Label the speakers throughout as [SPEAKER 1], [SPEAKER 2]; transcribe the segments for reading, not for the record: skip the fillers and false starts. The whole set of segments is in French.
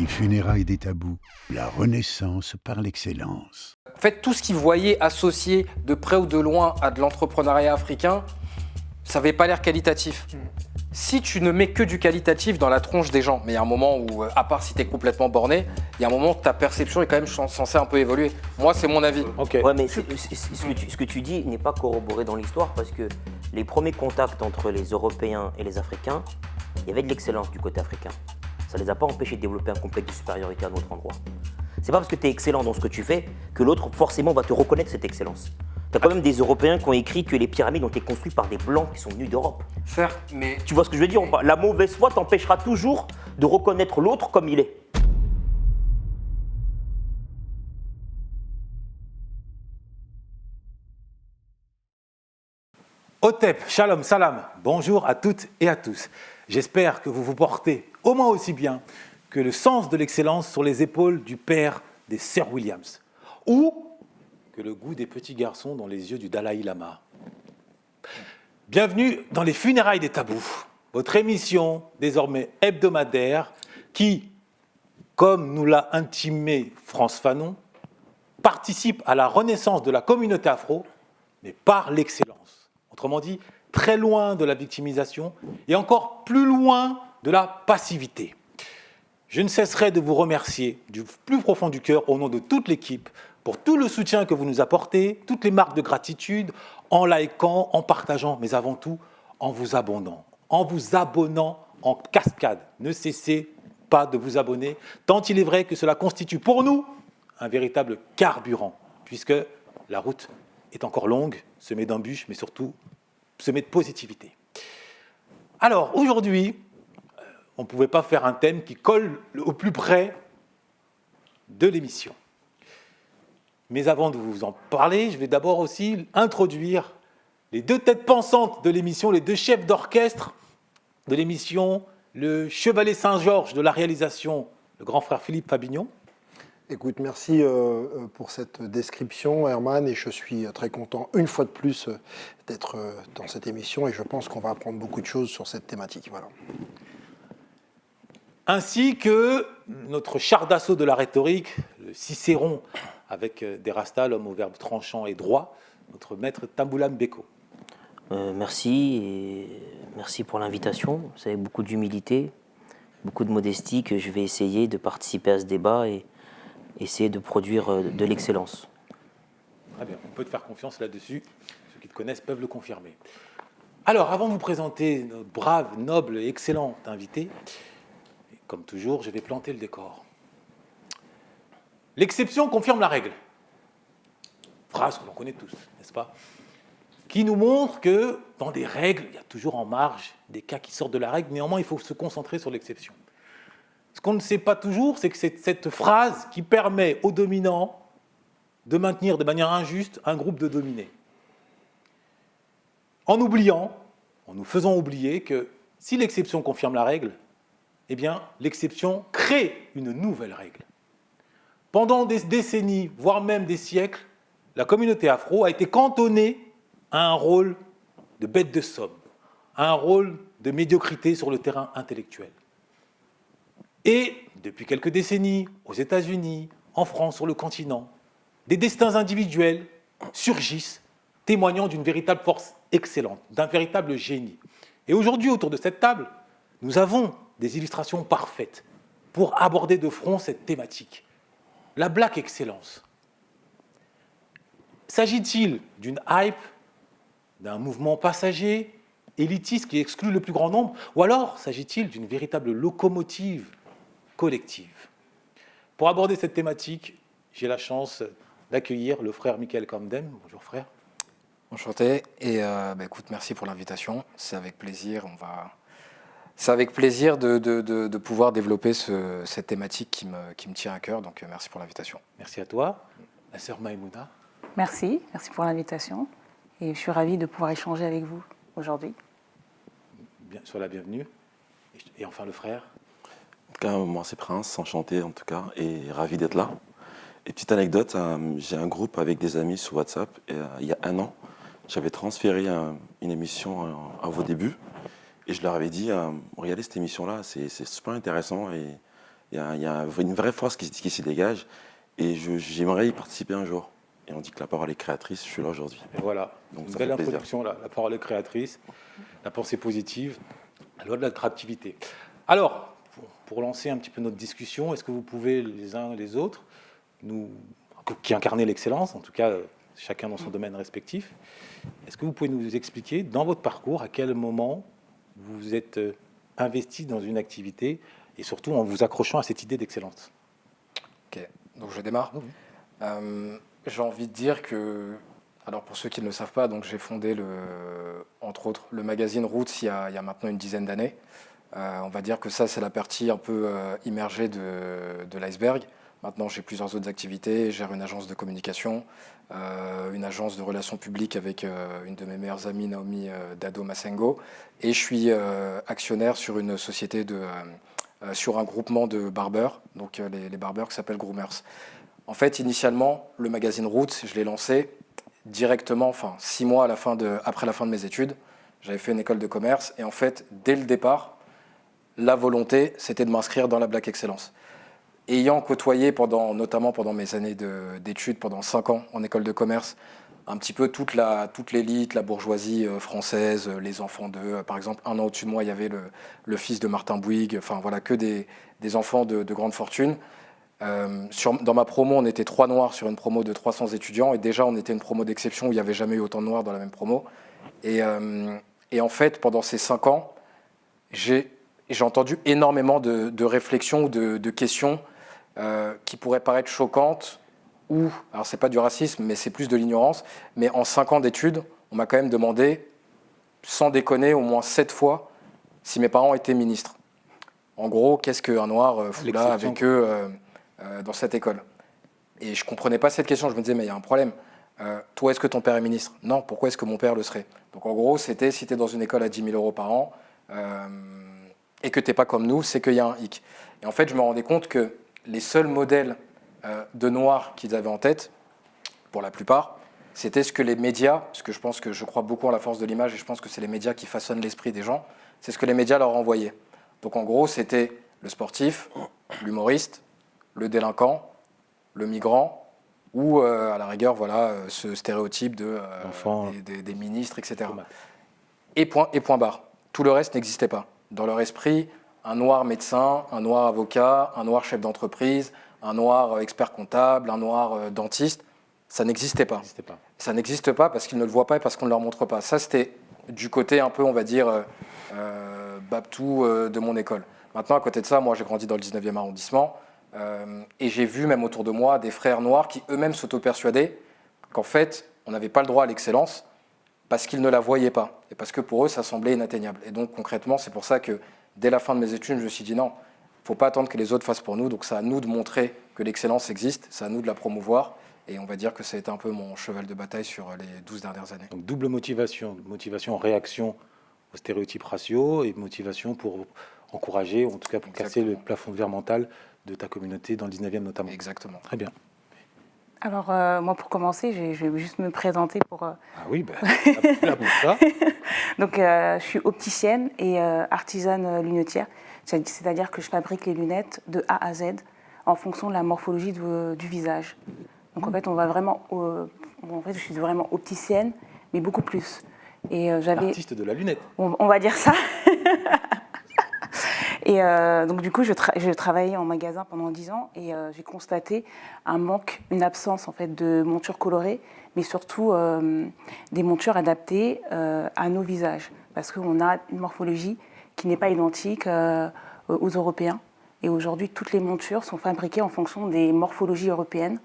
[SPEAKER 1] funérailles des tabous, la renaissance par l'excellence.
[SPEAKER 2] En fait, tout ce qu'ils voyaient associé de près ou de loin à de l'entrepreneuriat africain, ça n'avait pas l'air qualitatif. Si tu ne mets que du qualitatif dans la tronche des gens, mais il y a un moment où, à part si tu es complètement borné, il y a un moment où ta perception est quand même censée un peu évoluer. Moi, c'est mon avis.
[SPEAKER 3] Okay.
[SPEAKER 4] Ouais, mais ce que tu dis n'est pas corroboré dans l'histoire parce que les premiers contacts entre les Européens et les Africains, il y avait de l'excellence du côté africain. Ça ne les a pas empêchés de développer un complexe de supériorité à un autre endroit. C'est pas parce que tu es excellent dans ce que tu fais que l'autre forcément va te reconnaître cette excellence. Tu as quand même des Européens qui ont écrit que les pyramides ont été construites par des Blancs qui sont venus d'Europe.
[SPEAKER 2] Certes, mais...
[SPEAKER 4] Tu vois ce que je veux dire? La mauvaise foi t'empêchera toujours de reconnaître l'autre comme il est.
[SPEAKER 3] Hotep, shalom, salam, bonjour à toutes et à tous. J'espère que vous vous portez au moins aussi bien que le sens de l'excellence sur les épaules du père des sœurs Williams, ou que le goût des petits garçons dans les yeux du Dalai Lama. Bienvenue dans les funérailles des tabous, votre émission désormais hebdomadaire qui, comme nous l'a intimé France Fanon, participe à la renaissance de la communauté afro, mais par l'excellence. Autrement dit, très loin de la victimisation et encore plus loin de la passivité. Je ne cesserai de vous remercier du plus profond du cœur au nom de toute l'équipe pour tout le soutien que vous nous apportez, toutes les marques de gratitude, en likant, en partageant, mais avant tout en vous abonnant en cascade. Ne cessez pas de vous abonner, tant il est vrai que cela constitue pour nous un véritable carburant, puisque la route est encore longue, semée d'embûches, mais surtout semée de positivité. Alors, aujourd'hui, on ne pouvait pas faire un thème qui colle au plus près de l'émission. Mais avant de vous en parler, je vais d'abord aussi introduire les deux têtes pensantes de l'émission, les deux chefs d'orchestre de l'émission, le chevalier Saint-Georges de la réalisation, le grand frère Philippe Fabignon.
[SPEAKER 5] Écoute, merci pour cette description, Herman, et je suis très content, une fois de plus, d'être dans cette émission, et je pense qu'on va apprendre beaucoup de choses sur cette thématique. Voilà.
[SPEAKER 3] Ainsi que notre char d'assaut de la rhétorique, le Cicéron, avec des rastas, l'homme au verbe tranchant et droit, notre maître Tamboulam Beko.
[SPEAKER 4] Merci, et merci pour l'invitation. C'est avec beaucoup d'humilité, beaucoup de modestie que je vais essayer de participer à ce débat et essayer de produire de l'excellence.
[SPEAKER 3] Très bien, on peut te faire confiance là-dessus. Ceux qui te connaissent peuvent le confirmer. Alors, avant de vous présenter notre brave, noble et excellent invité, comme toujours, je vais planter le décor. L'exception confirme la règle. Phrase que l'on connaît tous, n'est-ce pas? Qui nous montre que dans des règles, il y a toujours en marge des cas qui sortent de la règle. Néanmoins, il faut se concentrer sur l'exception. Ce qu'on ne sait pas toujours, c'est que c'est cette phrase qui permet aux dominants de maintenir de manière injuste un groupe de dominés. En nous faisant oublier que si l'exception confirme la règle, eh bien, l'exception crée une nouvelle règle. Pendant des décennies, voire même des siècles, la communauté afro a été cantonnée à un rôle de bête de somme, à un rôle de médiocrité sur le terrain intellectuel. Et depuis quelques décennies, aux États-Unis, en France, sur le continent, des destins individuels surgissent, témoignant d'une véritable force excellente, d'un véritable génie. Et aujourd'hui, autour de cette table, nous avons des illustrations parfaites pour aborder de front cette thématique. La Black Excellence. S'agit-il d'une hype, d'un mouvement passager, élitiste qui exclut le plus grand nombre, ou alors s'agit-il d'une véritable locomotive collective? Pour aborder cette thématique, j'ai la chance d'accueillir le frère Michael Kamdem. Bonjour frère.
[SPEAKER 2] Enchanté, et écoute, merci pour l'invitation, c'est avec plaisir, c'est avec plaisir de pouvoir développer cette thématique qui me tient à cœur, donc merci pour l'invitation.
[SPEAKER 3] Merci à toi, la sœur Maïmouna.
[SPEAKER 6] Merci pour l'invitation, et je suis ravie de pouvoir échanger avec vous aujourd'hui.
[SPEAKER 3] Bien, sois la bienvenue. Et enfin le frère.
[SPEAKER 7] En tout cas, moi c'est Prince, enchanté en tout cas, et ravi d'être là. Et petite anecdote, j'ai un groupe avec des amis sur WhatsApp, et il y a un an, j'avais transféré une émission à vos débuts, et je leur avais dit, regardez cette émission-là, c'est super intéressant, et Il y a une vraie force qui s'y dégage et j'aimerais y participer un jour. Et on dit que la parole est créatrice, je suis là aujourd'hui.
[SPEAKER 3] Et voilà,
[SPEAKER 7] Donc
[SPEAKER 3] une
[SPEAKER 7] ça
[SPEAKER 3] belle
[SPEAKER 7] fait plaisir.
[SPEAKER 3] introduction, là. La parole est créatrice, la pensée positive, la loi de l'attractivité. Alors, pour lancer un petit peu notre discussion, est-ce que vous pouvez, les uns et les autres, qui incarnez l'excellence, en tout cas chacun dans son domaine respectif, est-ce que vous pouvez nous expliquer, dans votre parcours, à quel moment vous vous êtes investi dans une activité et surtout en vous accrochant à cette idée d'excellence?
[SPEAKER 2] Ok, donc je démarre. J'ai envie de dire que, alors pour ceux qui ne le savent pas, donc j'ai fondé entre autres le magazine Roots il y a maintenant une dizaine d'années. On va dire que ça c'est la partie un peu immergée de l'iceberg. Maintenant j'ai plusieurs autres activités, je gère une agence de communication, une agence de relations publiques avec une de mes meilleures amies, Naomi Dado Masengo, et je suis actionnaire sur une société sur un groupement de barbeurs, donc les barbeurs qui s'appellent Groomers. En fait, initialement, le magazine Roots, je l'ai lancé directement, 6 mois après la fin de mes études. J'avais fait une école de commerce et en fait, dès le départ, la volonté, c'était de m'inscrire dans la Black Excellence. Ayant côtoyé, notamment pendant mes années d'études, pendant 5 ans en école de commerce, un petit peu toute l'élite, la bourgeoisie française, les enfants d'eux. Par exemple, un an au-dessus de moi, il y avait le fils de Martin Bouygues, enfin voilà, que des enfants de grande fortune. Dans ma promo, on était 3 noirs sur une promo de 300 étudiants et déjà on était une promo d'exception où il n'y avait jamais eu autant de noirs dans la même promo. Et en fait, pendant ces 5 ans, j'ai entendu énormément de réflexions ou de questions qui pourraient paraître choquantes ou, alors c'est pas du racisme, mais c'est plus de l'ignorance. Mais en 5 ans d'études, on m'a quand même demandé, sans déconner, au moins 7 fois si mes parents étaient ministres. En gros, qu'est-ce qu'un noir fout là avec eux dans cette école? Et je ne comprenais pas cette question. Je me disais, mais il y a un problème. Toi, est-ce que ton père est ministre? Non, pourquoi est-ce que mon père le serait? Donc en gros, c'était si tu es dans une école à 10 000 euros par an et que tu n'es pas comme nous, c'est qu'il y a un hic. Et en fait, je me rendais compte que les seuls modèles de noirs qu'ils avaient en tête, pour la plupart, c'était ce que les médias, parce que je crois beaucoup en la force de l'image et je pense que c'est les médias qui façonnent l'esprit des gens, c'est ce que les médias leur envoyaient. Donc en gros, c'était le sportif, l'humoriste, le délinquant, le migrant, ou à la rigueur, voilà, ce stéréotype des ministres, etc. Et point barre. Tout le reste n'existait pas. Dans leur esprit, un noir médecin, un noir avocat, un noir chef d'entreprise, un noir expert comptable, un noir dentiste, ça n'existait pas. Ça n'existe pas parce qu'ils ne le voient pas et parce qu'on ne leur montre pas. Ça, c'était du côté un peu, on va dire, Babtou de mon école. Maintenant, à côté de ça, moi, j'ai grandi dans le 19e arrondissement et j'ai vu même autour de moi des frères noirs qui eux-mêmes s'auto-persuadaient qu'en fait, on n'avait pas le droit à l'excellence parce qu'ils ne la voyaient pas et parce que pour eux, ça semblait inatteignable. Et donc, concrètement, c'est pour ça que dès la fin de mes études, je me suis dit non, il ne faut pas attendre que les autres fassent pour nous. Donc, c'est à nous de montrer que l'excellence existe, c'est à nous de la promouvoir. Et on va dire que ça a été un peu mon cheval de bataille sur les 12 dernières années.
[SPEAKER 3] Donc double motivation en réaction aux stéréotypes raciaux et motivation pour encourager, ou en tout cas pour casser le plafond de verre mental de ta communauté dans le 19e notamment.
[SPEAKER 2] Exactement.
[SPEAKER 3] Très bien.
[SPEAKER 6] Alors, moi, pour commencer, je vais juste me présenter pour...
[SPEAKER 3] Ah oui, là pour ça.
[SPEAKER 6] Donc, je suis opticienne et artisane lunetière. C'est-à-dire que je fabrique les lunettes de A à Z en fonction de la morphologie du visage. Donc, en fait, je suis vraiment opticienne, mais beaucoup plus. Et
[SPEAKER 3] Artiste de la lunette.
[SPEAKER 6] On va dire ça. Et donc, du coup, je travaillais en magasin pendant 10 ans et j'ai constaté un manque, une absence en fait de montures colorées, mais surtout des montures adaptées à nos visages, parce qu'on a une morphologie qui n'est pas identique aux Européens. Et aujourd'hui, toutes les montures sont fabriquées en fonction des morphologies européennes.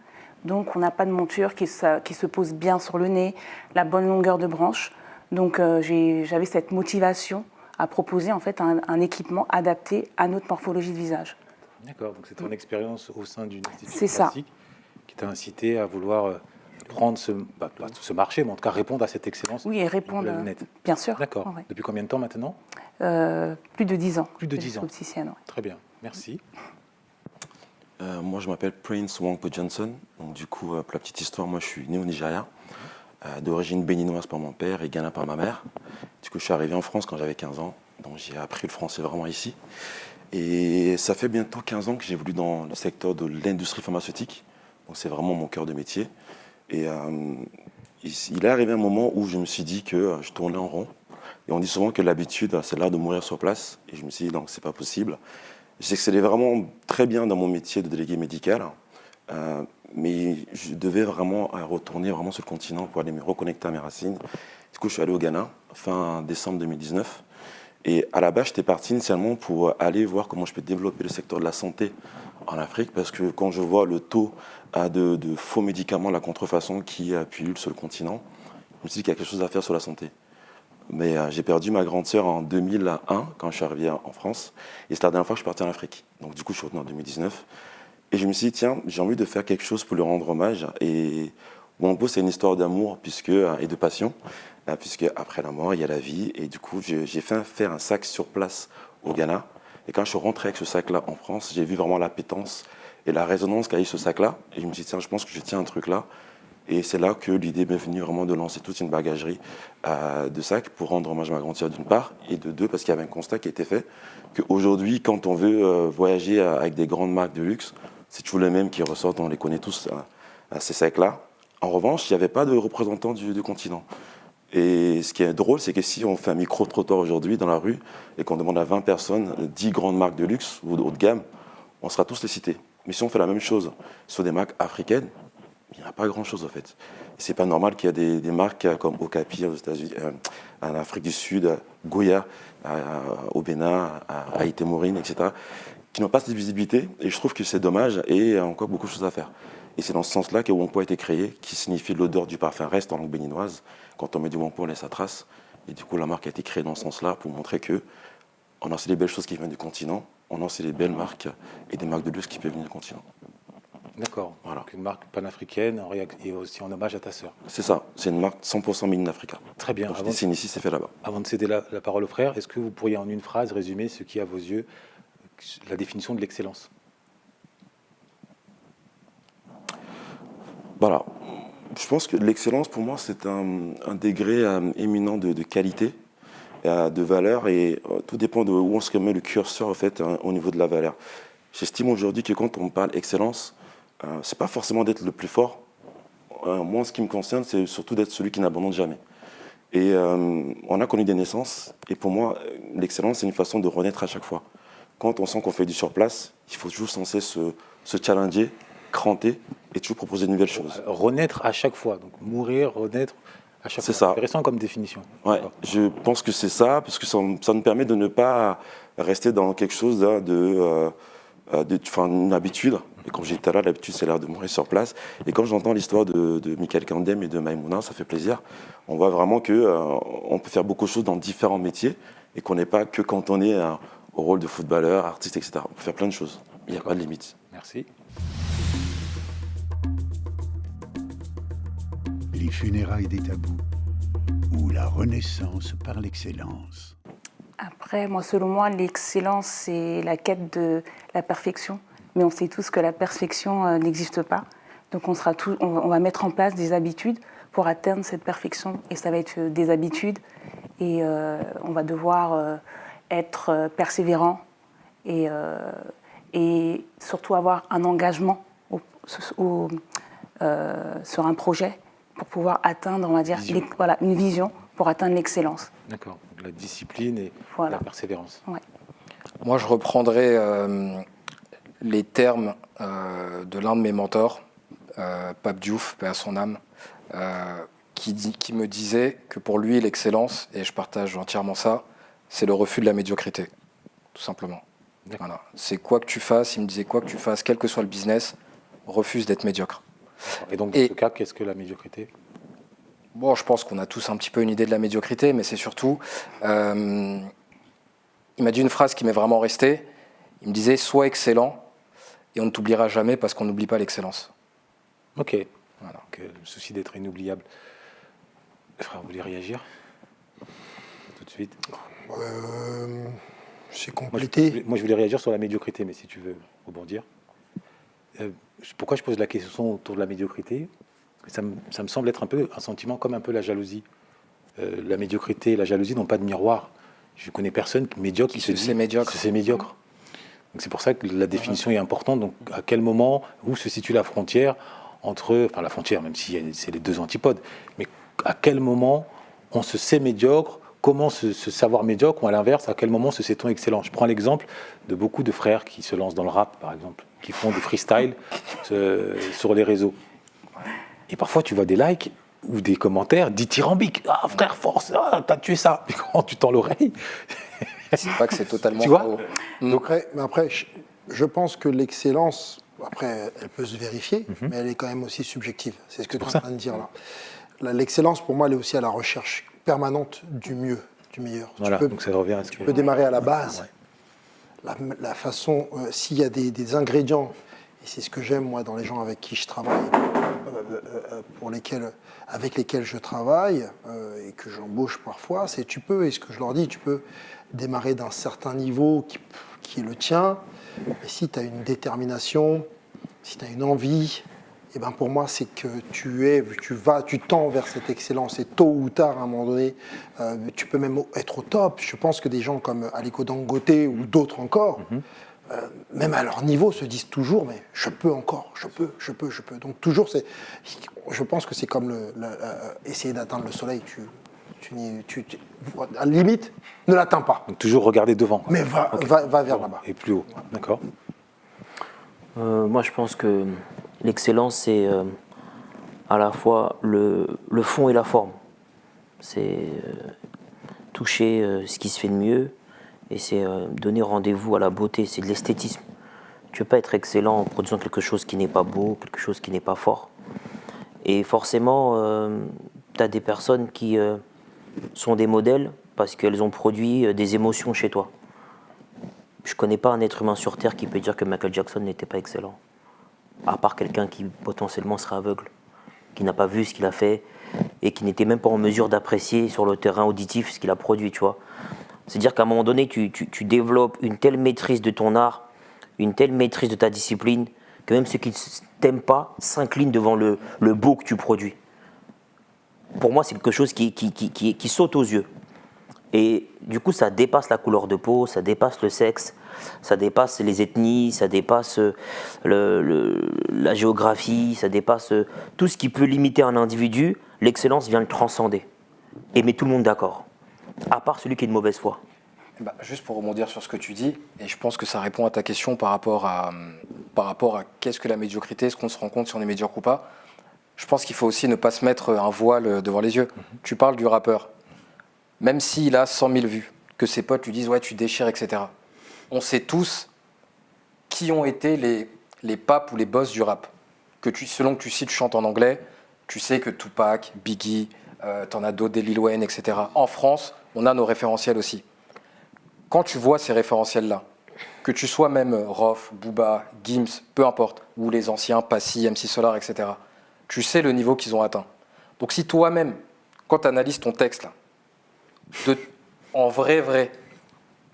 [SPEAKER 6] Donc, on n'a pas de monture qui se pose bien sur le nez, la bonne longueur de branche. Donc, j'avais cette motivation à proposer en fait un équipement adapté à notre morphologie de visage.
[SPEAKER 3] D'accord, donc c'est ton expérience au sein d'une institution classique qui t'a incité à vouloir prendre ce marché, mais en tout cas répondre à cette excellence.
[SPEAKER 6] Oui, et répondre, bien sûr.
[SPEAKER 3] D'accord. Ouais. Depuis combien de temps maintenant?
[SPEAKER 6] Plus de 10 ans.
[SPEAKER 3] Plus de 10 ans.
[SPEAKER 6] Opticienne, ouais.
[SPEAKER 3] Très bien, merci.
[SPEAKER 7] Moi, je m'appelle Prince Wangpo Johnson. Donc, du coup, pour la petite histoire, moi, je suis né au Nigeria, d'origine béninoise par mon père et ghana par ma mère. Du coup, je suis arrivé en France quand j'avais 15 ans. Donc, j'ai appris le français vraiment ici. Et ça fait bientôt 15 ans que j'évolue dans le secteur de l'industrie pharmaceutique. Donc c'est vraiment mon cœur de métier. Et il est arrivé un moment où je me suis dit que je tournais en rond. Et on dit souvent que l'habitude, c'est l'art de mourir sur place. Et je me suis dit, donc c'est pas possible. J'excellais vraiment très bien dans mon métier de délégué médical. Mais je devais vraiment retourner vraiment sur le continent pour aller me reconnecter à mes racines. Du coup, je suis allé au Ghana, fin décembre 2019. Et à la base, j'étais parti initialement pour aller voir comment je peux développer le secteur de la santé en Afrique, parce que quand je vois le taux de faux médicaments, la contrefaçon qui pullule sur le continent, je me suis dit qu'il y a quelque chose à faire sur la santé. Mais j'ai perdu ma grande sœur en 2001, quand je suis arrivé en France, et c'est la dernière fois que je suis parti en Afrique. Donc du coup, je suis revenu en 2019. Et je me suis dit, tiens, j'ai envie de faire quelque chose pour lui rendre hommage. Et Wampo, c'est une histoire d'amour et de passion, puisque après la mort, il y a la vie. Et du coup, j'ai fait faire un sac sur place au Ghana. Et quand je suis rentré avec ce sac-là en France, j'ai vu vraiment l'appétence et la résonance qu'a eu ce sac-là. Et je me suis dit, tiens, je pense que je tiens un truc là. Et c'est là que l'idée m'est venue vraiment de lancer toute une bagagerie de sacs pour rendre hommage à ma grande sœur d'une part, et de deux, parce qu'il y avait un constat qui a été fait, qu'aujourd'hui, quand on veut voyager avec des grandes marques de luxe, c'est toujours les mêmes qui ressortent, on les connaît tous, ces sacs-là. En revanche, il n'y avait pas de représentants du continent. Et ce qui est drôle, c'est que si on fait un micro-trottoir aujourd'hui dans la rue et qu'on demande à 20 personnes 10 grandes marques de luxe ou de haut de gamme, on sera tous les cités. Mais si on fait la même chose sur des marques africaines, il n'y a pas grand-chose en fait. C'est pas normal qu'il y ait des marques comme Okapi aux États-Unis, en Afrique du Sud, Goya, au Bénin, à Haïti Mourine, etc., qui n'ont pas cette visibilité. Et je trouve que c'est dommage et il y a encore beaucoup de choses à faire. Et c'est dans ce sens-là que Wampo a été créé, qui signifie l'odeur du parfum reste en langue béninoise. Quand on met du Wampo, on laisse sa trace. Et du coup, la marque a été créée dans ce sens-là pour montrer que on a aussi des belles choses qui viennent du continent, on a aussi des belles marques et des marques de luxe qui peuvent venir du continent.
[SPEAKER 3] D'accord.
[SPEAKER 7] Voilà.
[SPEAKER 3] Donc une marque panafricaine et aussi en hommage à ta sœur.
[SPEAKER 7] C'est ça, c'est une marque 100% made in Africa.
[SPEAKER 3] Très bien.
[SPEAKER 7] Donc je dessine ici, c'est fait là-bas.
[SPEAKER 3] Avant de céder la parole au frère, est-ce que vous pourriez en une phrase résumer ce qui est à vos yeux la définition de l'excellence?
[SPEAKER 7] Voilà. Je pense que l'excellence, pour moi, c'est un degré éminent de qualité, de valeur, et tout dépend de où on se met le curseur en fait, au niveau de la valeur. J'estime aujourd'hui que quand on parle excellence, c'est pas forcément d'être le plus fort. Moi, ce qui me concerne, c'est surtout d'être celui qui n'abandonne jamais. Et on a connu des naissances, et pour moi, l'excellence, c'est une façon de renaître à chaque fois. Quand on sent qu'on fait du surplace, il faut toujours censé se challenger, cranter, et toujours proposer de nouvelles choses.
[SPEAKER 3] Renaître à chaque fois, donc mourir, renaître à chaque fois.
[SPEAKER 7] C'est ça.
[SPEAKER 3] Intéressant comme définition.
[SPEAKER 7] Ouais, je pense que c'est ça, parce que ça nous permet de ne pas rester dans quelque chose une habitude. Et comme j'ai dit tout à l'heure, l'habitude, c'est l'art de mourir sur place. Et quand j'entends l'histoire de Michael Kandem et de Maïmouna, ça fait plaisir. On voit vraiment qu'on peut faire beaucoup de choses dans différents métiers et qu'on n'est pas que cantonné au rôle de footballeur, artiste, etc. On peut faire plein de choses. Il n'y a pas de limite.
[SPEAKER 3] Merci.
[SPEAKER 1] Les funérailles des tabous ou la renaissance par l'excellence.
[SPEAKER 6] Après, moi, selon moi, l'excellence, c'est la quête de la perfection. Mais on sait tous que la perfection n'existe pas. Donc on va mettre en place des habitudes pour atteindre cette perfection. Et ça va être des habitudes. Et on va devoir être persévérant et surtout avoir un engagement sur un projet pour pouvoir atteindre, on va dire, une vision pour atteindre l'excellence.
[SPEAKER 3] D'accord. La discipline et
[SPEAKER 6] Voilà.
[SPEAKER 3] la persévérance.
[SPEAKER 6] Ouais.
[SPEAKER 2] Moi, je reprendrai les termes de l'un de mes mentors, Pape Diouf, paix à son âme, qui me disait que pour lui, l'excellence, et je partage entièrement ça, c'est le refus de la médiocrité, tout simplement. Voilà. C'est quoi que tu fasses, il me disait quoi que tu fasses, quel que soit le business, refuse d'être médiocre.
[SPEAKER 3] Et donc, dans ce cas, qu'est-ce que la médiocrité?
[SPEAKER 2] Bon, je pense qu'on a tous un petit peu une idée de la médiocrité, mais c'est surtout... il m'a dit une phrase qui m'est vraiment restée. Il me disait « Sois excellent et on ne t'oubliera jamais parce qu'on n'oublie pas l'excellence. »
[SPEAKER 3] Ok. Voilà. Donc, le souci d'être inoubliable. Frère, vous voulez réagir tout de suite?
[SPEAKER 5] C'est compliqué.
[SPEAKER 3] Moi, je voulais réagir sur la médiocrité, mais si tu veux rebondir. Pourquoi je pose la question autour de la médiocrité? Ça me semble être un peu un sentiment comme un peu la jalousie. La médiocrité et la jalousie n'ont pas de miroir. Je connais personne médiocre qui se dit
[SPEAKER 2] c'est médiocre.
[SPEAKER 3] c'est médiocre. Donc c'est pour ça que la définition est importante. Donc à quel moment, où se situe la frontière entre, enfin la frontière, même si c'est les deux antipodes, mais à quel moment on se sait médiocre, comment se savoir médiocre, ou à l'inverse, à quel moment se sait-on excellent. Je prends l'exemple de beaucoup de frères qui se lancent dans le rap, par exemple, qui font du freestyle sur les réseaux. Et parfois tu vois des likes ou des commentaires dithyrambiques. Ah frère, force, t'as tué ça. Mais quand tu tends l'oreille,
[SPEAKER 2] C'est pas que c'est totalement
[SPEAKER 3] Tu vois
[SPEAKER 2] faux.
[SPEAKER 5] Donc, mais après, je pense que l'excellence, après, elle peut se vérifier, mais elle est quand même aussi subjective. C'est ce que tu es en train de dire là. L'excellence, pour moi, elle est aussi à la recherche permanente du mieux, du meilleur.
[SPEAKER 3] voilà, donc ça revient à ce
[SPEAKER 5] Tu
[SPEAKER 3] que...
[SPEAKER 5] peux démarrer à la base. La façon, s'il y a des ingrédients, et c'est ce que j'aime, moi, dans les gens avec qui je travaille, avec lesquels je travaille et que j'embauche parfois, c'est et ce que je leur dis, tu peux démarrer d'un certain niveau qui est le tien, et si tu as une détermination, si tu as une envie, et ben pour moi, c'est que tu tends vers cette excellence, et tôt ou tard, à un moment donné, tu peux même être au top. Je pense que des gens comme Aliko Dangote ou d'autres encore, même à leur niveau, se disent toujours, mais je peux encore, je peux. Donc toujours, je pense que c'est comme essayer d'atteindre le soleil. À la limite, ne l'atteins pas.
[SPEAKER 3] Donc toujours regarder devant. Quoi.
[SPEAKER 5] Mais va vers là-bas.
[SPEAKER 3] Et plus haut, d'accord.
[SPEAKER 4] Moi, je pense que l'excellence, c'est à la fois le fond et la forme. C'est toucher ce qui se fait de mieux et c'est donner rendez-vous à la beauté. C'est de l'esthétisme. Tu ne peux pas être excellent en produisant quelque chose qui n'est pas beau, quelque chose qui n'est pas fort. Et forcément, tu as des personnes qui sont des modèles parce qu'elles ont produit des émotions chez toi. Je ne connais pas un être humain sur Terre qui peut dire que Michael Jackson n'était pas excellent. À part quelqu'un qui potentiellement serait aveugle, qui n'a pas vu ce qu'il a fait et qui n'était même pas en mesure d'apprécier sur le terrain auditif ce qu'il a produit, tu vois. C'est-à-dire qu'à un moment donné, tu développes une telle maîtrise de ton art, une telle maîtrise de ta discipline, que même ceux qui ne t'aiment pas s'inclinent devant le beau que tu produis. Pour moi, c'est quelque chose qui saute aux yeux. Et du coup, ça dépasse la couleur de peau, ça dépasse le sexe, ça dépasse les ethnies, ça dépasse la géographie, ça dépasse tout ce qui peut limiter un individu. L'excellence vient le transcender et met tout le monde d'accord, à part celui qui est de mauvaise foi.
[SPEAKER 2] Bah, juste pour rebondir sur ce que tu dis, et je pense que ça répond à ta question par rapport à qu'est-ce que la médiocrité, est-ce qu'on se rend compte si on est médiocre ou pas. Je pense qu'il faut aussi ne pas se mettre un voile devant les yeux. Tu parles du rappeur. Même s'il a 100 000 vues, que ses potes lui disent « ouais, tu déchires, etc. » On sait tous qui ont été les papes ou les boss du rap. Selon que tu chantes en anglais, tu sais que Tupac, Biggie, t'en as d'autres, des Lil Wayne, etc. En France, on a nos référentiels aussi. Quand tu vois ces référentiels-là, que tu sois même Rof, Booba, Gims, peu importe, ou les anciens, Passy, MC Solar, etc., tu sais le niveau qu'ils ont atteint. Donc si toi-même, quand tu analyses ton texte, là, en vrai,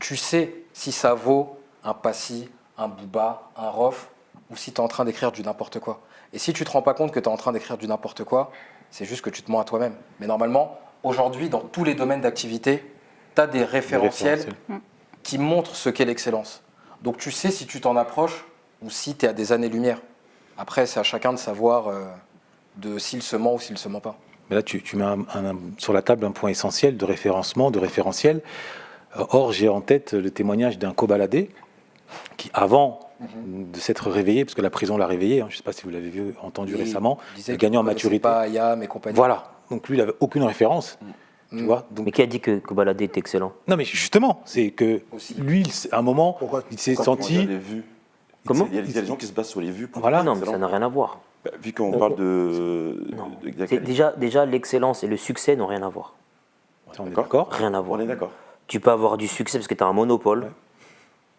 [SPEAKER 2] tu sais si ça vaut un Passy, un Booba, un Rof, ou si tu es en train d'écrire du n'importe quoi. Et si tu te rends pas compte que tu es en train d'écrire du n'importe quoi, c'est juste que tu te mens à toi-même. Mais normalement, aujourd'hui, dans tous les domaines d'activité, tu as des référentiels qui montrent ce qu'est l'excellence. Donc tu sais si tu t'en approches ou si tu es à des années-lumière. Après, c'est à chacun de savoir s'il se ment ou s'il se ment pas.
[SPEAKER 3] Mais là, tu mets sur la table un point essentiel de référencement, de référentiel. Or, j'ai en tête le témoignage d'un cobaladé qui, avant de s'être réveillé, parce que la prison l'a réveillé, je ne sais pas si vous l'avez entendu récemment, il a gagné en maturité.
[SPEAKER 2] Pas Ayam et compagnie.
[SPEAKER 3] Voilà. Donc lui, il n'avait aucune référence. Tu vois, donc...
[SPEAKER 4] Mais qui a dit que Kobalade est excellent?
[SPEAKER 3] Non, mais justement, c'est que lui, à un moment, il s'est senti...
[SPEAKER 4] Comment?
[SPEAKER 7] Il y a des gens qui se basent sur les vues.
[SPEAKER 3] Voilà.
[SPEAKER 4] Non, mais ça n'a rien à voir.
[SPEAKER 7] Bah, vu qu'on parle de...
[SPEAKER 4] Non. Déjà, l'excellence et le succès n'ont rien à voir.
[SPEAKER 3] On est d'accord.
[SPEAKER 4] Rien à voir.
[SPEAKER 7] On est d'accord.
[SPEAKER 4] Tu peux avoir du succès parce que tu as un monopole. Ouais.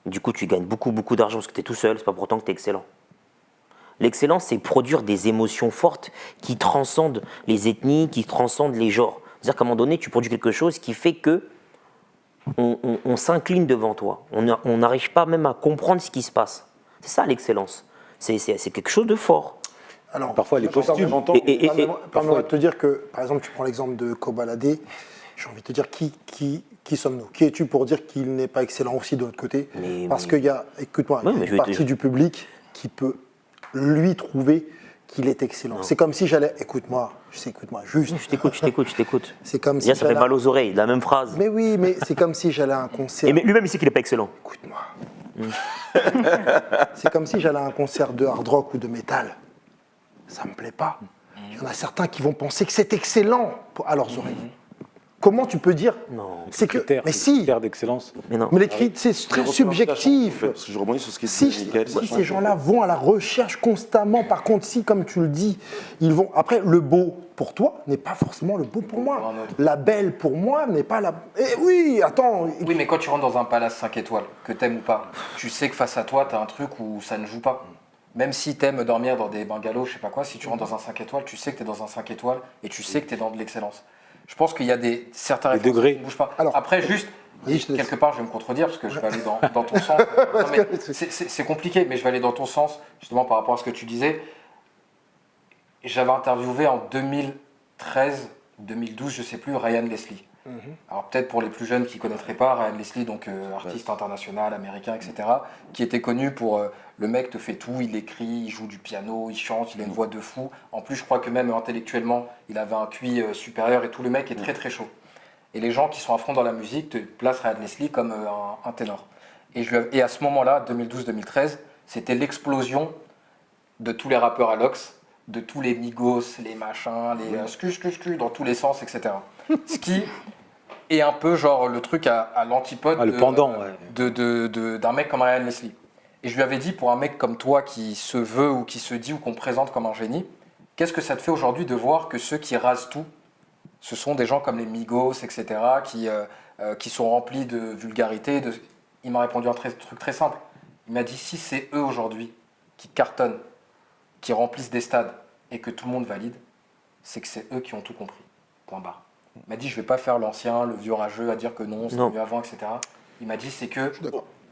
[SPEAKER 4] Du coup, tu gagnes beaucoup d'argent parce que tu es tout seul. C'est pas pourtant que tu es excellent. L'excellence, c'est produire des émotions fortes qui transcendent les ethnies, qui transcendent les genres. C'est-à-dire qu'à un moment donné, tu produis quelque chose qui fait que on s'incline devant toi. On n'arrive pas même à comprendre ce qui se passe. C'est ça l'excellence. C'est quelque chose de fort.
[SPEAKER 5] Alors,
[SPEAKER 3] parfois, les posthumes.
[SPEAKER 5] Permets-moi de te dire que, par exemple, tu prends l'exemple de Kobalade. j'ai envie de te dire, qui sommes-nous? Qui es-tu pour dire qu'il n'est pas excellent aussi de l'autre côté? Parce qu'il y a, écoute-moi,
[SPEAKER 4] Ouais, mais
[SPEAKER 5] une partie du public qui peut lui trouver qu'il est excellent.
[SPEAKER 4] Non.
[SPEAKER 5] C'est comme si j'allais, écoute-moi, juste.
[SPEAKER 4] Je t'écoute.
[SPEAKER 5] C'est comme si
[SPEAKER 4] Déjà, ça fait
[SPEAKER 5] j'allais-
[SPEAKER 4] mal aux oreilles, la même phrase.
[SPEAKER 5] Mais oui, mais c'est comme si j'allais à un concert.
[SPEAKER 4] Et mais lui-même, il sait qu'il n'est pas excellent.
[SPEAKER 5] Écoute-moi. C'est comme si j'allais à un concert de hard rock ou de métal. Ça me plaît pas. Il y en a certains qui vont penser que c'est excellent à leurs oreilles. Comment tu peux dire?
[SPEAKER 4] Non.
[SPEAKER 5] C'est que.
[SPEAKER 3] Critères,
[SPEAKER 5] Mais si.
[SPEAKER 3] critères d'excellence.
[SPEAKER 4] Mais non.
[SPEAKER 5] Mais les cris, c'est très subjectif.
[SPEAKER 7] Parce que je rebondis sur ce qui
[SPEAKER 5] Si,
[SPEAKER 7] dit Mickaël.
[SPEAKER 5] si ces gens-là vont à la recherche constamment, par contre, si, comme tu le dis, ils vont. Après, le beau pour toi n'est pas forcément le beau pour
[SPEAKER 2] Pour
[SPEAKER 5] moi.
[SPEAKER 2] un autre.
[SPEAKER 5] La belle pour moi n'est pas la. Eh oui, attends.
[SPEAKER 2] Oui, mais quand tu rentres dans un palace 5 étoiles, que t'aimes ou pas, tu sais que face à toi, t'as un truc où ça ne joue pas. Même si t'aimes dormir dans des bungalows, je sais pas quoi, si tu rentres dans un 5 étoiles, tu sais que t'es dans un 5 étoiles et tu sais que t'es dans de l'excellence. Je pense qu'il y a certains
[SPEAKER 3] Des
[SPEAKER 2] références
[SPEAKER 3] degrés.
[SPEAKER 2] qui ne bougent pas.
[SPEAKER 5] Alors,
[SPEAKER 2] Après, juste,
[SPEAKER 5] oui, je te laisse.
[SPEAKER 2] quelque part, je vais me contredire parce que je vais aller dans ton sens. Non, mais c'est compliqué, mais je vais aller dans ton sens, justement par rapport à ce que tu disais. J'avais interviewé en 2013, 2012, je sais plus, Ryan Leslie. Alors peut-être pour les plus jeunes qui ne connaîtraient pas, Ryan Leslie, donc artiste international, américain, etc., qui était connu pour le mec te fait tout, il écrit, il joue du piano, il chante, il a une voix de fou. En plus, je crois que même intellectuellement, il avait un QI supérieur et tout, le mec est très très chaud. Et les gens qui sont à fond dans la musique te placent Ryan Leslie comme un ténor. Et à ce moment-là, 2012-2013, c'était l'explosion de tous les rappeurs à l'Ox, de tous les Migos, les machins, les scu, dans tous les sens, etc. Ce qui est un peu genre le truc à l'antipode
[SPEAKER 3] Ah, le pendant, ouais.
[SPEAKER 2] d'un mec comme Ryan Leslie. Et je lui avais dit, pour un mec comme toi qui se veut ou qui se dit ou qu'on présente comme un génie, qu'est-ce que ça te fait aujourd'hui de voir que ceux qui rasent tout, ce sont des gens comme les Migos, etc., qui sont remplis de vulgarité. Il m'a répondu un truc très simple. Il m'a dit, si c'est eux aujourd'hui qui cartonnent, qui remplissent des stades et que tout le monde valide, c'est que c'est eux qui ont tout compris. Point barre. Il m'a dit, je ne vais pas faire l'ancien, le vieux rageux à dire que non, c'était mieux avant, etc. Il m'a dit, c'est que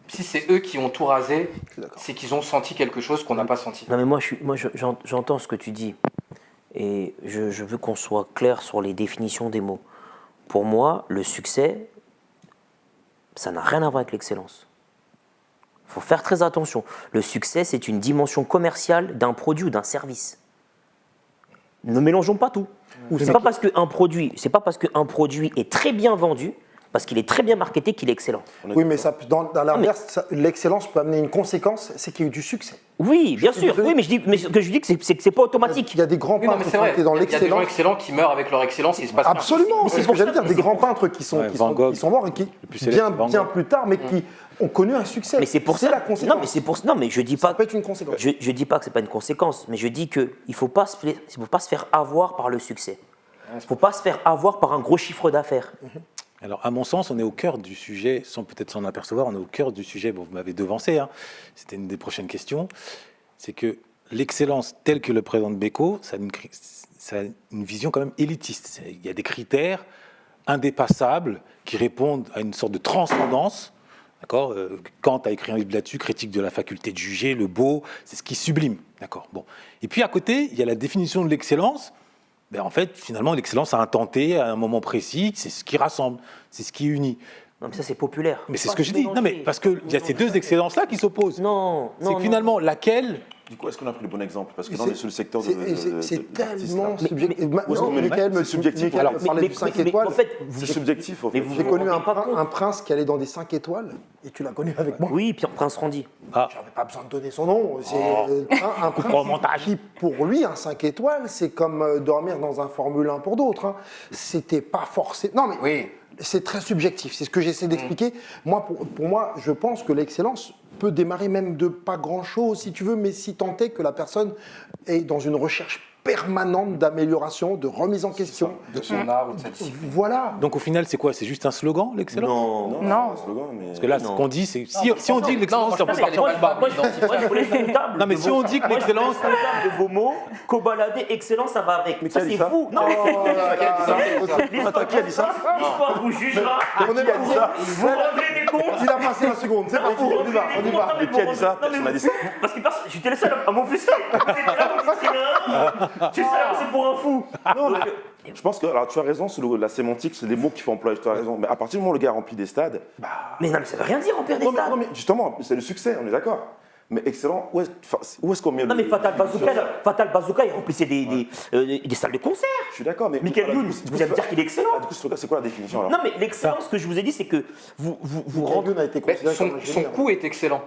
[SPEAKER 2] si c'est eux qui ont tout rasé, c'est qu'ils ont senti quelque chose qu'on n'a pas senti.
[SPEAKER 4] Non, mais j'entends ce que tu dis. Et je veux qu'on soit clair sur les définitions des mots. Pour moi, le succès, ça n'a rien à voir avec l'excellence. Il faut faire très attention. Le succès, c'est une dimension commerciale d'un produit ou d'un service. Ne mélangeons pas tout. C'est pas parce qu'un produit est très bien vendu, parce qu'il est très bien marketé, qu'il est excellent.
[SPEAKER 5] Oui, mais ça, dans l'inverse, l'excellence peut amener une conséquence, c'est qu'il y a eu du succès.
[SPEAKER 4] Oui, bien sûr.
[SPEAKER 5] désolé.
[SPEAKER 4] Oui, mais ce que je dis, c'est que c'est pas automatique.
[SPEAKER 5] Il y a des grands
[SPEAKER 2] Oui, non, mais
[SPEAKER 5] peintres
[SPEAKER 2] c'est
[SPEAKER 5] qui ont
[SPEAKER 2] vrai.
[SPEAKER 5] été dans
[SPEAKER 2] Il y a des gens
[SPEAKER 5] l'excellence.
[SPEAKER 2] excellents qui meurent avec leur excellence et il se passe rien.
[SPEAKER 5] Absolument,
[SPEAKER 4] Mais
[SPEAKER 5] c'est
[SPEAKER 4] c'est
[SPEAKER 5] ce que
[SPEAKER 4] pour
[SPEAKER 5] j'allais
[SPEAKER 4] ça-
[SPEAKER 5] dire, des grands peintres qui sont,
[SPEAKER 3] Ouais, Van Gogh.
[SPEAKER 5] qui sont morts et qui,
[SPEAKER 3] plus célèbre, Van
[SPEAKER 5] bien
[SPEAKER 3] Gogh.
[SPEAKER 5] plus tard, mais qui ont connu un succès.
[SPEAKER 4] Mais c'est pour ça.
[SPEAKER 5] la conséquence.
[SPEAKER 4] Non, mais je dis
[SPEAKER 5] Ça
[SPEAKER 4] pas.
[SPEAKER 5] peut être une conséquence.
[SPEAKER 4] Je dis pas que c'est pas une conséquence, mais je dis que il faut pas se faire avoir par le succès. Il faut pas se faire avoir par un gros chiffre d'affaires.
[SPEAKER 3] Alors, à mon sens, on est au cœur du sujet, sans peut-être s'en apercevoir, on est au cœur du sujet. Bon, vous m'avez devancé, hein, c'était une des prochaines questions. C'est que l'excellence telle que le présente Beko, ça a une vision quand même élitiste. Il y a des critères indépassables qui répondent à une sorte de transcendance. D'accord. Kant a écrit un livre là-dessus, Critique de la faculté de juger, le beau, c'est ce qui sublime. D'accord. Bon. Et puis à côté, il y a la définition de l'excellence. Ben, en fait, finalement, l'excellence à un temps T, à un moment précis, c'est ce qui rassemble, c'est ce qui unit.
[SPEAKER 4] Non, mais ça c'est populaire.
[SPEAKER 3] Mais c'est
[SPEAKER 4] Faut
[SPEAKER 3] ce
[SPEAKER 4] pas
[SPEAKER 3] que
[SPEAKER 4] se
[SPEAKER 3] je dis. Non, mais
[SPEAKER 4] mélanger.
[SPEAKER 3] parce qu'il y a ces deux excellences-là qui s'opposent.
[SPEAKER 4] Non,
[SPEAKER 3] C'est que finalement, laquelle.
[SPEAKER 7] Du coup, est-ce qu'on a pris le bon exemple? Parce que
[SPEAKER 5] Mais
[SPEAKER 7] là, on est sur le secteur de.
[SPEAKER 5] C'est tellement
[SPEAKER 7] l'artiste, là.
[SPEAKER 5] subjectif.
[SPEAKER 7] mais-
[SPEAKER 5] Michael
[SPEAKER 7] c'est subjectif.
[SPEAKER 5] Michael
[SPEAKER 7] Alors,
[SPEAKER 5] parlait du 5 étoiles.
[SPEAKER 4] en fait,
[SPEAKER 7] C'est subjectif, en fait.
[SPEAKER 4] mais vous-
[SPEAKER 5] J'ai connu
[SPEAKER 4] vous
[SPEAKER 5] un,
[SPEAKER 4] rendez pas compte.
[SPEAKER 5] un prince qui allait dans des 5 étoiles, et tu l'as connu avec moi.
[SPEAKER 4] Oui, Prince Randy.
[SPEAKER 3] Ah,
[SPEAKER 5] J'avais pas besoin de donner son nom. C'est un
[SPEAKER 3] au
[SPEAKER 5] prince
[SPEAKER 3] montage.
[SPEAKER 5] qui, pour lui, un 5 étoiles, c'est comme dormir dans un Formule 1 pour d'autres. Hein. C'était pas forcément. Non, mais
[SPEAKER 2] Oui.
[SPEAKER 5] c'est très subjectif. C'est ce que j'essaie d'expliquer. Moi, pour moi, je pense que l'excellence peut démarrer même de pas grand-chose, si tu veux, mais si tant est que la personne est dans une recherche permanente d'amélioration, de remise en question.
[SPEAKER 2] De son art ou de sa discipline.
[SPEAKER 5] Voilà.
[SPEAKER 3] donc au final, c'est quoi? C'est juste un slogan, l'excellence?
[SPEAKER 7] Non,
[SPEAKER 6] Non.
[SPEAKER 7] c'est un slogan, mais.
[SPEAKER 3] Parce que là, ce
[SPEAKER 4] Non.
[SPEAKER 3] qu'on dit, c'est. Si on dit que l'excellence, c'est
[SPEAKER 2] Non,
[SPEAKER 3] un peu
[SPEAKER 2] moi, je pense
[SPEAKER 3] partout.
[SPEAKER 2] qu'elle est pas le bas.
[SPEAKER 4] Moi, je voulais faire une table.
[SPEAKER 3] Non, mais
[SPEAKER 4] de
[SPEAKER 3] si
[SPEAKER 4] vos-
[SPEAKER 3] on dit que
[SPEAKER 4] moi, je
[SPEAKER 3] l'excellence-
[SPEAKER 4] voulais faire une table de vos mots, cobaladé, excellence, ça va avec.
[SPEAKER 7] Mais
[SPEAKER 4] Ça,
[SPEAKER 7] qui a dit
[SPEAKER 4] c'est
[SPEAKER 7] ça
[SPEAKER 4] vous. Non, l'histoire
[SPEAKER 7] qui a dit ça
[SPEAKER 4] L'histoire vous jugera.
[SPEAKER 5] On est pas
[SPEAKER 4] Vous rendrez des comptes.
[SPEAKER 5] Il a passé la seconde. C'est parti.
[SPEAKER 4] Vous
[SPEAKER 5] On y va.
[SPEAKER 4] rendrez
[SPEAKER 5] On
[SPEAKER 4] des
[SPEAKER 5] y
[SPEAKER 4] comptes.
[SPEAKER 5] va.
[SPEAKER 4] Non, mais
[SPEAKER 7] Mais qui a
[SPEAKER 4] vous
[SPEAKER 7] dit ça?
[SPEAKER 4] rendez- non, mais
[SPEAKER 7] Personne n'a dit ça.
[SPEAKER 4] Parce que j'étais le seul à m'offusquer. Vous étiez là, vous étiez là. Tu sais, c'est pour un fou.
[SPEAKER 8] Non, mais je pense que, alors tu as raison, c'est la sémantique, c'est des mots qu'il faut employer, tu as raison. Mais à partir du moment où le gars remplit des stades,
[SPEAKER 4] Mais non, mais ça veut rien dire remplir des
[SPEAKER 8] non, mais,
[SPEAKER 4] stades.
[SPEAKER 8] non, mais justement, c'est le succès, on est d'accord. Mais excellent, où est-ce qu'on met
[SPEAKER 4] Non, mais Fatal Bazooka, il remplissait des salles de concert.
[SPEAKER 8] Je suis d'accord, mais.
[SPEAKER 4] Michael Youn, vous allez me dire qu'il est excellent.
[SPEAKER 8] Ah, du coup, c'est quoi la définition alors?
[SPEAKER 4] Non, mais l'excellence, ce que je vous ai dit, c'est que vous rendez.
[SPEAKER 5] Randon a été
[SPEAKER 2] Mais
[SPEAKER 5] considéré
[SPEAKER 2] son,
[SPEAKER 5] comme un
[SPEAKER 2] son
[SPEAKER 5] génie.
[SPEAKER 2] coup est excellent.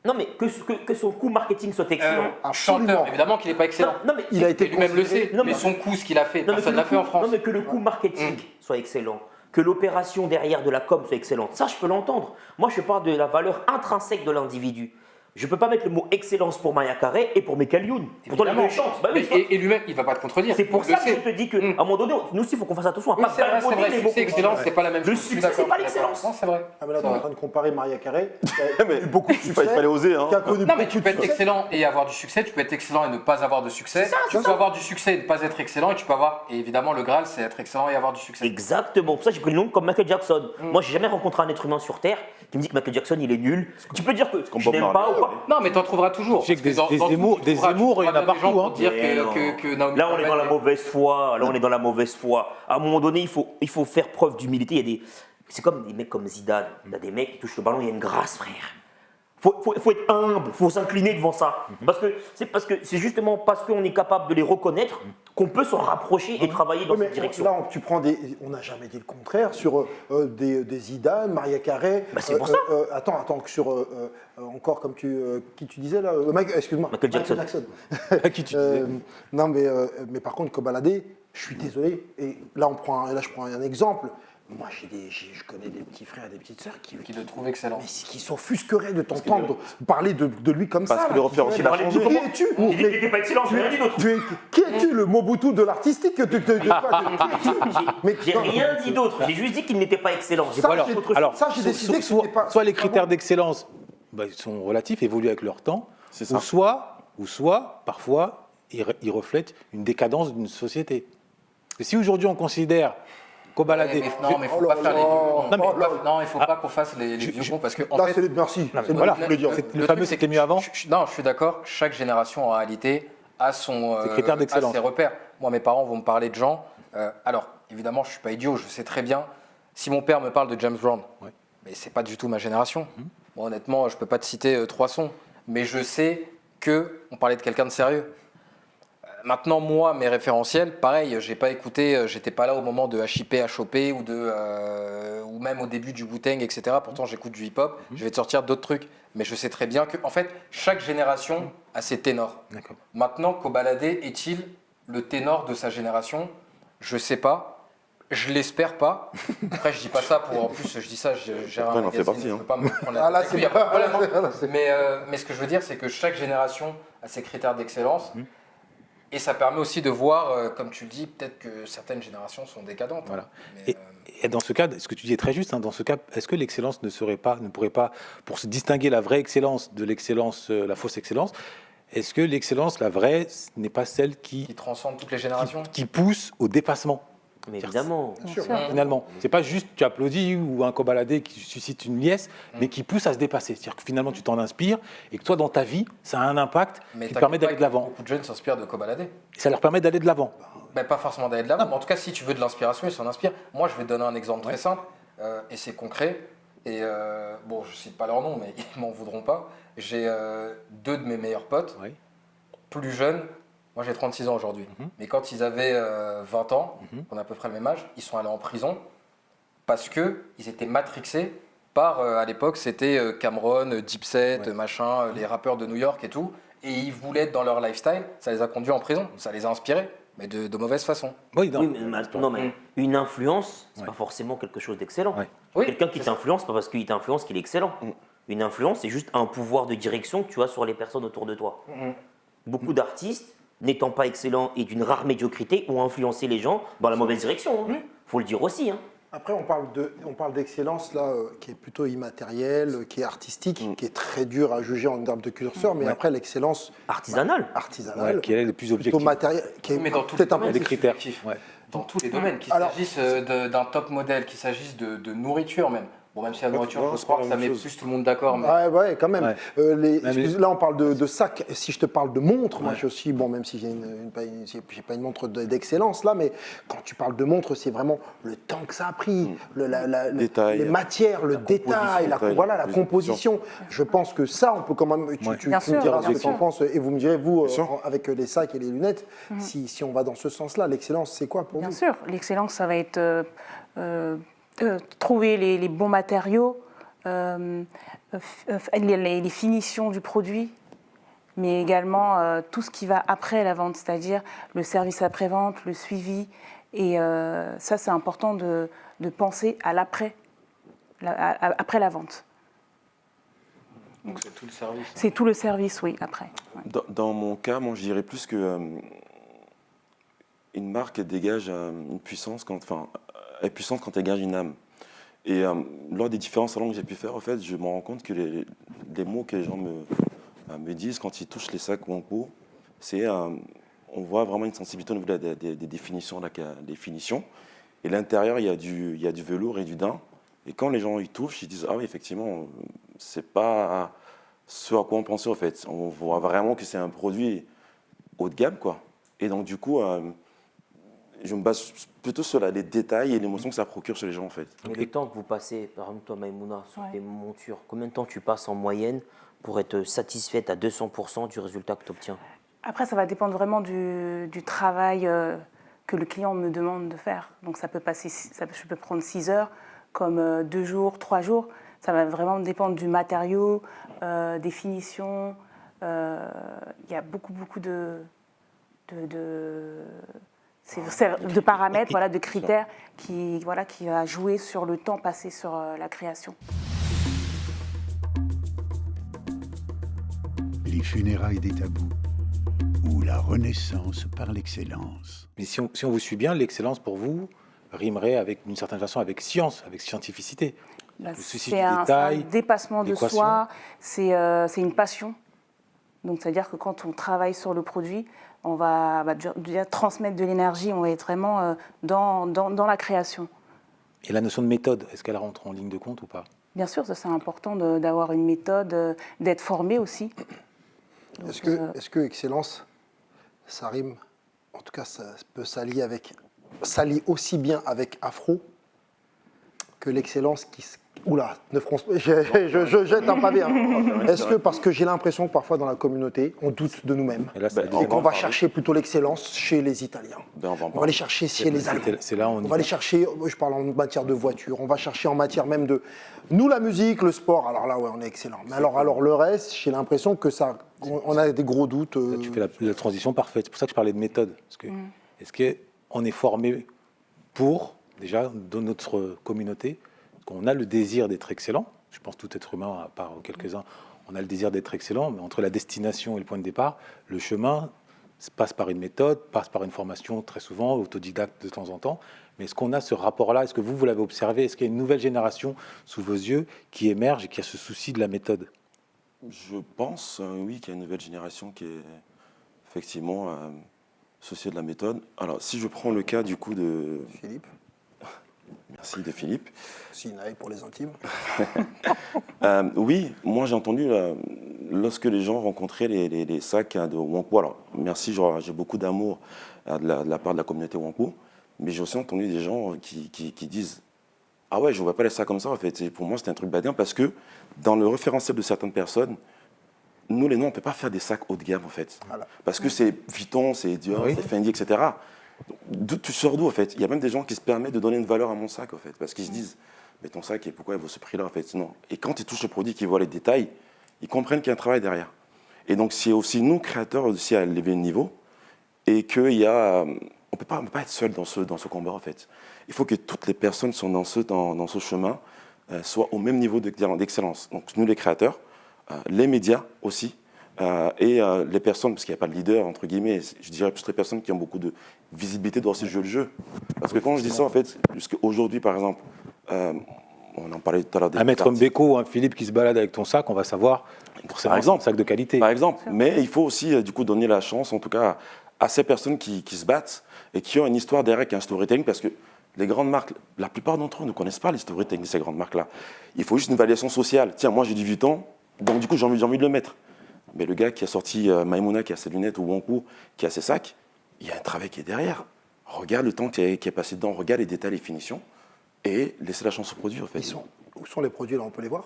[SPEAKER 4] Non, mais que son coup marketing soit excellent.
[SPEAKER 5] Absolument.
[SPEAKER 2] Chanteur, évidemment qu'il n'est pas excellent.
[SPEAKER 4] Non, mais
[SPEAKER 5] Il a été
[SPEAKER 2] Et lui-même le
[SPEAKER 5] considéré-
[SPEAKER 2] sait.
[SPEAKER 4] Non,
[SPEAKER 2] mais
[SPEAKER 4] mais-
[SPEAKER 2] son coup, ce qu'il a fait,
[SPEAKER 4] Non, mais
[SPEAKER 2] personne
[SPEAKER 4] que
[SPEAKER 2] l'a
[SPEAKER 4] le
[SPEAKER 2] fait en
[SPEAKER 4] coup-
[SPEAKER 2] France.
[SPEAKER 4] Non, mais que le coup marketing soit excellent, que l'opération derrière de la com soit excellente, ça je peux l'entendre. Moi je parle de la valeur intrinsèque de l'individu. Je peux pas mettre le mot excellence pour Maya Carré et pour Michael Youn. Pourtant les
[SPEAKER 2] Évidemment.
[SPEAKER 4] deux chantent. Bah oui,
[SPEAKER 2] Mais- et lui-même, il va pas te contredire.
[SPEAKER 4] c'est pour
[SPEAKER 2] Il le
[SPEAKER 4] ça que je
[SPEAKER 2] sait.
[SPEAKER 4] te dis qu'à un moment donné, nous aussi il faut qu'on fasse attention à
[SPEAKER 2] Oui,
[SPEAKER 4] pas
[SPEAKER 2] c'est vrai, c'est
[SPEAKER 4] galvauder
[SPEAKER 2] vrai.
[SPEAKER 4] les mots
[SPEAKER 2] Succès,
[SPEAKER 4] qu'on
[SPEAKER 2] excellence,
[SPEAKER 4] utilise.
[SPEAKER 2] c'est pas la même
[SPEAKER 4] Le
[SPEAKER 2] chose. Je suis
[SPEAKER 4] succès, c'est
[SPEAKER 2] d'accord,
[SPEAKER 4] pas
[SPEAKER 2] je suis
[SPEAKER 4] l'excellence.
[SPEAKER 2] d'accord. Non, c'est vrai.
[SPEAKER 5] Ah, mais là, tu es en train de comparer Maria Carré, qui
[SPEAKER 8] Mais
[SPEAKER 5] a eu beaucoup de succès.
[SPEAKER 8] il fallait oser, hein.
[SPEAKER 5] qui a connu
[SPEAKER 2] Non, mais
[SPEAKER 5] beaucoup
[SPEAKER 2] tu
[SPEAKER 5] de
[SPEAKER 2] peux être
[SPEAKER 5] succès.
[SPEAKER 2] excellent et avoir du succès, tu peux être excellent et ne pas avoir de succès. Tu peux avoir du succès et ne pas être excellent, et tu peux avoir, et évidemment, le Graal, c'est être excellent et avoir du succès.
[SPEAKER 4] Exactement. Pour ça, j'ai pris le nom comme Michael Jackson. Moi, j'ai jamais rencontré un être humain sur Terre qui me dit que Michael Jackson, il est nul. Tu peux dire que
[SPEAKER 8] comme
[SPEAKER 4] je
[SPEAKER 8] Bob
[SPEAKER 4] n'aime
[SPEAKER 8] Marley.
[SPEAKER 4] pas ou pas.
[SPEAKER 2] Non, mais t'en trouveras toujours.
[SPEAKER 3] Tu sais que
[SPEAKER 2] Parce
[SPEAKER 3] des
[SPEAKER 2] dans tout,
[SPEAKER 3] Zemmour-
[SPEAKER 2] tu
[SPEAKER 3] des
[SPEAKER 2] trouveras-
[SPEAKER 3] Zemmour,
[SPEAKER 2] tu
[SPEAKER 3] il y en a
[SPEAKER 2] trouveras des gens
[SPEAKER 3] partout,
[SPEAKER 2] pour dire
[SPEAKER 4] Mais non.
[SPEAKER 2] que Naomi
[SPEAKER 4] Là, on est dans la
[SPEAKER 2] Campbell
[SPEAKER 4] mauvaise foi. Là, on est dans la mauvaise foi. À un moment donné, il faut faire preuve d'humilité. Il y a des, c'est comme des mecs comme Zidane. Il y a des mecs qui touchent le ballon, il y a une grâce, frère. Faut être humble, faut s'incliner devant ça. Parce que c'est justement parce qu'on est capable de les reconnaître qu'on peut s'en rapprocher et travailler dans
[SPEAKER 5] Oui, mais
[SPEAKER 4] cette direction.
[SPEAKER 5] là, tu prends on n'a jamais dit le contraire sur des Zidane, Maria Carré.
[SPEAKER 4] Bah, c'est pour ça.
[SPEAKER 5] Attends, que sur encore comme qui tu disais là, excuse-moi,
[SPEAKER 4] Michael Jackson.
[SPEAKER 3] À qui tu disais
[SPEAKER 5] Non, mais par contre, Kobalade, je suis désolé. Et là, je prends un exemple. Moi, je connais des petits frères et des petites sœurs qui
[SPEAKER 2] le trouve excellent.
[SPEAKER 5] mais qui s'offusqueraient de t'entendre parler de lui comme ça.
[SPEAKER 8] Parce que
[SPEAKER 5] là,
[SPEAKER 8] le
[SPEAKER 5] qui
[SPEAKER 8] référentiel
[SPEAKER 5] diraient,
[SPEAKER 8] a changé.
[SPEAKER 5] Qui es-tu
[SPEAKER 4] Il dit qu'il n'était pas excellent, j'ai rien dit d'autre.
[SPEAKER 5] Qui es-tu, le Mobutu de l'artistique Qui es-tu Mais
[SPEAKER 4] J'ai rien dit d'autre. J'ai juste dit qu'il n'était pas excellent. J'ai
[SPEAKER 5] Ça,
[SPEAKER 4] pas
[SPEAKER 5] j'ai-
[SPEAKER 4] dit autre chose.
[SPEAKER 3] Alors,
[SPEAKER 5] Ça, j'ai décidé que
[SPEAKER 3] soit,
[SPEAKER 5] c'était pas-
[SPEAKER 3] soit les critères d'excellence ils sont relatifs, évoluent avec leur temps,
[SPEAKER 8] C'est ça.
[SPEAKER 3] ou soit, parfois, ils reflètent une décadence d'une société. Parce que si aujourd'hui on considère Kobalade...
[SPEAKER 2] Non, mais il faut
[SPEAKER 5] Oh
[SPEAKER 2] pas
[SPEAKER 5] là
[SPEAKER 2] faire les
[SPEAKER 5] là.
[SPEAKER 2] vieux cons.
[SPEAKER 5] Oh là là.
[SPEAKER 2] Non, il faut pas qu'on fasse les vieux cons parce que en
[SPEAKER 5] Là,
[SPEAKER 2] fait,
[SPEAKER 5] c'est merci. C'est
[SPEAKER 3] voilà.
[SPEAKER 5] ce que je voulais dire.
[SPEAKER 3] Le fameux
[SPEAKER 2] truc,
[SPEAKER 3] c'était mieux avant.
[SPEAKER 2] Non, je suis d'accord. Chaque génération en réalité a son
[SPEAKER 3] Ses critères d'excellence.
[SPEAKER 2] a ses repères. Moi, mes parents vont me parler de gens. Alors, évidemment, je suis pas idiot. Je sais très bien. Si mon père me parle de James Brown,
[SPEAKER 3] Ouais.
[SPEAKER 2] mais c'est pas du tout ma génération. Moi, honnêtement, je peux pas te citer 3 sons, mais je sais que on parlait de quelqu'un de sérieux. Maintenant, moi, mes référentiels, pareil, j'ai pas écouté, j'étais pas là au moment de HIP, HOP ou même au début du Wu-Tang, etc. Pourtant, j'écoute du hip-hop, je vais te sortir d'autres trucs. Mais je sais très bien que, en fait, chaque génération a ses ténors.
[SPEAKER 3] D'accord.
[SPEAKER 2] Maintenant, Kobalade est-il le ténor de sa génération? Je sais pas. Je l'espère pas. Après, je dis pas ça pour. En plus, je dis ça, je gère un
[SPEAKER 8] Ouais, il en fait
[SPEAKER 2] magazine,
[SPEAKER 8] partie,
[SPEAKER 2] je
[SPEAKER 8] hein.
[SPEAKER 2] peux pas me prendre la
[SPEAKER 5] Ah, là,
[SPEAKER 2] tête.
[SPEAKER 5] c'est
[SPEAKER 2] Il y a pas de problème, hein.
[SPEAKER 5] Là, c'est-
[SPEAKER 2] Mais ce que je veux dire, c'est que chaque génération a ses critères d'excellence. Et ça permet aussi de voir, comme tu le dis, peut-être que certaines générations sont décadentes.
[SPEAKER 3] Voilà.
[SPEAKER 2] Mais,
[SPEAKER 3] Et dans ce cas, ce que tu dis est très juste, hein, dans ce cas, est-ce que l'excellence ne pourrait pas, pour se distinguer la vraie excellence de l'excellence, la fausse excellence, est-ce que l'excellence, la vraie, n'est pas celle
[SPEAKER 2] qui transcende toutes les générations.
[SPEAKER 3] qui pousse au dépassement
[SPEAKER 4] Mais évidemment.
[SPEAKER 3] finalement? C'est pas juste tu applaudis ou un Kobalade qui suscite une liesse, mais qui pousse à se dépasser. C'est-à-dire que finalement tu t'en inspires et que toi dans ta vie, ça a un impact
[SPEAKER 2] Mais
[SPEAKER 3] qui te permet d'aller de l'avant.
[SPEAKER 2] Beaucoup de jeunes s'inspirent de Kobalade.
[SPEAKER 3] Et ça leur permet d'aller de l'avant.
[SPEAKER 2] Ben, pas forcément d'aller de l'avant, mais en tout cas, si tu veux de l'inspiration, ils s'en inspirent. Moi, je vais te donner un exemple très simple, et c'est concret. Et bon, je cite pas leur nom, mais ils m'en voudront pas. J'ai 2 de mes meilleurs potes,
[SPEAKER 3] Oui.
[SPEAKER 2] plus jeunes. Moi, j'ai 36 ans aujourd'hui. Mais quand ils avaient 20 ans, on a à peu près le même âge, ils sont allés en prison parce qu'ils étaient matrixés par, à l'époque, c'était Cameron, Dipset, machin, les rappeurs de New York et tout. Et ils voulaient être dans leur lifestyle, ça les a conduits en prison, ça les a inspirés, mais de mauvaise façon.
[SPEAKER 3] Oui, non.
[SPEAKER 4] Oui, mais, non, mais une influence, c'est pas forcément quelque chose d'excellent.
[SPEAKER 3] Ouais.
[SPEAKER 2] Oui,
[SPEAKER 4] Quelqu'un qui t'influence, pas parce qu'il t'influence qu'il est excellent. Une influence, c'est juste un pouvoir de direction que tu as sur les personnes autour de toi. Beaucoup d'artistes, n'étant pas excellents et d'une rare médiocrité, ont influencé les gens dans la mauvaise direction. Faut le dire aussi. Hein.
[SPEAKER 5] Après, on parle d'excellence là, qui est plutôt immatérielle, qui est artistique, qui est très dur à juger en termes de curseur, mais après l'excellence
[SPEAKER 4] Artisanale.
[SPEAKER 5] artisanale,
[SPEAKER 3] Ouais, qui est le plus
[SPEAKER 5] plutôt
[SPEAKER 3] objectif.
[SPEAKER 5] matérielle, qui est
[SPEAKER 2] Mais dans tous les
[SPEAKER 5] peut-être un peu
[SPEAKER 2] domaines,
[SPEAKER 3] des
[SPEAKER 2] c'est
[SPEAKER 3] critères.
[SPEAKER 2] subjectif.
[SPEAKER 3] Ouais.
[SPEAKER 2] Dans tous les domaines, qu'il
[SPEAKER 5] Alors-
[SPEAKER 2] s'agisse d'un top modèle, qu'il s'agisse de nourriture même. Bon, même si la nourriture,
[SPEAKER 8] non,
[SPEAKER 2] je
[SPEAKER 8] c'est
[SPEAKER 2] crois
[SPEAKER 8] pas
[SPEAKER 2] que
[SPEAKER 8] la
[SPEAKER 2] ça
[SPEAKER 8] même
[SPEAKER 2] met
[SPEAKER 8] chose.
[SPEAKER 2] plus tout le monde d'accord. Mais...
[SPEAKER 5] Ouais, quand même.
[SPEAKER 3] Ouais.
[SPEAKER 5] Là, on parle de sac. Si je te parle de montre, moi
[SPEAKER 3] Ouais.
[SPEAKER 5] je suis, bon, même si j'ai pas une montre d'excellence là, mais quand tu parles de montre, c'est vraiment le temps que ça a pris,
[SPEAKER 7] Détail.
[SPEAKER 5] les matières, le détail, la composition. Je pense que ça, on peut quand même. Tu
[SPEAKER 6] Bien
[SPEAKER 5] me
[SPEAKER 6] sûr,
[SPEAKER 5] diras
[SPEAKER 6] bien
[SPEAKER 5] ce que tu en
[SPEAKER 6] sûr.
[SPEAKER 5] penses et vous me direz, vous,
[SPEAKER 8] Bien sûr.
[SPEAKER 5] avec les sacs et les lunettes, si on va dans ce sens-là, l'excellence, c'est quoi pour
[SPEAKER 6] Bien
[SPEAKER 5] vous?
[SPEAKER 6] sûr, l'excellence, ça va être trouver les bons matériaux, les finitions du produit, mais également tout ce qui va après la vente, c'est-à-dire le service après-vente, le suivi. Et ça, c'est important de penser à l'après, après la vente.
[SPEAKER 2] Donc c'est tout le service.
[SPEAKER 6] C'est tout le service, oui, après. Ouais.
[SPEAKER 7] Dans mon cas, moi, je dirais plus que une marque elle dégage une puissance elle est puissante quand elle dégage une âme. Et lors des différents salons que j'ai pu faire, en fait, je me rends compte que les mots que les gens me disent quand ils touchent les sacs Wanko, c'est on voit vraiment une sensibilité au niveau des définitions, des finitions. Et l'intérieur, il y a du velours et du daim. Et quand les gens y touchent, ils disent ah oui, effectivement, c'est pas ce à quoi on pensait en fait. On voit vraiment que c'est un produit haut de gamme, quoi. Et donc du coup, je me base plutôt sur les détails et l'émotion que ça procure chez les gens en fait.
[SPEAKER 4] Mais le temps que vous passez, par exemple toi Maïmouna, sur
[SPEAKER 6] Ouais.
[SPEAKER 4] tes montures, combien de temps tu passes en moyenne pour être satisfaite à 200% du résultat que tu obtiens?
[SPEAKER 6] Après, ça va dépendre vraiment du travail que le client me demande de faire. Donc ça peut passer, je peux prendre 6 heures, comme 2 jours, 3 jours. Ça va vraiment dépendre du matériau, des finitions. Il y a beaucoup de paramètres, voilà, de critères qui va jouer sur le temps passé sur la création.
[SPEAKER 1] Les funérailles des tabous ou la renaissance par l'excellence.
[SPEAKER 3] Mais si on vous suit bien, l'excellence pour vous rimerait avec, d'une certaine façon avec science, avec scientificité.
[SPEAKER 6] Bah,
[SPEAKER 3] Le souci
[SPEAKER 6] c'est
[SPEAKER 3] du
[SPEAKER 6] un
[SPEAKER 3] détail,
[SPEAKER 6] dépassement de
[SPEAKER 3] l'équation.
[SPEAKER 6] soi, c'est une passion. Donc, c'est-à-dire que quand on travaille sur le produit, on va déjà transmettre de l'énergie, on va être vraiment dans la création.
[SPEAKER 3] Et la notion de méthode, est-ce qu'elle rentre en ligne de compte ou pas?
[SPEAKER 6] Bien sûr, ça c'est important d'avoir une méthode, d'être formé aussi. Donc,
[SPEAKER 5] Est-ce que excellence, ça rime, en tout cas ça peut s'allier aussi bien avec afro que l'excellence qui... Oula, ne fronce pas, je jette un pavé. Hein. Est-ce que, parce que j'ai l'impression que parfois dans la communauté, on doute de nous-mêmes
[SPEAKER 3] Et là, ça
[SPEAKER 8] Ben,
[SPEAKER 3] dit-
[SPEAKER 5] et qu'on va chercher plutôt l'excellence chez les Italiens.
[SPEAKER 7] Ben, on va en
[SPEAKER 5] On va
[SPEAKER 7] parler.
[SPEAKER 5] aller chercher chez les Allemands.
[SPEAKER 3] c'est là où
[SPEAKER 5] On va aller chercher, je parle en matière de voiture, on va chercher en matière même de... Nous, la musique, le sport, alors là, ouais, on est excellent. Mais alors le reste, j'ai l'impression que ça... On a des gros doutes.
[SPEAKER 3] Là, tu fais la transition parfaite. C'est pour ça que je parlais de méthode. Parce que, est-ce qu'on est formé pour, déjà, dans notre communauté, qu'on a le désir d'être excellent? Je pense tout être humain, à part quelques-uns, on a le désir d'être excellent, mais entre la destination et le point de départ, le chemin passe par une méthode, passe par une formation très souvent, autodidacte de temps en temps. Mais est-ce qu'on a ce rapport-là? Est-ce que vous l'avez observé? Est-ce qu'il y a une nouvelle génération sous vos yeux qui émerge et qui a ce souci de la méthode?
[SPEAKER 7] Je pense, oui, qu'il y a une nouvelle génération qui est effectivement soucieuse de la méthode. Alors, si je prends le cas du coup de...
[SPEAKER 5] Philippe,
[SPEAKER 7] Merci de Philippe.
[SPEAKER 5] Sinaï pour les intimes.
[SPEAKER 7] Oui, moi j'ai entendu lorsque les gens rencontraient les sacs de Wanko. Alors, merci, j'ai beaucoup d'amour de la part de la communauté Wanko, mais j'ai aussi entendu des gens qui disent ah ouais, je ne vois pas les sacs comme ça en fait. Et pour moi, c'était un truc badin parce que dans le référentiel de certaines personnes, nous les noms, on ne peut pas faire des sacs haut de gamme en fait.
[SPEAKER 5] Voilà.
[SPEAKER 7] Parce que c'est Vuitton, c'est Dior,
[SPEAKER 3] Oui.
[SPEAKER 7] c'est Fendi, etc. Tu sors d'où en fait? Il y a même des gens qui se permettent de donner une valeur à mon sac en fait, parce qu'ils se disent mais ton sac, et pourquoi il vaut ce prix-là en fait? Non. Et quand ils touchent le produit, qu'ils voient les détails, ils comprennent qu'il y a un travail derrière. Et donc c'est aussi nous créateurs aussi à élever le niveau et qu'il y a, on peut pas être seul dans ce combat en fait. Il faut que toutes les personnes qui sont dans ce chemin soient au même niveau d'excellence. Donc nous les créateurs, les médias aussi. Et les personnes, parce qu'il n'y a pas de leader, entre guillemets, je dirais plus les personnes qui ont beaucoup de visibilité doivent aussi jouer le jeu. Parce que quand je dis ça, en fait, jusqu'aujourd'hui, par exemple, on en parlait tout à l'heure des
[SPEAKER 3] Un maître
[SPEAKER 7] artistes.
[SPEAKER 3] Mbeko ou un Philippe qui se balade avec ton sac, on va savoir forcément
[SPEAKER 7] Par exemple.
[SPEAKER 3] c'est un sac de qualité.
[SPEAKER 7] Par exemple, mais il faut aussi du coup donner la chance, en tout cas, à ces personnes qui se battent et qui ont une histoire derrière, qui a un storytelling, parce que Les grandes marques, la plupart d'entre eux ne connaissent pas l'historique de ces grandes marques-là. Il faut juste une validation sociale. Tiens, moi j'ai du Vuitton, donc du coup j'ai envie de le mettre. Mais le gars qui a sorti Maïmouna, qui a ses lunettes, ou Wankou, qui a ses sacs, il y a un travail qui est derrière. Regarde le temps qui est passé dedans, regarde les détails, les finitions, et laissez la chance se produire. En fait.
[SPEAKER 5] Où sont les produits là? On peut les voir?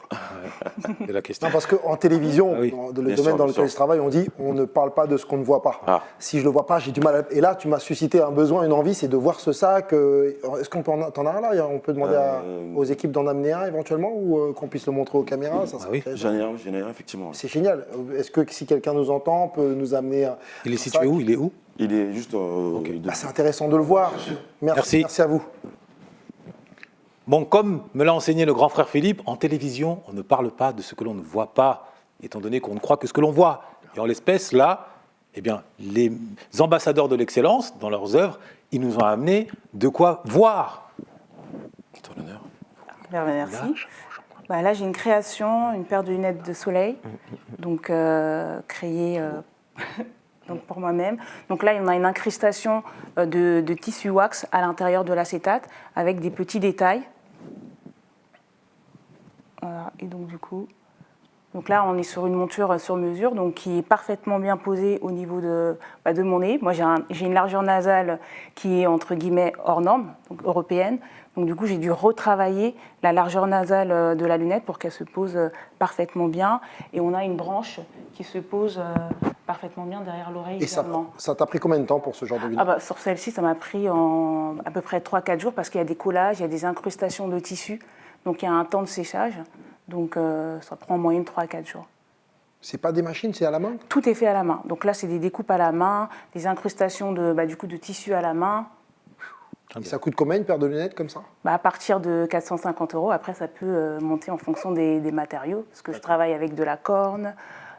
[SPEAKER 3] C'est la question.
[SPEAKER 5] Non, parce qu'en télévision,
[SPEAKER 3] Ah oui.
[SPEAKER 5] dans le
[SPEAKER 7] Bien
[SPEAKER 5] domaine
[SPEAKER 7] sûr,
[SPEAKER 5] dans
[SPEAKER 7] bien
[SPEAKER 5] lequel
[SPEAKER 7] sûr.
[SPEAKER 5] je travaille, on dit on ne parle pas de ce qu'on ne voit pas.
[SPEAKER 7] Ah.
[SPEAKER 5] Si je ne le vois pas, j'ai du mal à... Et là, tu m'as suscité un besoin, une envie, c'est de voir ce sac. Est-ce qu'on peut t'en as un là? On peut demander aux équipes d'en amener un éventuellement ou qu'on puisse le montrer aux caméras, ça serait
[SPEAKER 3] oui.
[SPEAKER 5] intéressant.
[SPEAKER 7] J'en ai un, effectivement.
[SPEAKER 5] C'est génial. Est-ce que si quelqu'un nous entend, peut nous amener un
[SPEAKER 3] Il est
[SPEAKER 5] un
[SPEAKER 3] situé
[SPEAKER 5] sac?
[SPEAKER 3] où? Il est où?
[SPEAKER 7] Il est juste.
[SPEAKER 5] C'est intéressant de le voir.
[SPEAKER 3] Merci.
[SPEAKER 5] Merci à vous.
[SPEAKER 3] Bon, comme me l'a enseigné le grand frère Philippe, en télévision, on ne parle pas de ce que l'on ne voit pas, étant donné qu'on ne croit que ce que l'on voit. Et en l'espèce, là, eh bien, les ambassadeurs de l'excellence, dans leurs œuvres, ils nous ont amené de quoi voir.
[SPEAKER 7] Ton honneur.
[SPEAKER 6] Merci. Là, j'ai une création, une paire de lunettes de soleil, donc créée donc pour moi-même. Donc là, on a une incrustation de tissu wax à l'intérieur de l'acétate avec des petits détails. Voilà. Et donc du coup, donc là, on est sur une monture sur mesure, donc qui est parfaitement bien posée au niveau de mon nez. Moi, j'ai une largeur nasale qui est entre guillemets hors norme, donc européenne. Donc du coup, j'ai dû retravailler la largeur nasale de la lunette pour qu'elle se pose parfaitement bien. Et on a une branche qui se pose parfaitement bien derrière l'oreille.
[SPEAKER 5] Et ça
[SPEAKER 6] également.
[SPEAKER 5] t'a pris combien de temps pour ce genre de lunette?
[SPEAKER 6] Sur celle-ci, ça m'a pris à peu près 3-4 jours parce qu'il y a des collages, il y a des incrustations de tissu. Donc il y a un temps de séchage. Donc ça prend en moyenne 3-4 jours.
[SPEAKER 5] C'est pas des machines, c'est à la main?
[SPEAKER 6] Tout est fait à la main. Donc là, c'est des découpes à la main, des incrustations de tissu à la main.
[SPEAKER 5] Et ça coûte combien une paire de lunettes comme ça?
[SPEAKER 6] À partir de 450 €. Après, ça peut monter en fonction des matériaux. Parce que je travaille avec de la corne,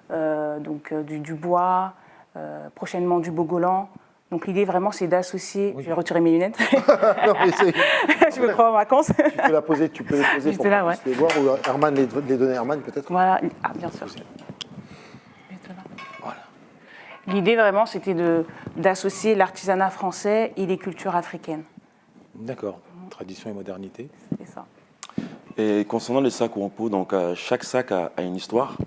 [SPEAKER 6] du bois, prochainement du bogolan. Donc l'idée vraiment, c'est d'associer... Je vais retirer mes lunettes.
[SPEAKER 5] Non, mais
[SPEAKER 6] Je me crois en vacances.
[SPEAKER 5] tu peux les poser
[SPEAKER 6] Juste
[SPEAKER 5] pour
[SPEAKER 6] là,
[SPEAKER 5] qu'on puisse les voir, ou Herman les donner à Herman peut-être.
[SPEAKER 6] Voilà. Ah, bien sûr. Juste là. Voilà. L'idée vraiment, c'était d'associer l'artisanat français et les cultures africaines.
[SPEAKER 3] D'accord. Tradition et modernité.
[SPEAKER 6] C'est ça.
[SPEAKER 7] Et concernant les sacs Wampo, donc chaque sac a une histoire,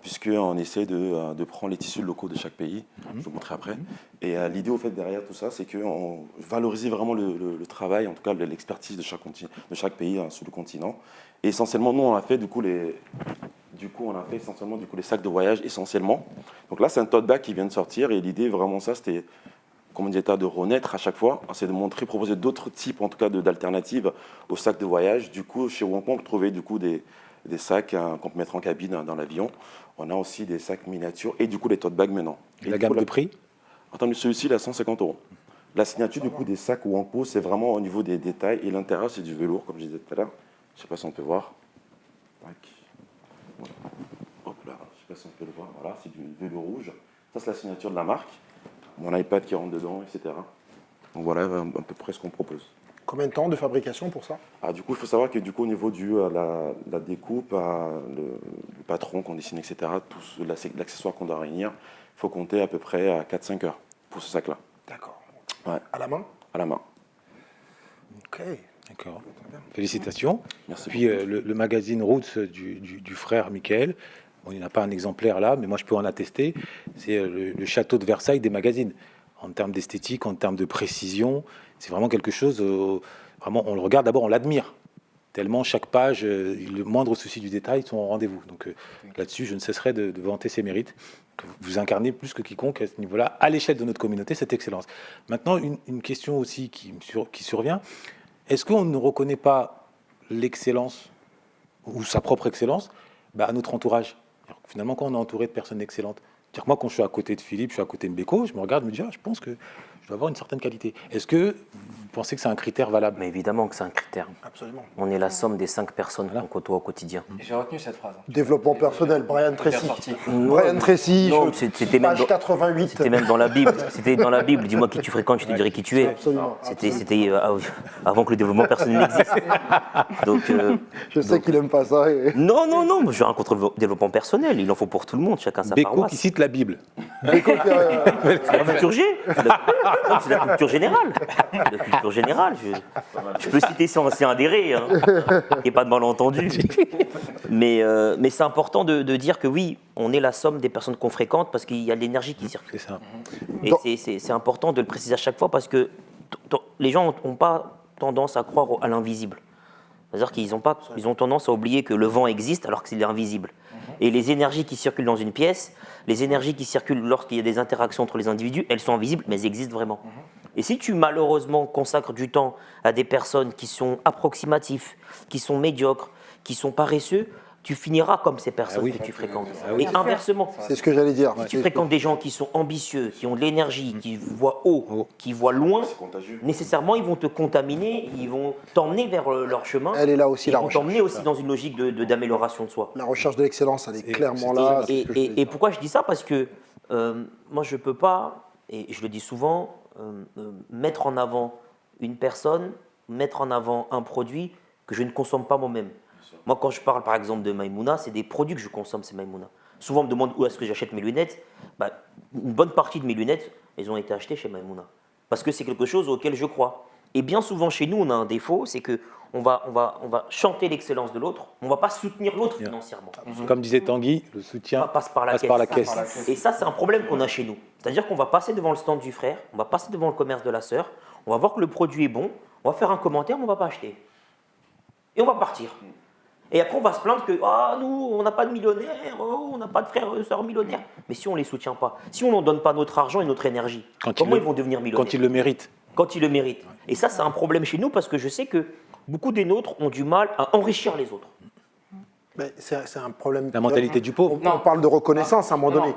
[SPEAKER 7] puisqu'on essaie de prendre les tissus locaux de chaque pays. Je vais vous montrer après. Et l'idée au fait derrière tout ça, c'est qu'on valorise vraiment le travail, en tout cas l'expertise de chaque pays sur le continent. Et essentiellement, nous, on a fait les sacs de voyage essentiellement. Donc là, c'est un tote bag qui vient de sortir, et l'idée vraiment ça, c'était, comme on disait, de renaître à chaque fois, c'est de montrer, proposer d'autres types, en tout cas, d'alternatives aux sacs de voyage. Du coup, chez Wampo, on peut trouver des sacs qu'on peut mettre en cabine dans l'avion. On a aussi des sacs miniatures et du coup, les tote bags maintenant.
[SPEAKER 3] Et la gamme de prix?
[SPEAKER 7] Attendez, celui-ci, il a 150 €. La signature, du coup, des sacs Wampo, c'est vraiment au niveau des détails. Et l'intérieur, c'est du velours, comme je disais tout à l'heure. Je ne sais pas si on peut voir. Tac. Voilà. Hop là, je ne sais pas si on peut le voir. Voilà, c'est du velours rouge. Ça, c'est la signature de la marque. Mon iPad qui rentre dedans, etc. Donc voilà à peu près ce qu'on propose.
[SPEAKER 5] Combien de temps de fabrication pour ça?
[SPEAKER 7] Du coup, il faut savoir que du coup, au niveau de la découpe, le patron qu'on dessine, etc., tout l'accessoire qu'on doit réunir, il faut compter à peu près à 4-5 heures pour ce sac-là.
[SPEAKER 5] D'accord.
[SPEAKER 7] Ouais.
[SPEAKER 5] À la main?
[SPEAKER 7] À la main.
[SPEAKER 5] Ok.
[SPEAKER 3] D'accord. Félicitations.
[SPEAKER 7] Merci
[SPEAKER 3] Puis
[SPEAKER 7] beaucoup.
[SPEAKER 3] le magazine Roots du frère Michael, bon, il n'y en a pas un exemplaire là, mais moi je peux en attester, c'est le château de Versailles des magazines. En termes d'esthétique, en termes de précision, c'est vraiment quelque chose, vraiment, on le regarde d'abord, on l'admire. Tellement chaque page, le moindre souci du détail sont au rendez-vous. Donc là-dessus, je ne cesserai de vanter ses mérites. Vous incarnez plus que quiconque à ce niveau-là, à l'échelle de notre communauté, cette excellence. Maintenant, une question aussi qui survient. Est-ce qu'on ne reconnaît pas l'excellence, ou sa propre excellence, à notre entourage? Finalement, quand on est entouré de personnes excellentes, c'est-à-dire que moi, quand je suis à côté de Philippe, je suis à côté de Beko, je me regarde, je me dis, je pense que je dois avoir une certaine qualité. Est-ce que vous pensez que c'est un critère valable?
[SPEAKER 4] Mais évidemment que c'est un critère.
[SPEAKER 5] Absolument.
[SPEAKER 4] On est la somme des 5 personnes qu'on côtoie au quotidien.
[SPEAKER 2] J'ai retenu cette phrase.
[SPEAKER 5] Développement personnel, Brian Tracy.
[SPEAKER 2] sorti.
[SPEAKER 5] Brian Tracy,
[SPEAKER 4] Non, c'était même,
[SPEAKER 5] page 88.
[SPEAKER 4] c'était même dans la Bible. C'était dans la Bible. Dis-moi qui tu fréquentes, je te dirai qui tu es.
[SPEAKER 5] Absolument.
[SPEAKER 4] C'était avant que le développement personnel n'existe. Donc,
[SPEAKER 5] Je sais qu'il aime pas ça.
[SPEAKER 4] non, je suis contre le développement personnel. Il en faut pour tout le monde, chacun sa
[SPEAKER 3] Beko qui
[SPEAKER 4] paroisse.
[SPEAKER 3] cite la Bible.
[SPEAKER 5] Beko qui a-
[SPEAKER 4] La liturgie. Non, c'est la culture générale. La culture générale. Je peux citer son ancien adhéré, hein. Il n'y a pas de malentendu. Mais c'est important de dire que oui, on est la somme des personnes qu'on fréquente parce qu'il y a de l'énergie qui circule.
[SPEAKER 3] C'est ça.
[SPEAKER 4] Et c'est important de le préciser à chaque fois parce que les gens n'ont pas tendance à croire à l'invisible. C'est-à-dire qu'ils ont tendance à oublier que le vent existe alors qu'il est invisible. Et les énergies qui circulent dans une pièce, les énergies qui circulent lorsqu'il y a des interactions entre les individus, elles sont invisibles, mais elles existent vraiment. Et si tu malheureusement consacres du temps à des personnes qui sont approximatifs, qui sont médiocres, qui sont paresseux, tu finiras comme ces personnes que tu fréquentes. Et inversement,
[SPEAKER 5] C'est ce que j'allais dire.
[SPEAKER 4] si tu fréquentes des gens qui sont ambitieux, qui ont de l'énergie, qui voient haut, qui voient loin,
[SPEAKER 8] C'est contagieux.
[SPEAKER 4] nécessairement ils vont te contaminer, ils vont t'emmener vers leur chemin.
[SPEAKER 5] Elle est là aussi,
[SPEAKER 4] Ils
[SPEAKER 5] la
[SPEAKER 4] vont
[SPEAKER 5] recherche.
[SPEAKER 4] t'emmener aussi dans une logique d'amélioration de soi.
[SPEAKER 5] La recherche de l'excellence, elle est
[SPEAKER 3] C'est-
[SPEAKER 5] clairement
[SPEAKER 3] c'est
[SPEAKER 5] là.
[SPEAKER 3] tout ça.
[SPEAKER 5] c'est ce que je voulais
[SPEAKER 4] Et
[SPEAKER 5] dire.
[SPEAKER 4] pourquoi je dis ça? Parce que moi, je ne peux pas, et je le dis souvent, mettre en avant une personne, mettre en avant un produit que je ne consomme pas moi-même. Moi, quand je parle par exemple de Maïmouna, c'est des produits que je consomme, c'est Maïmouna. Souvent, on me demande où est-ce que j'achète mes lunettes. Bah, une bonne partie de mes lunettes, elles ont été achetées chez Maïmouna. Parce que c'est quelque chose auquel je crois. Et bien souvent, chez nous, on a un défaut, c'est qu'on va chanter l'excellence de l'autre, on ne va pas soutenir l'autre financièrement.
[SPEAKER 3] Comme disait Tanguy, le soutien
[SPEAKER 4] Passe par la caisse. Et ça, c'est un problème qu'on a chez nous. C'est-à-dire qu'on va passer devant le stand du frère, on va passer devant le commerce de la sœur, on va voir que le produit est bon, on va faire un commentaire, mais on ne va pas acheter. Et on va partir. Et après, on va se plaindre que nous, on n'a pas de millionnaires, on n'a pas de frères et sœurs millionnaires. Mais si on ne les soutient pas, si on ne donne pas notre argent et notre énergie, comment ils vont devenir millionnaires?
[SPEAKER 3] quand il le mérite.
[SPEAKER 4] Quand ils le méritent. Et ça, c'est un problème chez nous parce que je sais que beaucoup des nôtres ont du mal à enrichir les autres.
[SPEAKER 5] Mais c'est un problème.
[SPEAKER 3] La mentalité du pauvre.
[SPEAKER 5] On parle de reconnaissance à un moment donné.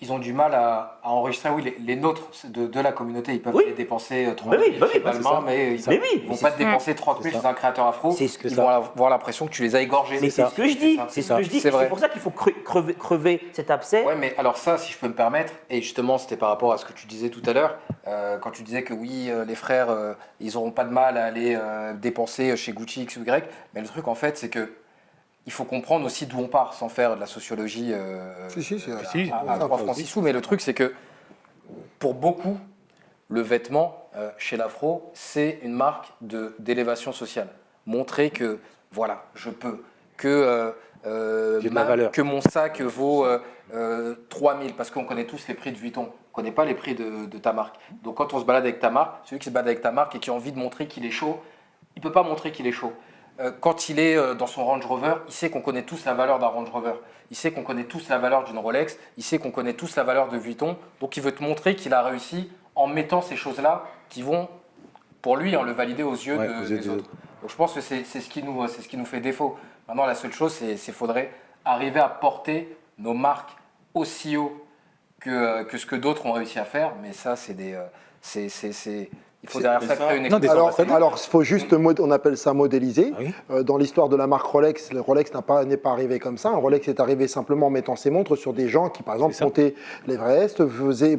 [SPEAKER 2] Ils ont du mal à enregistrer, oui, les nôtres de la communauté, ils peuvent
[SPEAKER 4] Oui.
[SPEAKER 2] les dépenser 30
[SPEAKER 4] Mais
[SPEAKER 2] 000
[SPEAKER 4] oui, bah oui,
[SPEAKER 2] chez
[SPEAKER 4] bah
[SPEAKER 2] Balmain,
[SPEAKER 3] c'est ça.
[SPEAKER 2] mais ils ne vont
[SPEAKER 4] c'est
[SPEAKER 2] pas te dépenser 30 000 chez un créateur afro.
[SPEAKER 4] C'est ce que
[SPEAKER 2] Ils
[SPEAKER 3] ça.
[SPEAKER 2] vont avoir l'impression que tu les as égorgés.
[SPEAKER 4] Mais c'est ce que je dis. C'est ce que je dis.
[SPEAKER 2] C'est vrai.
[SPEAKER 4] C'est pour ça qu'il faut crever cet abcès.
[SPEAKER 2] Ouais, mais alors ça, si je peux me permettre, et justement, c'était par rapport à ce que tu disais tout à l'heure, quand tu disais que oui, les frères, ils n'auront pas de mal à aller dépenser chez Gucci X ou Y, mais le truc, en fait, c'est que il faut comprendre aussi d'où on part, sans faire de la sociologie à 3 francs 6 sous, mais le truc, c'est que pour beaucoup, le vêtement chez l'afro, c'est une marque d'élévation sociale. Montrer que, voilà, je peux, que,
[SPEAKER 3] J'ai de la valeur.
[SPEAKER 2] que mon sac vaut 3 000, parce qu'on connaît tous les prix de Vuitton, on ne connaît pas les prix de ta marque. Donc quand on se balade avec ta marque, celui qui se balade avec ta marque et qui a envie de montrer qu'il est chaud, il ne peut pas montrer qu'il est chaud. Quand il est dans son Range Rover, il sait qu'on connaît tous la valeur d'un Range Rover. Il sait qu'on connaît tous la valeur d'une Rolex. Il sait qu'on connaît tous la valeur de Vuitton. Donc il veut te montrer qu'il a réussi en mettant ces choses-là qui vont, pour lui, le valider aux yeux des autres. Donc je pense que c'est ce qui nous fait défaut. Maintenant, la seule chose, c'est qu'il faudrait arriver à porter nos marques aussi haut que ce que d'autres ont réussi à faire. Mais ça, il faut derrière ça créer une
[SPEAKER 3] Non, des
[SPEAKER 2] expérience.
[SPEAKER 5] Alors, il faut juste, on appelle ça modéliser.
[SPEAKER 3] Ah oui.
[SPEAKER 5] Dans l'histoire de la marque Rolex, le Rolex n'est pas arrivé comme ça. Un Rolex est arrivé simplement en mettant ses montres sur des gens qui, par exemple,
[SPEAKER 3] C'est ça.
[SPEAKER 5] montaient l'Everest,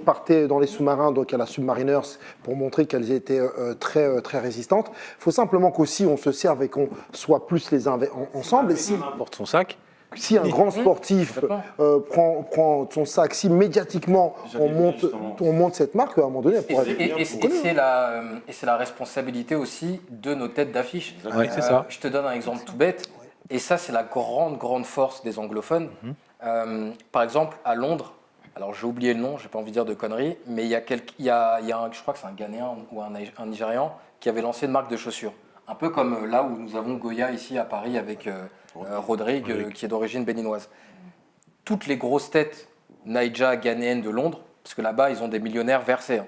[SPEAKER 5] partaient dans les sous-marins, donc à la Submariners, pour montrer qu'elles étaient très, très résistantes. Il faut simplement qu'aussi on se serve et qu'on soit plus les uns ensemble. Et
[SPEAKER 3] Porte son sac.
[SPEAKER 5] si un grand sportif prend son sac, si médiatiquement on monte cette marque, à un moment donné, elle pourra
[SPEAKER 2] Et c'est la responsabilité aussi de nos têtes d'affiche.
[SPEAKER 3] Oui, c'est ça.
[SPEAKER 2] Je te donne un exemple tout bête, et ça c'est la grande force des anglophones. Par exemple, à Londres, alors j'ai oublié le nom, j'ai pas envie de dire de conneries, mais il y a je crois que c'est un Ghanéen ou un Nigérian qui avait lancé une marque de chaussures. Un peu comme là où nous avons Goya ici à Paris avec Rodrigue, qui est d'origine béninoise. Toutes les grosses têtes Naija ghanéennes de Londres, parce que là-bas, ils ont des millionnaires versés.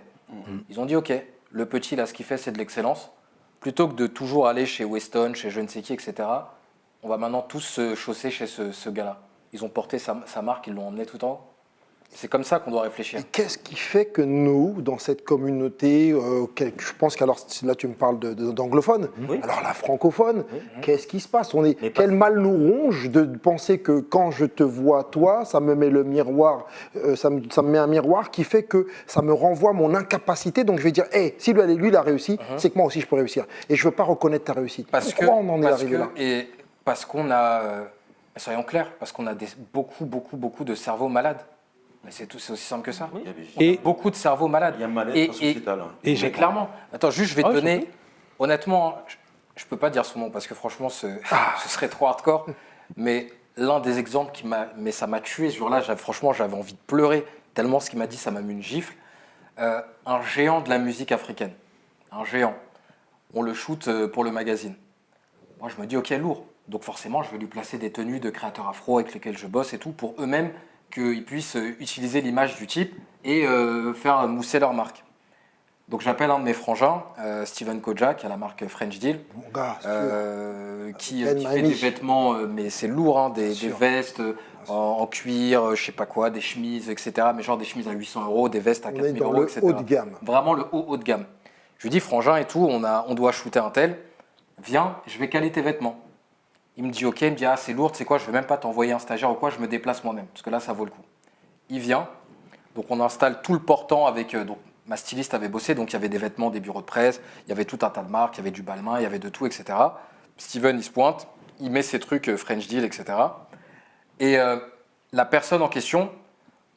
[SPEAKER 2] Ils ont dit, OK, le petit, là, ce qu'il fait, c'est de l'excellence. Plutôt que de toujours aller chez Weston, chez je ne sais qui, etc., on va maintenant tous se chausser chez ce gars-là. Ils ont porté sa marque, ils l'ont emmené tout en haut. C'est comme ça qu'on doit réfléchir.
[SPEAKER 5] Et qu'est-ce qui fait que nous, dans cette communauté, je pense qu'alors là tu me parles d'anglophones,
[SPEAKER 4] Oui.
[SPEAKER 5] alors la francophone, qu'est-ce qui se passe?
[SPEAKER 4] Mais
[SPEAKER 5] Quel mal nous ronge de penser que quand je te vois toi, ça me met le miroir, ça me met un miroir qui fait que ça me renvoie mon incapacité. Donc je vais dire, hey, si lui il a réussi, c'est que moi aussi je peux réussir. Et je veux pas reconnaître ta réussite. Pourquoi on en est arrivé là?
[SPEAKER 2] Parce qu'on a, soyons clairs, parce qu'on a beaucoup de cerveaux malades. Mais c'est aussi simple que ça.
[SPEAKER 7] Il y avait
[SPEAKER 3] Et-
[SPEAKER 2] Beaucoup de cerveaux malades.
[SPEAKER 7] il y a un mal-être
[SPEAKER 2] Et-
[SPEAKER 7] sociétal.
[SPEAKER 3] et
[SPEAKER 2] Mais
[SPEAKER 3] j'ai-
[SPEAKER 2] clairement. Attends, juste, je vais te
[SPEAKER 3] Ah oui,
[SPEAKER 2] donner. Honnêtement, je peux pas dire son nom parce que franchement, ce serait trop hardcore. Mais l'un des exemples mais ça m'a tué ce jour-là. Franchement, j'avais envie de pleurer tellement ce qu'il m'a dit, ça m'a mis une gifle. Un géant de la musique africaine. Un géant. On le shoot pour le magazine. Moi, je me dis, ok, lourd. Donc forcément, je vais lui placer des tenues de créateurs afro avec lesquels je bosse et tout, pour eux-mêmes qu'ils puissent utiliser l'image du type et faire mousser leur marque. Donc j'appelle un de mes frangins, Steven Kojak, à la marque French Deal,
[SPEAKER 5] Mon gars,
[SPEAKER 2] qui
[SPEAKER 5] Ben
[SPEAKER 2] fait des
[SPEAKER 5] Miami.
[SPEAKER 2] vêtements, mais c'est lourd, hein, des
[SPEAKER 5] sûr.
[SPEAKER 2] vestes en cuir, je sais pas quoi, des chemises, etc. Mais genre des chemises à 800 €, des vestes à
[SPEAKER 5] on
[SPEAKER 2] 4000
[SPEAKER 5] est dans
[SPEAKER 2] €,
[SPEAKER 5] le
[SPEAKER 2] etc.
[SPEAKER 5] haut de gamme.
[SPEAKER 2] Vraiment le haut de gamme. Je lui dis, frangin et tout, on doit shooter un tel. Viens, je vais caler tes vêtements. Il me dit, ok, il me dit, ah, c'est lourd, c'est quoi, je vais même pas t'envoyer un stagiaire ou quoi, je me déplace moi-même, parce que là, ça vaut le coup. Il vient, donc on installe tout le portant avec. Donc, ma styliste avait bossé, donc il y avait des vêtements des bureaux de presse, il y avait tout un tas de marques, il y avait du Balmain, il y avait de tout, etc. Steven, il se pointe, il met ses trucs French Deal, etc. Et la personne en question,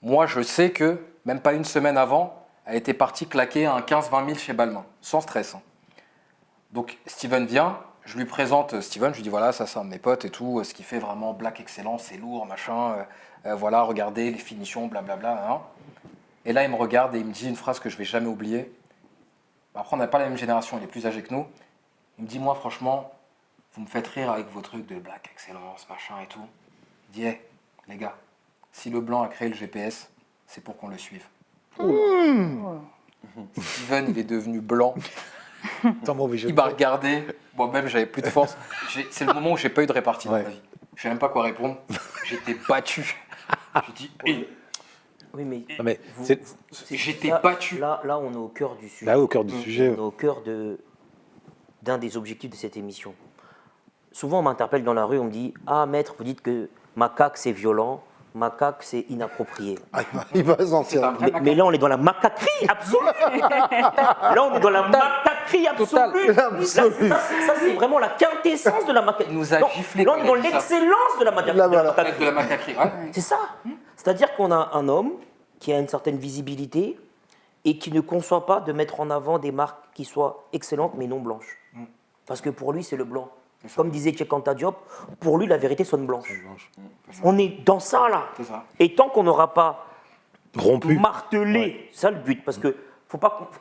[SPEAKER 2] moi, je sais que, même pas une semaine avant, elle était partie claquer un 15-20 000 chez Balmain, sans stress. Hein. Donc, Steven vient, je lui présente Steven, je lui dis voilà, ça c'est un de mes potes et tout, ce qui fait vraiment Black Excellence, c'est lourd, machin, voilà, regardez les finitions, blablabla. Hein. Et là, il me regarde et il me dit une phrase que je vais jamais oublier. Après, on n'a pas la même génération, il est plus âgé que nous. Il me dit, moi, franchement, vous me faites rire avec vos trucs de Black Excellence, machin et tout. Il dit, hey, les gars, si le blanc a créé le GPS, c'est pour qu'on le suive. Steven, il est devenu blanc.
[SPEAKER 3] Sans mauvais jeu de
[SPEAKER 2] Il m'a
[SPEAKER 3] mots.
[SPEAKER 2] regardé. Moi-même, j'avais plus de force. C'est le moment où j'ai pas eu de répartie dans
[SPEAKER 3] Ouais.
[SPEAKER 2] ma vie. Je sais même pas quoi répondre. J'étais battu. J'ai dit, hey,
[SPEAKER 4] Oui, mais
[SPEAKER 3] Non, mais
[SPEAKER 4] vous-
[SPEAKER 3] c'est-
[SPEAKER 2] j'étais
[SPEAKER 4] là,
[SPEAKER 2] battu.
[SPEAKER 4] Là, on est au cœur du sujet.
[SPEAKER 3] Là, au cœur du sujet.
[SPEAKER 4] On est au cœur d'un des objectifs de cette émission. Souvent, on m'interpelle dans la rue, on me dit « Ah, maître, vous dites que macaque, c'est violent, macaque, c'est inapproprié.
[SPEAKER 5] Ah, il va s'en
[SPEAKER 2] C'est un
[SPEAKER 5] tirer.
[SPEAKER 2] vrai macaque.
[SPEAKER 4] Mais là, on est dans la macaquerie absolue. Là, on est dans la macaquerie absolue.
[SPEAKER 5] Absolue.
[SPEAKER 4] Là, ça, c'est vraiment la quintessence de la macaquerie.
[SPEAKER 2] Il nous a
[SPEAKER 4] Non,
[SPEAKER 2] giflé
[SPEAKER 4] là, on est dans
[SPEAKER 2] quand il a dit ça.
[SPEAKER 4] l'excellence de la macaquerie.
[SPEAKER 5] Là, voilà.
[SPEAKER 2] Avec de la macaquerie. Ouais.
[SPEAKER 4] C'est ça. C'est-à-dire qu'on a un homme qui a une certaine visibilité et qui ne conçoit pas de mettre en avant des marques qui soient excellentes mais non blanches. Parce que pour lui, c'est le blanc. Comme disait Cheikh Anta Diop, pour lui, la vérité sonne blanche. On est dans ça, là.
[SPEAKER 2] C'est ça.
[SPEAKER 4] Et tant qu'on n'aura pas
[SPEAKER 3] Rompu.
[SPEAKER 4] martelé, c'est ça le but. Parce que,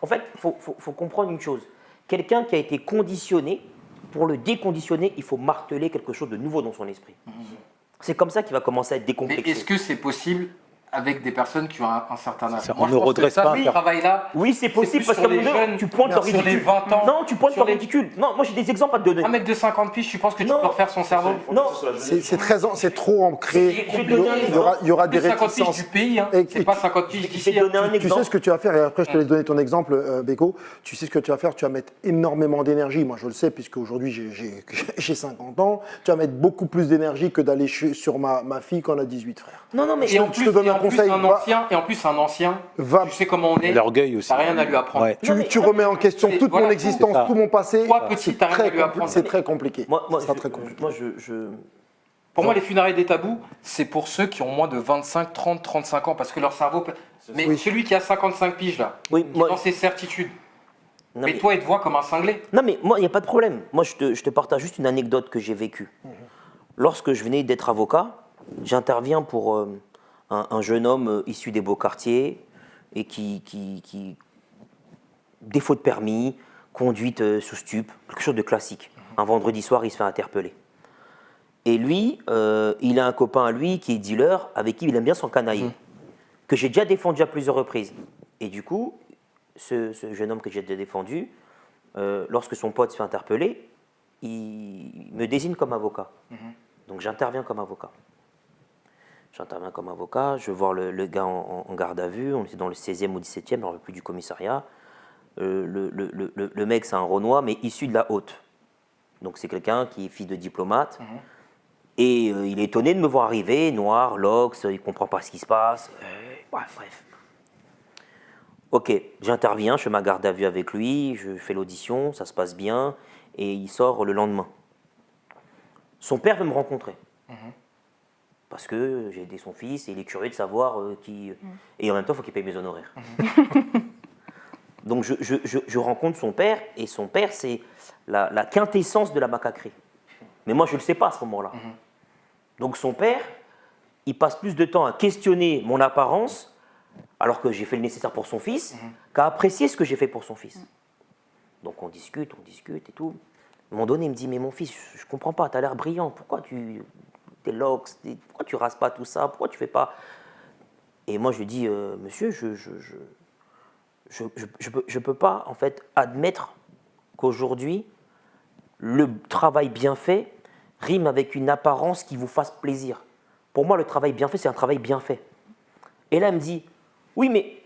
[SPEAKER 4] en fait, faut comprendre une chose. Quelqu'un qui a été conditionné, pour le déconditionner, il faut marteler quelque chose de nouveau dans son esprit. C'est comme ça qu'il va commencer à être
[SPEAKER 2] Mais
[SPEAKER 4] décomplexé.
[SPEAKER 2] est-ce que c'est possible avec des personnes qui ont un certain âge?
[SPEAKER 3] Ça,
[SPEAKER 2] Moi,
[SPEAKER 3] on
[SPEAKER 2] je
[SPEAKER 3] ne
[SPEAKER 2] pense que
[SPEAKER 3] redresse
[SPEAKER 2] ça,
[SPEAKER 3] pas
[SPEAKER 2] ce
[SPEAKER 3] un cœur.
[SPEAKER 2] travail-là,
[SPEAKER 4] Oui, c'est possible
[SPEAKER 2] plus
[SPEAKER 4] parce
[SPEAKER 2] sur
[SPEAKER 4] qu'à un
[SPEAKER 2] les
[SPEAKER 4] moment donné,
[SPEAKER 2] jeunes,
[SPEAKER 4] tu pointes leur
[SPEAKER 2] sur les
[SPEAKER 4] ridicule.
[SPEAKER 2] 20 ans,
[SPEAKER 4] Non, tu pointes
[SPEAKER 2] sur
[SPEAKER 4] leur
[SPEAKER 2] les-
[SPEAKER 4] ridicule. Non, moi j'ai des exemples à te donner.
[SPEAKER 2] un mec de 50 piges, tu penses que tu
[SPEAKER 4] Non.
[SPEAKER 2] peux refaire son cerveau?
[SPEAKER 4] Non,
[SPEAKER 5] C'est trop ancré.
[SPEAKER 4] Je vais te donner un exemple.
[SPEAKER 5] Il y aura des
[SPEAKER 2] Plus 50 piges
[SPEAKER 5] réticences.
[SPEAKER 2] du pays, hein.
[SPEAKER 5] Et-
[SPEAKER 2] C'est pas 50 piges
[SPEAKER 4] je vais
[SPEAKER 2] d'ici.
[SPEAKER 4] te donner un
[SPEAKER 5] Tu sais
[SPEAKER 4] exemple.
[SPEAKER 5] ce que tu vas faire, et après je te laisse donner ton exemple, Beko. Tu sais ce que tu vas faire, tu vas mettre énormément d'énergie. Moi, je le sais, puisque aujourd'hui j'ai 50 ans. Tu vas mettre beaucoup plus d'énergie que d'aller sur ma fille quand elle a 18 frères.
[SPEAKER 4] Non, non, mais
[SPEAKER 2] Et en
[SPEAKER 5] je
[SPEAKER 2] plus,
[SPEAKER 5] te donne un
[SPEAKER 2] et en plus,
[SPEAKER 5] conseil,
[SPEAKER 2] un
[SPEAKER 5] va-
[SPEAKER 2] ancien, et en plus un ancien,
[SPEAKER 5] Va-
[SPEAKER 2] tu sais comment on est.
[SPEAKER 3] L'orgueil aussi.
[SPEAKER 2] T'as rien à lui apprendre.
[SPEAKER 3] Ouais.
[SPEAKER 5] Tu,
[SPEAKER 4] Non, mais-
[SPEAKER 5] tu remets en question
[SPEAKER 2] C'est-
[SPEAKER 5] toute
[SPEAKER 2] voilà,
[SPEAKER 5] mon existence,
[SPEAKER 3] c'est ça.
[SPEAKER 5] tout mon passé.
[SPEAKER 2] Toi, petit,
[SPEAKER 5] C'est
[SPEAKER 2] t'as rien à
[SPEAKER 5] très
[SPEAKER 2] lui apprendre.
[SPEAKER 5] c'est très compliqué.
[SPEAKER 4] moi,
[SPEAKER 5] Ça sera très compliqué.
[SPEAKER 2] Pour moi, les funérailles des tabous, c'est pour ceux qui ont moins de 25, 30, 35 ans, parce que leur cerveau. Mais
[SPEAKER 5] Oui.
[SPEAKER 2] celui qui a 55 piges, là,
[SPEAKER 4] Oui,
[SPEAKER 2] qui est
[SPEAKER 4] moi-
[SPEAKER 2] dans ses certitudes,
[SPEAKER 4] non,
[SPEAKER 2] mais
[SPEAKER 4] mais-
[SPEAKER 2] toi, il te voit comme un cinglé.
[SPEAKER 4] Non, mais moi, il n'y a pas de problème. Moi, je te partage juste une anecdote que j'ai vécue. Lorsque je venais d'être avocat, j'interviens pour un jeune homme issu des beaux quartiers et qui défaut de permis, conduite sous stup, quelque chose de classique. Un vendredi soir, il se fait interpeller. Et lui, il a un copain à lui qui est dealer, avec qui il aime bien s'encanailler, que j'ai déjà défendu à plusieurs reprises. Et du coup, ce jeune homme que j'ai déjà défendu, lorsque son pote se fait interpeller, il me désigne comme avocat. Donc j'interviens comme avocat. Je vais voir le gars en garde à vue, on était dans le 16e ou 17e, je ne me rappelle plus du commissariat. Le mec, c'est un Renoir, mais issu de la haute. Donc c'est quelqu'un qui est fils de diplomate. Et il est étonné de me voir arriver, noir, lox, il ne comprend pas ce qui se passe. Ouais, bref. Ok, j'interviens, je fais ma garde à vue avec lui, je fais l'audition, ça se passe bien, et il sort le lendemain. Son père veut me rencontrer. Parce que j'ai aidé son fils et il est curieux de savoir qui. Et en même temps, il faut qu'il paye mes honoraires. Donc je rencontre son père, et son père, c'est la quintessence de la macaquerie. Mais moi, je ne le sais pas à ce moment-là. Donc son père, il passe plus de temps à questionner mon apparence, alors que j'ai fait le nécessaire pour son fils, qu'à apprécier ce que j'ai fait pour son fils. Donc on discute et tout. À un moment donné, il me dit, mais mon fils, je ne comprends pas, tu as l'air brillant, pourquoi tes locks, pourquoi tu rases pas tout ça, pourquoi tu fais pas... Et moi, je lui dis, monsieur, je peux pas, en fait, admettre qu'aujourd'hui, le travail bien fait rime avec une apparence qui vous fasse plaisir. Pour moi, le travail bien fait, c'est un travail bien fait. Et là, elle me dit, oui, mais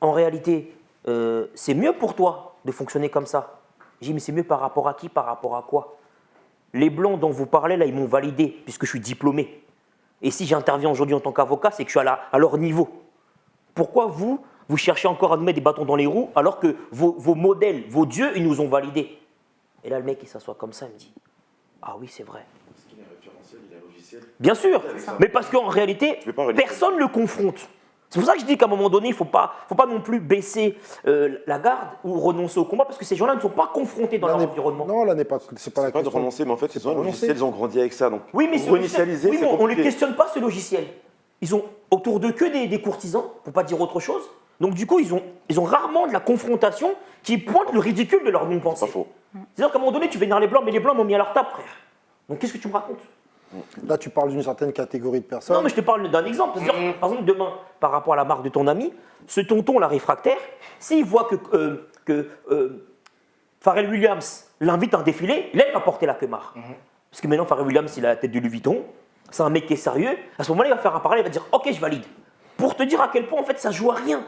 [SPEAKER 4] en réalité, c'est mieux pour toi de fonctionner comme ça. J'ai dit, mais c'est mieux par rapport à qui, par rapport à quoi? Les blancs dont vous parlez, là, ils m'ont validé, puisque je suis diplômé. Et si j'interviens aujourd'hui en tant qu'avocat, c'est que je suis à leur niveau. Pourquoi vous cherchez encore à nous mettre des bâtons dans les roues, alors que vos modèles, vos dieux, ils nous ont validés? Et là, le mec, il s'assoit comme ça, il me dit, ah oui, c'est vrai.
[SPEAKER 7] Parce qu'il est référentiel, il est logiciel.
[SPEAKER 4] Bien sûr, mais parce qu'en réalité, personne ne le confronte. C'est pour ça que je dis qu'à un moment donné, il ne faut pas non plus baisser la garde ou renoncer au combat, parce que ces gens-là ne sont pas confrontés dans leur environnement.
[SPEAKER 5] Non, là, c'est pas la
[SPEAKER 8] C'est pas de
[SPEAKER 5] question.
[SPEAKER 8] renoncer, mais en fait, ils ont un logiciel, ils ont grandi avec ça. Donc,
[SPEAKER 4] Oui, mais
[SPEAKER 8] pour réinitialiser,
[SPEAKER 4] oui,
[SPEAKER 8] c'est
[SPEAKER 4] mais on ne les
[SPEAKER 8] compliqué.
[SPEAKER 4] questionne pas, ce logiciel. Ils ont autour d'eux que des courtisans, pour ne pas dire autre chose. Donc du coup, ils ont rarement de la confrontation qui pointe le ridicule de leur non-pensée.
[SPEAKER 8] Pas faux.
[SPEAKER 4] C'est-à-dire qu'à un moment donné, tu vénères les blancs, mais les blancs m'ont mis à leur table, frère. Donc qu'est-ce que tu me racontes?
[SPEAKER 5] Là, tu parles d'une certaine catégorie de personnes.
[SPEAKER 4] Non, mais je te parle d'un exemple. C'est-à-dire, par exemple, demain, par rapport à la marque de ton ami, ce tonton, la réfractaire, s'il voit que Pharrell Williams l'invite à un défilé, là, il va porter la queue-marre. Parce que maintenant, Pharrell Williams, il a la tête de Louis Vuitton, c'est un mec qui est sérieux. À ce moment-là, il va faire un parallèle, il va dire « Ok, je valide ». Pour te dire à quel point, en fait, ça joue à rien.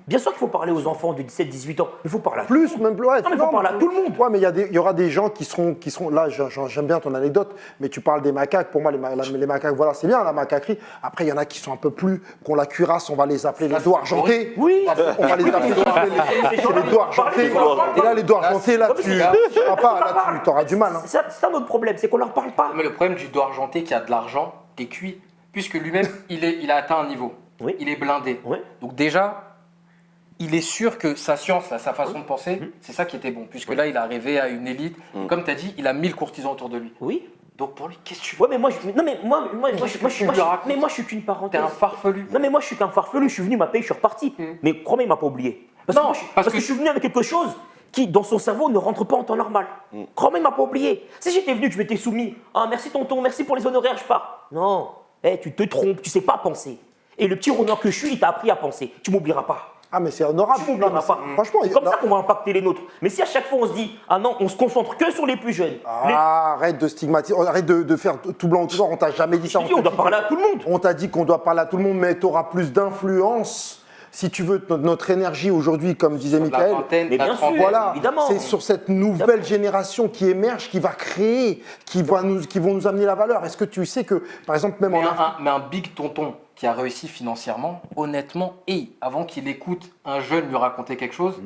[SPEAKER 4] Bien sûr qu'il faut parler aux enfants de 17-18 ans, mais il faut parler à
[SPEAKER 5] Plus, même plus. Ouais,
[SPEAKER 4] Non, mais il faut parler à tout le monde.
[SPEAKER 5] Ouais, mais il y aura des gens qui seront là, j'aime bien ton anecdote, mais tu parles des macaques. Pour moi, les macaques, voilà, c'est bien la macaquerie. Après, il y en a qui sont un peu plus, qu'on la cuirasse, on va les appeler les doigts argentés.
[SPEAKER 4] Oui.
[SPEAKER 5] On va les appeler les doigts argentés. Et là, les doigts argentés, là, tu auras du mal. Hein.
[SPEAKER 4] C'est ça notre problème, c'est qu'on leur parle pas.
[SPEAKER 2] Mais le problème du doigt argenté qui a de l'argent, qui est cuit, puisque lui-même, il a atteint un niveau.
[SPEAKER 4] Oui.
[SPEAKER 2] Il est blindé.
[SPEAKER 4] Oui.
[SPEAKER 2] Donc déjà, il est sûr que sa science, sa façon de penser, c'est ça qui était bon. Puisque là, il est arrivé à une élite. Comme tu as dit, il a 1000 courtisans autour de lui.
[SPEAKER 4] Oui.
[SPEAKER 2] Donc pour lui, qu'est-ce que tu veux?
[SPEAKER 4] Ouais, mais moi, je suis qu'une parenthèse.
[SPEAKER 2] T'es un farfelu.
[SPEAKER 4] Non, mais moi, je suis qu'un farfelu. Je suis venu, il m'a payé, je suis reparti. Mais crois-moi, il m'a pas oublié. Parce que je suis venu avec quelque chose qui, dans son cerveau, ne rentre pas en temps normal. Crois-moi, il m'a pas oublié. Si j'étais venu, que je m'étais soumis. Ah, merci tonton, merci pour les honoraires, je pars. Non. Tu te trompes, tu sais pas penser. Et le petit renard que je suis, il t'a appris à penser. Tu m'oublieras pas.
[SPEAKER 5] Ah, mais c'est honorable.
[SPEAKER 4] Tu m'oublieras pas.
[SPEAKER 5] Franchement,
[SPEAKER 4] c'est comme ça qu'on va impacter les nôtres. Mais si à chaque fois on se dit, ah non, on se concentre que sur les plus jeunes.
[SPEAKER 5] Arrête de stigmatiser, arrête de faire tout blanc ou tout noir. On t'a jamais dit ça.
[SPEAKER 4] On doit parler à tout le monde.
[SPEAKER 5] On t'a dit qu'on doit parler à tout le monde, mais tu auras plus d'influence. Si tu veux, notre énergie aujourd'hui, comme disait Michael,
[SPEAKER 4] Mais bien sûr,
[SPEAKER 5] voilà,
[SPEAKER 4] évidemment.
[SPEAKER 5] c'est sur cette nouvelle génération qui émerge, qui va créer, qui vont nous amener la valeur. Est-ce que tu sais que, par exemple, même
[SPEAKER 2] Mais un big tonton qui a réussi financièrement, honnêtement, et avant qu'il écoute un jeune lui raconter quelque chose,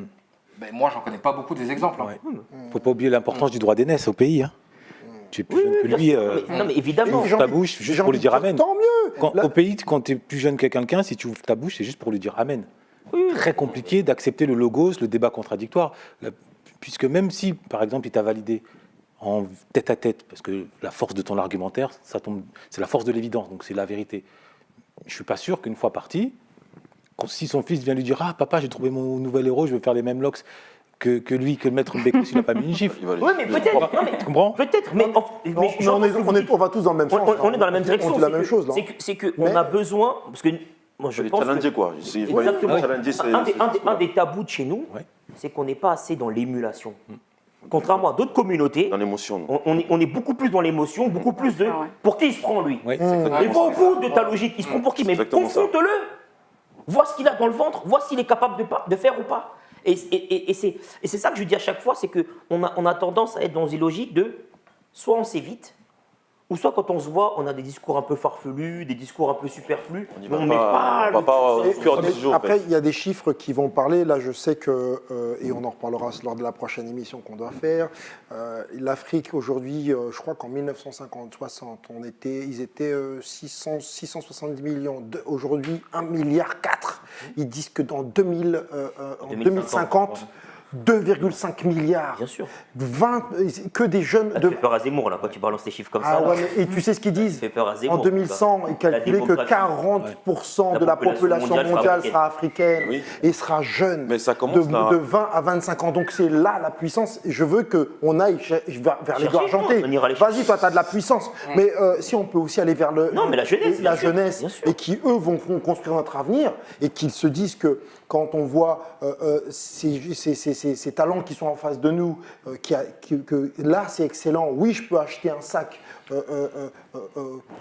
[SPEAKER 2] ben moi, j'en connais pas beaucoup des exemples. Hein.
[SPEAKER 3] Faut pas oublier l'importance du droit d'aînesse au pays. Hein. Tu es plus jeune que lui.
[SPEAKER 4] Non, mais évidemment.
[SPEAKER 3] Ouvre ta bouche juste pour lui dire amen.
[SPEAKER 5] Tant mieux.
[SPEAKER 3] Au pays, quand tu es plus jeune que quelqu'un, si tu ouvres ta bouche, c'est juste pour lui dire amen. Très compliqué d'accepter le logos, le débat contradictoire. Puisque même si, par exemple, il t'a validé en tête à tête, parce que la force de ton argumentaire, c'est la force de l'évidence, donc c'est la vérité. Je ne suis pas sûr qu'une fois parti, si son fils vient lui dire « Ah, papa, j'ai trouvé mon nouvel héros, je veux faire les mêmes locks que lui, que le maître Bécos, il n'a pas mis une gifle. »
[SPEAKER 4] Oui, mais peut-être.
[SPEAKER 3] Tu comprends ?
[SPEAKER 4] Peut-être, mais
[SPEAKER 5] on va tous dans le même sens.
[SPEAKER 4] On est dans la même direction.
[SPEAKER 5] On dit la même chose.
[SPEAKER 4] C'est qu'on a besoin, parce que moi je pense
[SPEAKER 8] challenger quoi.
[SPEAKER 4] Exactement.
[SPEAKER 8] Challenger,
[SPEAKER 4] Un des tabous de chez nous, c'est qu'on n'est pas assez dans l'émulation. Contrairement à d'autres communautés,
[SPEAKER 8] dans l'émotion.
[SPEAKER 4] on est beaucoup plus dans l'émotion, beaucoup plus de pour qui il se prend lui.
[SPEAKER 3] Oui,
[SPEAKER 4] Et va au bout de ta logique, il se prend pour qui? Mais
[SPEAKER 8] exactement ça.
[SPEAKER 4] confronte-le. Vois ce qu'il a dans le ventre, vois s'il est capable de faire ou pas. Et c'est ça que je dis à chaque fois, c'est qu'on a tendance à être dans une logique de soit on s'évite, Ou soit quand on se voit, on a des discours un peu farfelus, des discours un peu superflus,
[SPEAKER 7] On y
[SPEAKER 4] mais
[SPEAKER 7] va
[SPEAKER 4] on met pas
[SPEAKER 7] on va
[SPEAKER 4] le-
[SPEAKER 7] pas au
[SPEAKER 5] Et-
[SPEAKER 7] cœur du sujet.
[SPEAKER 5] Après, il y a des chiffres qui vont parler. Là, je sais que, et on en reparlera lors de la prochaine émission qu'on doit faire, l'Afrique aujourd'hui, je crois qu'en 1950-60, ils étaient 670 millions. Aujourd'hui, 1,4 milliard. Ils disent que dans 2050, 2,5 milliards.
[SPEAKER 4] Bien sûr.
[SPEAKER 5] 20, que des jeunes
[SPEAKER 4] Ça te fait peur à Zemmour là, quand tu balances tes chiffres comme
[SPEAKER 5] Ah
[SPEAKER 4] ça. là.
[SPEAKER 5] ouais, mais- et tu sais ce qu'ils
[SPEAKER 4] Ça
[SPEAKER 5] disent
[SPEAKER 4] fait peur à Zemmour.
[SPEAKER 5] En 2100, ils calculaient que
[SPEAKER 4] démographie.
[SPEAKER 5] 40% de la
[SPEAKER 4] La population
[SPEAKER 5] population mondiale sera africaine
[SPEAKER 7] Oui.
[SPEAKER 5] et sera jeune.
[SPEAKER 7] Mais ça commence là.
[SPEAKER 5] de 20 à 25 ans. Donc c'est là la puissance. Et je veux qu'on aille vers les
[SPEAKER 4] Chercher,
[SPEAKER 5] argentés.
[SPEAKER 4] on ira les
[SPEAKER 5] Vas-y, toi, tu as de la puissance. Mais si on peut aussi aller vers
[SPEAKER 4] Non, mais la jeunesse,
[SPEAKER 5] la
[SPEAKER 4] bien sûr,
[SPEAKER 5] jeunesse
[SPEAKER 4] bien sûr.
[SPEAKER 5] et qui, eux, vont construire notre avenir et qu'ils se disent que quand on voit ces talents qui sont en face de nous, que là, c'est excellent. Oui, je peux acheter un sac.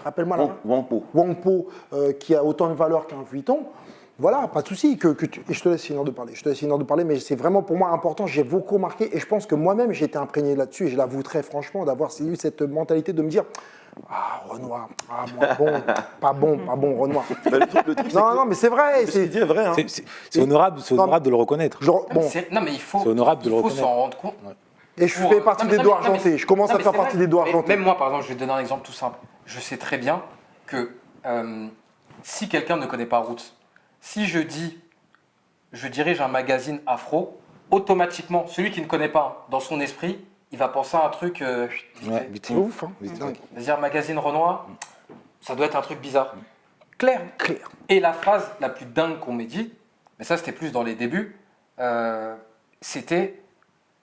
[SPEAKER 5] Rappelle-moi là. Wangpo, qui a autant de valeur qu'un Vuitton. Voilà, pas de souci. Et je te laisse finir de parler. Mais c'est vraiment pour moi important. J'ai beaucoup remarqué et je pense que moi-même j'ai été imprégné là-dessus. Et je l'avoue très franchement d'avoir eu cette mentalité de me dire. Ah, Renoir, moins bon, pas bon, Renoir.
[SPEAKER 7] Mais le truc, c'est
[SPEAKER 5] Non,
[SPEAKER 7] que-
[SPEAKER 5] non, mais c'est vrai.
[SPEAKER 7] ce qu'il dit est vrai. Hein.
[SPEAKER 3] C'est honorable, de le reconnaître.
[SPEAKER 5] Genre, bon,
[SPEAKER 2] Non, mais il faut,
[SPEAKER 3] C'est honorable de le
[SPEAKER 2] il faut
[SPEAKER 3] reconnaître.
[SPEAKER 2] s'en rendre compte.
[SPEAKER 5] et je fais partie des doigts argentés. Je commence à faire partie des doigts argentés.
[SPEAKER 2] Même moi, par exemple, je vais te donner un exemple tout simple. Je sais très bien que si quelqu'un ne connaît pas Roots, si je dis je dirige un magazine afro, automatiquement, celui qui ne connaît pas, dans son esprit, il va penser à un truc.
[SPEAKER 3] Ouais, vite.
[SPEAKER 5] C'est ouf, hein. C'est dingue.
[SPEAKER 2] C'est-à-dire magazine Renoir, ça doit être un truc bizarre. Clair.
[SPEAKER 5] Clair.
[SPEAKER 2] Et la phrase la plus dingue qu'on m'ait dit, mais ça c'était plus dans les débuts, c'était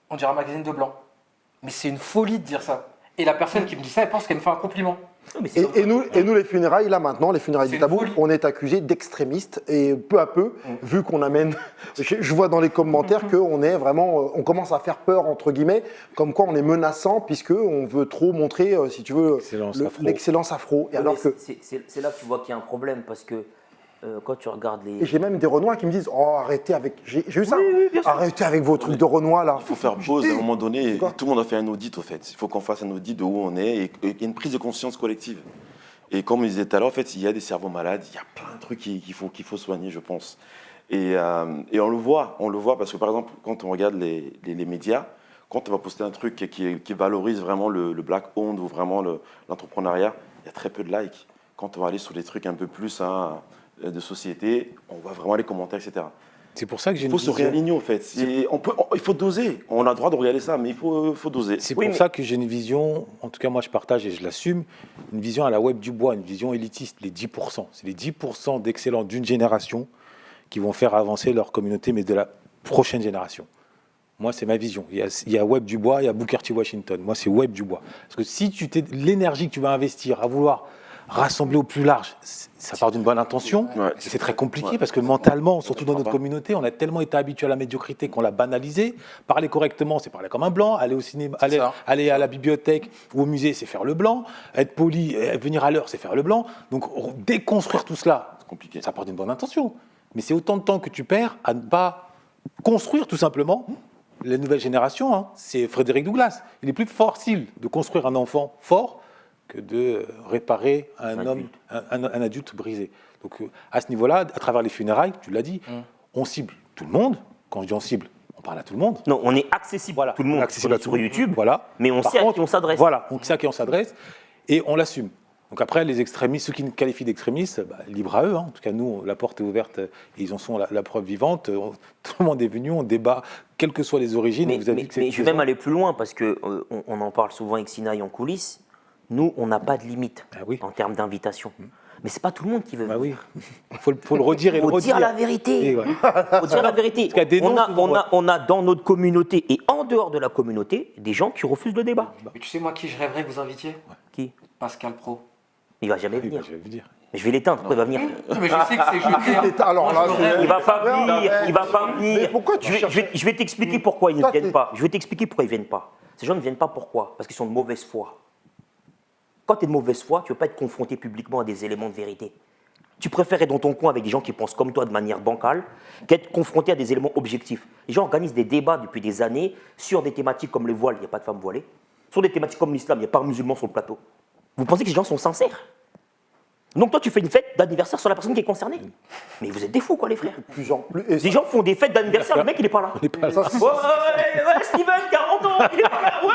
[SPEAKER 2] on dirait un magazine de blanc. Mais c'est une folie de dire ça. Et la personne qui me dit ça, elle pense qu'elle me fait un compliment.
[SPEAKER 4] Non, mais c'est
[SPEAKER 5] Et nous, les funérailles, là maintenant, les funérailles
[SPEAKER 2] C'est
[SPEAKER 5] du tabou,
[SPEAKER 2] une folie.
[SPEAKER 5] on est accusé d'extrémistes. Et peu à peu, vu qu'on amène. Je vois dans les commentaires qu'on est vraiment. On commence à faire peur, entre guillemets, comme quoi on est menaçant, puisqu'on veut trop montrer, si tu veux,
[SPEAKER 3] L'excellence afro.
[SPEAKER 5] l'excellence afro. Et
[SPEAKER 4] Ouais,
[SPEAKER 5] alors
[SPEAKER 4] mais
[SPEAKER 5] que.
[SPEAKER 4] c'est là que tu vois qu'il y a un problème parce que quand tu regardes les.
[SPEAKER 5] Et j'ai même des Renois qui me disent oh, arrêtez avec. J'ai eu ça.
[SPEAKER 4] bien sûr.
[SPEAKER 5] Arrêtez avec vos trucs de Renois, là.
[SPEAKER 7] Il faut faire pause à un moment donné.
[SPEAKER 5] Quoi
[SPEAKER 7] Tout le monde a fait un audit, au fait. Il faut qu'on fasse un audit de où on est et qu'il y ait une prise de conscience collective. Et comme je disais tout à l'heure, en fait, il y a des cerveaux malades, il y a plein de trucs qu'il faut soigner, je pense. Et on le voit parce que, par exemple, quand on regarde les médias, quand on va poster un truc qui valorise vraiment le black owned ou vraiment l'entrepreneuriat, il y a très peu de likes. Quand on va aller sur les trucs un peu plus de société, on voit vraiment les commentaires, etc.
[SPEAKER 3] C'est pour ça que j'ai
[SPEAKER 7] Il
[SPEAKER 3] une
[SPEAKER 7] faut se
[SPEAKER 3] vision.
[SPEAKER 7] réaligner, en fait. Il faut doser. On a le droit de regarder ça, mais il faut doser.
[SPEAKER 3] C'est
[SPEAKER 4] Oui,
[SPEAKER 3] pour
[SPEAKER 4] mais-
[SPEAKER 3] ça que j'ai une vision, en tout cas moi je partage et je l'assume, une vision à la Web du Bois, une vision élitiste, les 10%. C'est les 10% d'excellents d'une génération qui vont faire avancer leur communauté, mais de la prochaine génération. Moi, c'est ma vision. Il y a Web du Bois, il y a Booker T. Washington. Moi, c'est Web du Bois. Parce que si l'énergie que tu vas investir à vouloir rassembler au plus large, ça part d'une bonne intention.
[SPEAKER 7] Ouais.
[SPEAKER 3] C'est très compliqué
[SPEAKER 7] Ouais.
[SPEAKER 3] parce que mentalement, surtout dans
[SPEAKER 7] comprends
[SPEAKER 3] notre
[SPEAKER 7] pas.
[SPEAKER 3] communauté, on a tellement été habitué à la médiocrité qu'on l'a banalisé. Parler correctement, c'est parler comme un blanc. Aller au cinéma,
[SPEAKER 2] ça.
[SPEAKER 3] aller à la bibliothèque ou au musée, c'est faire le blanc. Être poli, venir à l'heure, c'est faire le blanc. Donc déconstruire tout cela,
[SPEAKER 7] C'est compliqué.
[SPEAKER 3] ça part d'une bonne intention. Mais c'est autant de temps que tu perds à ne pas construire tout simplement les nouvelles générations. Hein. C'est Frédéric Douglass. Il est plus facile de construire un enfant fort que de réparer un adulte brisé. Donc à ce niveau-là, à travers les funérailles, tu l'as dit, on cible tout le monde. Quand je dis on cible, on parle à tout le monde.
[SPEAKER 4] Non, on est accessible
[SPEAKER 3] Voilà,
[SPEAKER 4] à tout le monde.
[SPEAKER 3] on est accessible
[SPEAKER 4] On est
[SPEAKER 3] à tout
[SPEAKER 4] sur
[SPEAKER 3] le monde.
[SPEAKER 4] YouTube,
[SPEAKER 3] Voilà.
[SPEAKER 4] mais on
[SPEAKER 3] Par
[SPEAKER 4] sait à
[SPEAKER 3] contre,
[SPEAKER 4] qui on s'adresse.
[SPEAKER 3] Voilà, on sait à qui on s'adresse et on l'assume. Donc après, les extrémistes, ceux qui nous qualifient d'extrémistes, libre à eux. Hein. En tout cas, nous, la porte est ouverte et ils en sont la preuve vivante. Tout le monde est venu, on débat, quelles que soient les origines.
[SPEAKER 4] Mais,
[SPEAKER 3] et vous avez
[SPEAKER 4] mais-
[SPEAKER 3] vu que c'est
[SPEAKER 4] mais je vais même aller plus loin parce que on en parle souvent avec Sinaï en coulisses. Nous, on n'a pas de limite
[SPEAKER 3] Ah oui.
[SPEAKER 4] en termes d'invitation. Mais c'est pas tout le monde qui veut.
[SPEAKER 3] Bah oui, faut le redire et le
[SPEAKER 4] Faut
[SPEAKER 3] redire.
[SPEAKER 4] dire la vérité.
[SPEAKER 3] Et ouais.
[SPEAKER 4] Faut dire la vérité.
[SPEAKER 3] Parce qu'il y a des
[SPEAKER 4] On
[SPEAKER 3] noms
[SPEAKER 4] a,
[SPEAKER 3] souvent,
[SPEAKER 4] on a dans notre communauté et en dehors de la communauté des gens qui refusent le débat.
[SPEAKER 2] Mais tu sais, moi, qui je rêverais que vous invitiez
[SPEAKER 4] Qui
[SPEAKER 2] Pascal Pro.
[SPEAKER 4] Il va jamais
[SPEAKER 3] Oui,
[SPEAKER 4] venir.
[SPEAKER 3] je vais vous dire.
[SPEAKER 4] Je vais l'éteindre. Pourquoi il va venir
[SPEAKER 2] Mais je sais que c'est jeté.
[SPEAKER 5] Alors là,
[SPEAKER 4] Il va pas venir. Il va pas
[SPEAKER 5] Mais
[SPEAKER 4] venir.
[SPEAKER 5] pourquoi tu cherches-
[SPEAKER 4] Je vais t'expliquer pourquoi ils ne
[SPEAKER 5] Toi,
[SPEAKER 4] viennent
[SPEAKER 5] t'es-
[SPEAKER 4] pas. Je vais t'expliquer pourquoi ils viennent pas. Ces gens ne viennent pas pourquoi? Parce qu'ils sont de mauvaise foi. Quand tu es de mauvaise foi, tu ne veux pas être confronté publiquement à des éléments de vérité. Tu préfères être dans ton coin avec des gens qui pensent comme toi de manière bancale qu'être confronté à des éléments objectifs. Les gens organisent des débats depuis des années sur des thématiques comme le voile, il n'y a pas de femmes voilées. Sur des thématiques comme l'islam, il n'y a pas de musulmans sur le plateau. Vous pensez que les gens sont sincères? Donc toi, tu fais une fête d'anniversaire sur la personne qui est concernée. Mais vous êtes des fous, quoi, les frères. Les gens font des fêtes d'anniversaire, le mec, il est pas là.
[SPEAKER 3] On n'est pas là.
[SPEAKER 4] Ouais, Steven, 40 ans, il est pas là. Ouais,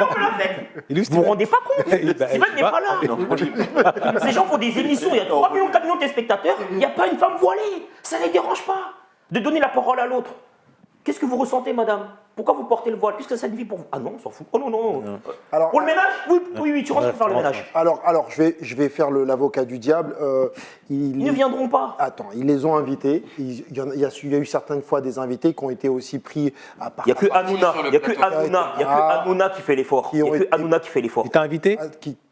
[SPEAKER 4] on fait la fête. Vous vous rendez pas compte? Steven n'est pas là. Ces gens font des émissions, il y a 3 millions, 4 millions de téléspectateurs, il n'y a pas une femme voilée. Ça ne les dérange pas de donner la parole à l'autre. Qu'est-ce que vous ressentez, madame? Pourquoi vous portez le voile? Qu'est-ce que ça signifie pour vous? Ah non, on s'en fout. Oh non, non.
[SPEAKER 5] Alors,
[SPEAKER 4] pour le ménage? Oui, tu rentres pour faire le ménage.
[SPEAKER 5] Alors je vais faire l'avocat du diable.
[SPEAKER 4] Ils ne viendront pas.
[SPEAKER 5] Attends, ils les ont invités. Il y a eu certaines fois des invités qui ont été aussi pris à part.
[SPEAKER 4] Il n'y a que Hanouna. Il n'y a que Hanouna qui fait l'effort. Il n'y a que Hanouna qui fait l'effort.
[SPEAKER 3] Il t'a invité?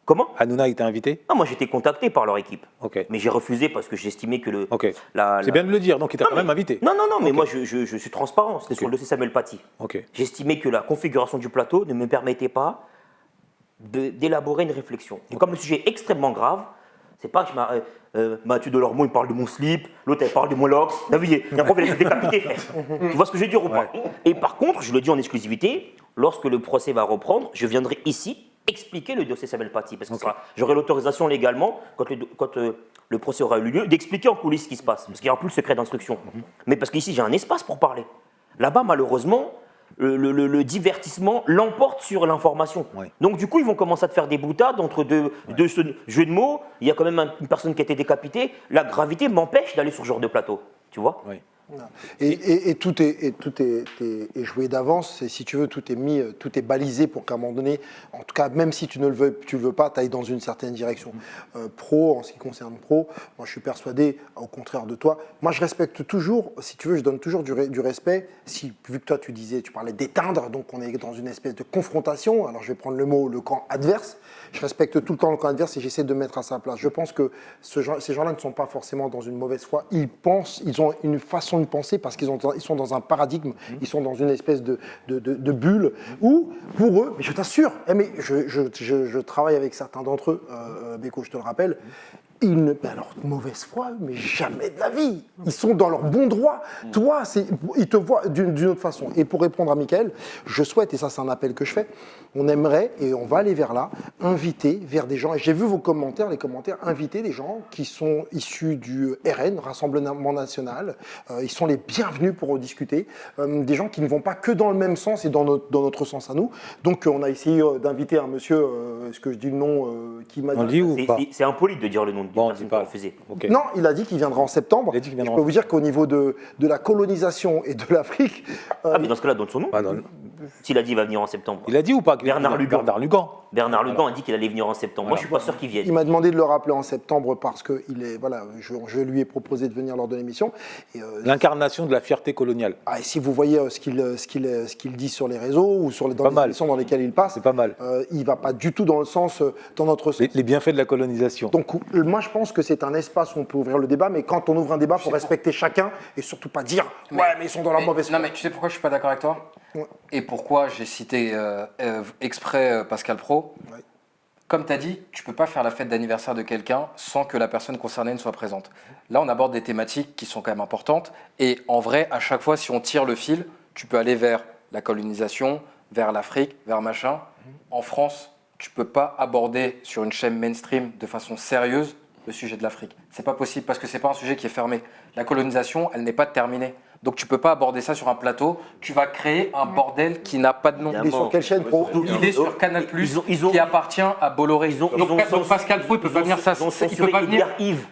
[SPEAKER 4] Comment?
[SPEAKER 3] Hanouna, il t'a invité?
[SPEAKER 4] Non, moi j'étais contacté par leur équipe.
[SPEAKER 3] Ok.
[SPEAKER 4] Mais j'ai refusé parce que j'estimais que le.
[SPEAKER 3] Ok. C'est bien de le dire, donc il t'a quand même invité.
[SPEAKER 4] Non, mais moi je suis transparent. C'était sur le dossier Samuel Paty.
[SPEAKER 3] Ok.
[SPEAKER 4] J'estimais que la configuration du plateau ne me permettait pas d'élaborer une réflexion. Et comme le sujet est extrêmement grave, c'est pas que Mathieu Delormeau il parle de mon slip, l'autre elle parle de mon lox. T'as vu, il y a un problème, il est décapité, frère. Tu vois ce que je veux dire ou pas? Et par contre, je le dis en exclusivité, lorsque le procès va reprendre, je viendrai ici expliquer le dossier Samuel Paty. Parce que j'aurai l'autorisation légalement, quand le procès aura eu lieu, d'expliquer en coulisses ce qui se passe. Parce qu'il n'y aura plus le secret d'instruction. Mais parce qu'ici, j'ai un espace pour parler. Là-bas, malheureusement, le divertissement l'emporte sur l'information.
[SPEAKER 3] Ouais.
[SPEAKER 4] Donc du coup, ils vont commencer à te faire des boutades entre deux jeux de mots. Il y a quand même une personne qui a été décapitée. La gravité m'empêche d'aller sur ce genre de plateau. Tu vois?
[SPEAKER 3] Oui.
[SPEAKER 5] Et tout est joué d'avance. Et si tu veux, tout est balisé pour qu'à un moment donné, en tout cas, même si tu ne le veux pas, tu ailles dans une certaine direction. Pro, en ce qui concerne pro, moi je suis persuadé, au contraire de toi, moi je respecte toujours, si tu veux, je donne toujours du respect. Vu que toi tu parlais d'éteindre, donc on est dans une espèce de confrontation. Alors je vais prendre le camp adverse. Je respecte tout le temps le camp adverse et j'essaie de me mettre à sa place. Je pense que ces gens-là ne sont pas forcément dans une mauvaise foi. Ils ont une façon de penser parce qu'ils sont dans un paradigme, ils sont dans une espèce de bulle où, pour eux, mais je t'assure, mais je travaille avec certains d'entre eux, Beko, je te le rappelle, alors, mauvaise foi, mais jamais de la vie. Ils sont dans leur bon droit. Toi, ils te voient d'une autre façon. Et pour répondre à Mickaël, je souhaite, et ça c'est un appel que je fais, on aimerait, et on va aller vers là, inviter vers des gens, et j'ai vu vos commentaires, inviter des gens qui sont issus du RN, Rassemblement National. Ils sont les bienvenus pour discuter. Des gens qui ne vont pas que dans le même sens et dans notre sens à nous. Donc, on a essayé d'inviter un monsieur, est-ce que je dis le nom qui m'a dit...
[SPEAKER 4] C'est impoli de dire le nom de personne qui a refusé.
[SPEAKER 5] Okay. Non, il a dit qu'il viendra en septembre. Je peux vous dire qu'au niveau de la colonisation et de l'Afrique...
[SPEAKER 4] mais dans ce cas-là, donne son nom.
[SPEAKER 3] Non.
[SPEAKER 4] S'il a dit qu'il va venir en septembre.
[SPEAKER 3] Il a dit ou pas?
[SPEAKER 4] Bernard Lugan. Bernard Lugan a dit qu'il allait venir en septembre. Moi, je ne suis pas sûr qu'il vienne.
[SPEAKER 5] Il m'a demandé de le rappeler en septembre parce que je lui ai proposé de venir lors de l'émission.
[SPEAKER 3] L'incarnation de la fierté coloniale.
[SPEAKER 5] Et si vous voyez ce qu'il dit sur les réseaux ou dans les émissions dans lesquelles il passe,
[SPEAKER 3] c'est pas mal.
[SPEAKER 5] Il ne va pas du tout dans notre sens.
[SPEAKER 3] Les bienfaits de la colonisation.
[SPEAKER 5] Donc moi, je pense que c'est un espace où on peut ouvrir le débat, mais quand on ouvre un débat, il faut respecter chacun et surtout pas dire « ouais, mais ils sont dans la mauvaise foi ».
[SPEAKER 2] Non, mais tu sais pourquoi je suis pas d'accord avec toi?
[SPEAKER 5] Ouais.
[SPEAKER 2] Et pourquoi j'ai cité exprès Pascal Praud?
[SPEAKER 5] Ouais.
[SPEAKER 2] Comme tu as dit, tu peux pas faire la fête d'anniversaire de quelqu'un sans que la personne concernée ne soit présente. Là, on aborde des thématiques qui sont quand même importantes. Et en vrai, à chaque fois, si on tire le fil, tu peux aller vers la colonisation, vers l'Afrique, vers machin. En France, tu peux pas aborder sur une chaîne mainstream de façon sérieuse le sujet de l'Afrique. C'est pas possible parce que c'est pas un sujet qui est fermé. La colonisation, elle n'est pas terminée. Donc tu peux pas aborder ça sur un plateau. Tu vas créer un bordel qui n'a pas de nom.
[SPEAKER 5] Il est sur quelle chaîne, Pro?
[SPEAKER 2] Il est sur Canal+, qui appartient à Bolloré. Donc Pascal Praud, il peut pas venir s'asseoir. Il peut pas venir.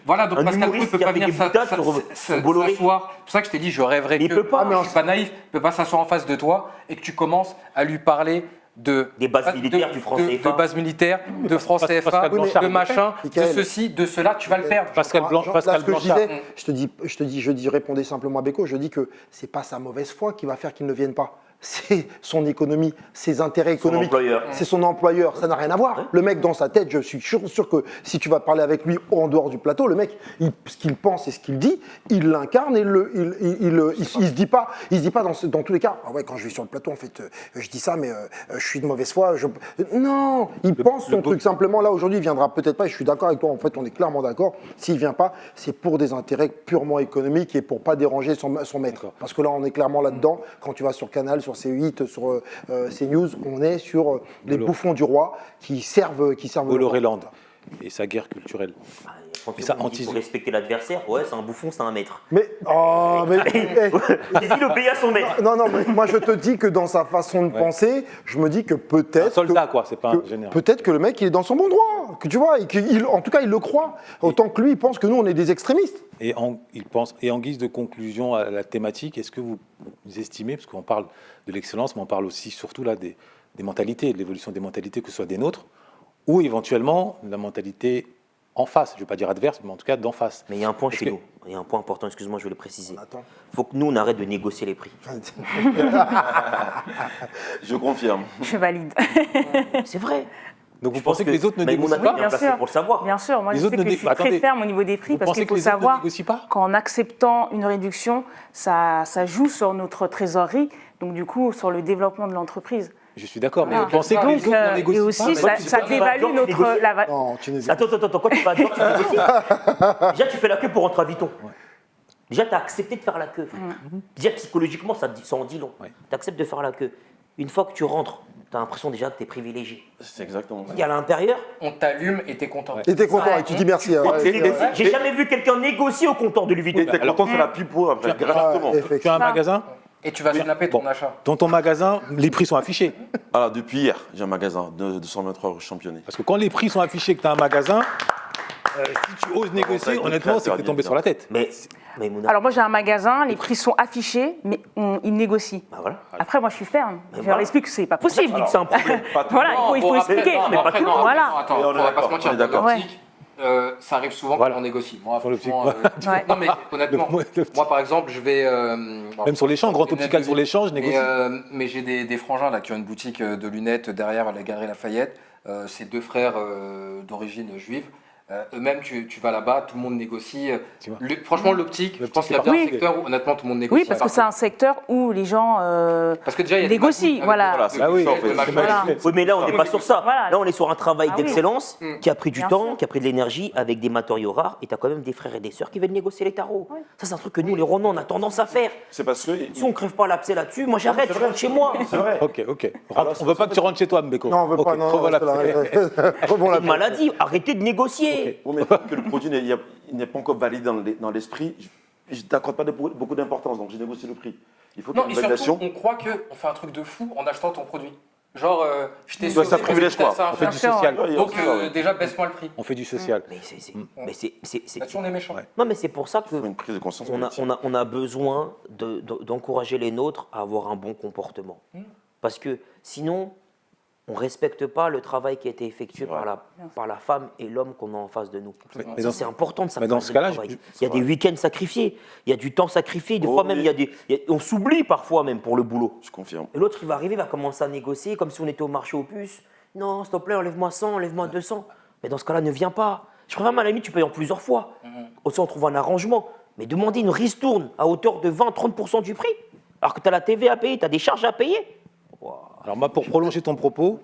[SPEAKER 2] Voilà, donc Pascal Praud, il peut pas venir s'asseoir. C'est pour ça que je t'ai dit, je rêverais que.
[SPEAKER 4] Il peut pas.
[SPEAKER 2] Je suis pas naïf. Il peut pas s'asseoir en face de toi et que tu commences à lui parler des bases militaires du franc CFA, de bases militaires, de franc CFA, de machin, de ceci, de cela, tu vas le perdre.
[SPEAKER 3] Pascal Blanchard.
[SPEAKER 5] Je dis, répondez simplement à Beko, je dis que c'est pas sa mauvaise foi qui va faire qu'il ne vienne pas. C'est son économie, ses intérêts économiques. C'est son employeur. Ça n'a rien à voir. Le mec, dans sa tête, je suis sûr que si tu vas parler avec lui en dehors du plateau, le mec, ce qu'il pense et ce qu'il dit, il l'incarne et il se dit pas dans tous les cas. Ah ouais, quand je vais sur le plateau, en fait, je dis ça, mais je suis de mauvaise foi. Non, il pense son truc. Simplement, là, aujourd'hui, il viendra peut-être pas. Et je suis d'accord avec toi. En fait, on est clairement d'accord. S'il vient pas, c'est pour des intérêts purement économiques et pour pas déranger son maître. Parce que là, on est clairement là-dedans. Quand tu vas sur Canal, sur sur C8, sur CNews, on est sur les bouffons du roi qui servent le roi.
[SPEAKER 3] Bolloré-Land et sa guerre culturelle.
[SPEAKER 4] Quand
[SPEAKER 3] Mais ça,
[SPEAKER 4] il faut respecter l'adversaire, ouais, c'est un bouffon, c'est un maître.
[SPEAKER 5] Mais,
[SPEAKER 4] Il dit l'obéit à son maître.
[SPEAKER 5] non, mais moi je te dis que dans sa façon de penser, je me dis que
[SPEAKER 3] Un
[SPEAKER 5] peut-être.
[SPEAKER 3] soldat, quoi, c'est pas un
[SPEAKER 5] que-
[SPEAKER 3] général.
[SPEAKER 5] Peut-être que le mec il est dans son bon droit, que tu vois, et en tout cas il le croit. Autant que lui il pense que nous on est des extrémistes.
[SPEAKER 3] Et en guise de conclusion à la thématique, est-ce que vous estimez, parce qu'on parle de l'excellence, mais on parle aussi surtout là des mentalités, de l'évolution des mentalités, que ce soit des nôtres, ou éventuellement la mentalité en face, je ne vais pas dire adverse, mais en tout cas d'en face.
[SPEAKER 4] Mais il y a un point
[SPEAKER 3] Est-ce
[SPEAKER 4] chez
[SPEAKER 3] que-
[SPEAKER 4] nous. Il y a un point important, excuse-moi, je vais le préciser.
[SPEAKER 5] Attends.
[SPEAKER 4] Il faut que nous, on arrête de négocier les prix.
[SPEAKER 7] Je confirme.
[SPEAKER 6] Je valide.
[SPEAKER 4] C'est vrai.
[SPEAKER 3] Donc vous
[SPEAKER 4] Je pense
[SPEAKER 3] pensez que les autres ne
[SPEAKER 4] Maïmouna
[SPEAKER 3] négocient
[SPEAKER 4] est
[SPEAKER 3] pas
[SPEAKER 4] bien placée
[SPEAKER 6] sûr.
[SPEAKER 4] pour le savoir.
[SPEAKER 6] Bien sûr, moi
[SPEAKER 3] Les
[SPEAKER 6] je
[SPEAKER 3] autres
[SPEAKER 6] sais
[SPEAKER 3] ne
[SPEAKER 6] que je suis
[SPEAKER 3] attendez.
[SPEAKER 6] très ferme au niveau des prix
[SPEAKER 3] Vous
[SPEAKER 6] parce
[SPEAKER 3] pensez
[SPEAKER 6] qu'il
[SPEAKER 3] que
[SPEAKER 6] faut
[SPEAKER 3] les autres ne
[SPEAKER 6] savoir
[SPEAKER 3] négocient pas
[SPEAKER 6] qu'en acceptant une réduction, ça joue sur notre trésorerie, donc du coup sur le développement de l'entreprise.
[SPEAKER 3] Je suis d'accord, mais
[SPEAKER 6] Voilà.
[SPEAKER 3] vous pensez que les
[SPEAKER 6] Donc,
[SPEAKER 3] autres ne
[SPEAKER 6] et
[SPEAKER 3] négocient
[SPEAKER 6] aussi,
[SPEAKER 3] pas
[SPEAKER 6] ça
[SPEAKER 4] tu
[SPEAKER 6] dévalue
[SPEAKER 4] vas
[SPEAKER 6] notre.
[SPEAKER 4] négocier.
[SPEAKER 5] Non, tu n'es
[SPEAKER 4] Attends, quand tu vas à Dior, tu négocies. Déjà, tu fais la queue pour rentrer à Vuitton. Déjà, tu as accepté de faire la queue. Déjà, psychologiquement, ça en dit long.
[SPEAKER 3] Ouais.
[SPEAKER 4] Tu acceptes de faire la queue. Une fois que tu rentres, tu as l'impression déjà que tu es privilégié.
[SPEAKER 7] C'est exactement ça.
[SPEAKER 4] Et à l'intérieur,
[SPEAKER 2] On t'allume et t'es content.
[SPEAKER 5] Et t'es content et tu dis merci. hein.
[SPEAKER 4] j'ai jamais vu quelqu'un négocier au comptoir de Louis
[SPEAKER 8] Et
[SPEAKER 4] Vuitton.
[SPEAKER 8] t'es content de faire la pub pour après, gratuitement.
[SPEAKER 5] Ah, effectivement.
[SPEAKER 3] Tu as un magasin,
[SPEAKER 2] Et tu vas snapper ton
[SPEAKER 3] Bon.
[SPEAKER 2] achat.
[SPEAKER 3] dans ton magasin, les prix sont affichés.
[SPEAKER 7] Alors, depuis hier, j'ai un magasin de 223 rue Championnet.
[SPEAKER 3] Parce que quand les prix sont affichés, que tu as un magasin, si tu oses négocier,
[SPEAKER 7] avec
[SPEAKER 3] honnêtement,
[SPEAKER 7] le
[SPEAKER 3] c'est que tu es tombé
[SPEAKER 7] créateur,
[SPEAKER 3] sur la tête.
[SPEAKER 4] Mais Mouna,
[SPEAKER 6] Alors moi j'ai un magasin, les prix sont affichés, mais ils négocient.
[SPEAKER 4] bah voilà.
[SPEAKER 6] Après moi je suis ferme. Je leur
[SPEAKER 4] voilà.
[SPEAKER 6] explique que c'est pas
[SPEAKER 4] Je dis
[SPEAKER 6] possible.
[SPEAKER 4] que c'est un problème.
[SPEAKER 6] Voilà, il faut expliquer.
[SPEAKER 2] Non, mais après, non,
[SPEAKER 6] Voilà.
[SPEAKER 2] attends,
[SPEAKER 7] Et on
[SPEAKER 2] on
[SPEAKER 7] est
[SPEAKER 2] va pas
[SPEAKER 7] d'accord,
[SPEAKER 2] se mentir.
[SPEAKER 7] on est d'accord.
[SPEAKER 2] Dans l'optique, ça arrive souvent
[SPEAKER 3] Voilà.
[SPEAKER 2] quand on négocie. Moi,
[SPEAKER 3] Dans l'optique,
[SPEAKER 2] franchement,
[SPEAKER 6] Ouais.
[SPEAKER 2] non mais honnêtement, moi par exemple, je vais
[SPEAKER 3] Même sur les champs, Grand Optical sur les champs, je négocie.
[SPEAKER 2] mais j'ai des frangins là qui ont une boutique de lunettes derrière la galerie Lafayette. C'est deux frères d'origine juive. Eux-mêmes, tu vas là-bas, tout le monde négocie.
[SPEAKER 3] Tu vois.
[SPEAKER 2] Franchement, l'optique, je
[SPEAKER 3] L'optique,
[SPEAKER 2] pense qu'il y a
[SPEAKER 3] c'est
[SPEAKER 2] bien un
[SPEAKER 6] parfait.
[SPEAKER 2] secteur où honnêtement tout le monde négocie.
[SPEAKER 6] Oui, parce que c'est un secteur où les gens
[SPEAKER 2] Parce que déjà, il y a des
[SPEAKER 6] négocient,
[SPEAKER 2] magouilles
[SPEAKER 6] voilà.
[SPEAKER 2] avec
[SPEAKER 7] Voilà,
[SPEAKER 2] le
[SPEAKER 3] Ah oui,
[SPEAKER 2] budget,
[SPEAKER 7] en fait,
[SPEAKER 2] le machin.
[SPEAKER 6] Voilà.
[SPEAKER 4] Oui, mais là, on n'est pas sur ça.
[SPEAKER 6] Voilà.
[SPEAKER 4] Là, on est sur un travail
[SPEAKER 6] Ah oui.
[SPEAKER 4] d'excellence qui a pris du
[SPEAKER 6] Bien
[SPEAKER 4] temps,
[SPEAKER 6] sûr.
[SPEAKER 4] qui a pris de l'énergie, avec des matériaux rares. Et tu as quand même des frères et des sœurs qui veulent négocier les tarots. Ça, c'est un truc que nous, les Romands, on a tendance à faire.
[SPEAKER 8] C'est parce que.
[SPEAKER 4] Si on ne crève pas l'abcès là-dessus, moi, j'arrête, je rentre chez moi.
[SPEAKER 8] C'est vrai.
[SPEAKER 3] Ok. On veut pas que tu rentres chez toi, Mbeko.
[SPEAKER 5] Non, on veut
[SPEAKER 3] Ok,
[SPEAKER 5] pas. Non,
[SPEAKER 3] revois la-
[SPEAKER 5] Rebond
[SPEAKER 4] C'est
[SPEAKER 5] la
[SPEAKER 4] une maladie, arrêtez de négocier.
[SPEAKER 8] Oui, mais que le produit n'est pas encore validé dans l'esprit, je n'accorde pas beaucoup d'importance, donc je négocie le prix. Il faut qu'il y
[SPEAKER 2] Non,
[SPEAKER 8] ait
[SPEAKER 2] et
[SPEAKER 8] une validation.
[SPEAKER 2] surtout, on croit qu'on fait un truc de fou en achetant ton produit. Genre, je t'ai
[SPEAKER 8] Bah,
[SPEAKER 2] sauvé
[SPEAKER 8] ça
[SPEAKER 2] parce
[SPEAKER 8] privilège
[SPEAKER 2] que t'as
[SPEAKER 8] quoi.
[SPEAKER 2] ça à
[SPEAKER 3] On fait
[SPEAKER 2] faire.
[SPEAKER 3] du social.
[SPEAKER 8] Ouais, il y a
[SPEAKER 2] Donc,
[SPEAKER 8] aussi ça, ouais.
[SPEAKER 2] déjà, baisse-moi le prix.
[SPEAKER 3] On fait du social.
[SPEAKER 4] Mais c'est.
[SPEAKER 2] Là-dessus, on est méchant.
[SPEAKER 4] Non, mais c'est pour ça que
[SPEAKER 8] Il faut une prise de conscience.
[SPEAKER 4] on
[SPEAKER 8] politique.
[SPEAKER 4] a besoin d'encourager les nôtres à avoir un bon comportement. Parce que sinon, on ne respecte pas le travail qui a été effectué par la femme et l'homme qu'on a en face de nous.
[SPEAKER 3] Mais
[SPEAKER 4] Ça,
[SPEAKER 3] dans-
[SPEAKER 4] c'est important de
[SPEAKER 3] mais dans
[SPEAKER 4] sacrifier
[SPEAKER 3] ce cas-là,
[SPEAKER 4] le travail.
[SPEAKER 3] je-
[SPEAKER 4] Il y a des week-ends sacrifiés, il y a du temps sacrifié, des
[SPEAKER 8] Oh,
[SPEAKER 4] fois même,
[SPEAKER 8] oui.
[SPEAKER 4] on s'oublie parfois même pour le boulot.
[SPEAKER 8] Je confirme.
[SPEAKER 4] Et l'autre, il va arriver, il va commencer à négocier comme si on était au marché aux puces. Non, s'il te plaît, enlève-moi 100, enlève-moi 200. Mais dans ce cas-là, ne viens pas. Je préfère, à la limite, tu payes en plusieurs fois. Aussi, on trouve un arrangement. Mais demander une ristourne à hauteur de 20-30% du prix, alors que tu as la TV à payer, tu as des charges à payer.
[SPEAKER 3] Alors moi, pour prolonger ton propos,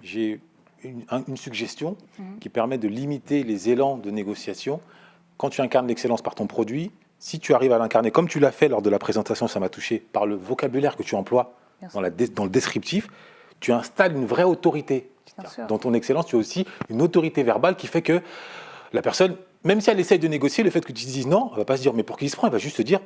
[SPEAKER 3] j'ai une suggestion qui permet de limiter les élans de négociation. Quand tu incarnes l'excellence par ton produit, si tu arrives à l'incarner comme tu l'as fait lors de la présentation, ça m'a touché, par le vocabulaire que tu emploies
[SPEAKER 6] Bien
[SPEAKER 3] dans le descriptif, tu installes une vraie autorité.
[SPEAKER 6] Bien sûr.
[SPEAKER 3] Dans ton excellence, tu as aussi une autorité verbale qui fait que la personne, même si elle essaye de négocier, le fait que tu dises non, elle va pas se dire mais pour qui il se prend, elle va juste se dire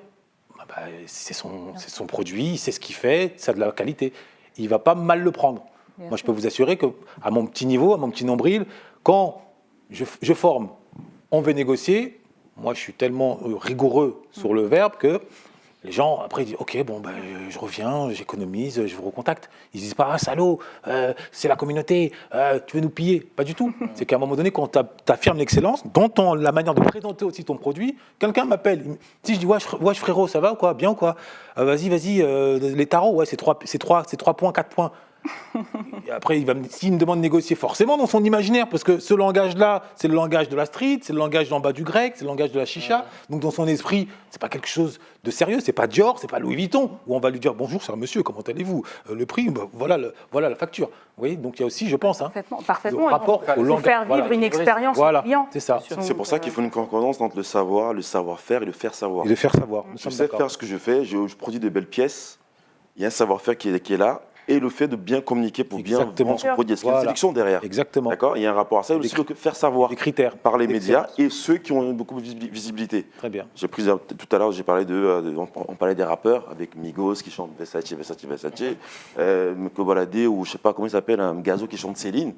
[SPEAKER 3] c'est son produit, c'est ce qu'il fait, ça a de la qualité. Il va pas mal le prendre.
[SPEAKER 6] Bien
[SPEAKER 3] Moi, je
[SPEAKER 6] sûr.
[SPEAKER 3] peux vous assurer que à mon petit niveau, à mon petit nombril, quand je forme, on veut négocier, moi je suis tellement rigoureux sur le verbe que les gens, après, ils disent « Ok, bon, ben, je reviens, j'économise, je vous recontacte. » Ils disent pas « Ah, salaud, c'est la communauté, tu veux nous piller ?» Pas du tout. C'est qu'à un moment donné, quand tu affirmes l'excellence, dans la manière de présenter aussi ton produit, quelqu'un m'appelle. Si je dis « Wesh frérot, ça va ou quoi? Bien ou quoi? Vas-y, les tarots, ouais, c'est 3 points, 4 points. » Et après, s'il me demande de négocier, forcément dans son imaginaire, parce que ce langage-là, c'est le langage de la street, c'est le langage d'en bas du grec, c'est le langage de la chicha. Donc dans son esprit, c'est pas quelque chose de sérieux, c'est pas Dior, c'est pas Louis Vuitton, où on va lui dire bonjour, c'est un monsieur, comment allez-vous? Le prix, bah, voilà la facture. Vous voyez, donc il y a aussi, je pense,
[SPEAKER 6] Parfaitement.
[SPEAKER 3] le rapport
[SPEAKER 6] Il
[SPEAKER 3] au
[SPEAKER 6] faut
[SPEAKER 3] langage.
[SPEAKER 6] faire vivre
[SPEAKER 3] Voilà.
[SPEAKER 6] une expérience
[SPEAKER 3] Voilà,
[SPEAKER 6] au client.
[SPEAKER 3] c'est ça.
[SPEAKER 8] C'est pour ça qu'il faut une concordance entre le savoir, le savoir-faire et le faire savoir.
[SPEAKER 3] Et de faire savoir. Nous
[SPEAKER 8] Je
[SPEAKER 3] sommes
[SPEAKER 8] sais
[SPEAKER 3] d'accord.
[SPEAKER 8] faire ce que je fais, je produis de belles pièces. il y a un savoir-faire qui est là, et le fait de bien communiquer pour bien
[SPEAKER 3] Exactement.
[SPEAKER 8] vendre son produit. Est-ce qu'il y a une
[SPEAKER 3] Voilà.
[SPEAKER 8] sélection derrière?
[SPEAKER 3] Exactement.
[SPEAKER 8] D'accord. Il y a un rapport à ça, et aussi le faire savoir
[SPEAKER 3] Les critères.
[SPEAKER 8] par les médias
[SPEAKER 3] d'excellence.
[SPEAKER 8] et ceux qui ont beaucoup de visibilité.
[SPEAKER 3] Très bien.
[SPEAKER 8] J'ai pris tout à l'heure, j'ai parlé on parlait des rappeurs avec Migos qui chante Versace, Kobalade ou je sais pas comment il s'appelle, un Gazo qui chante Céline.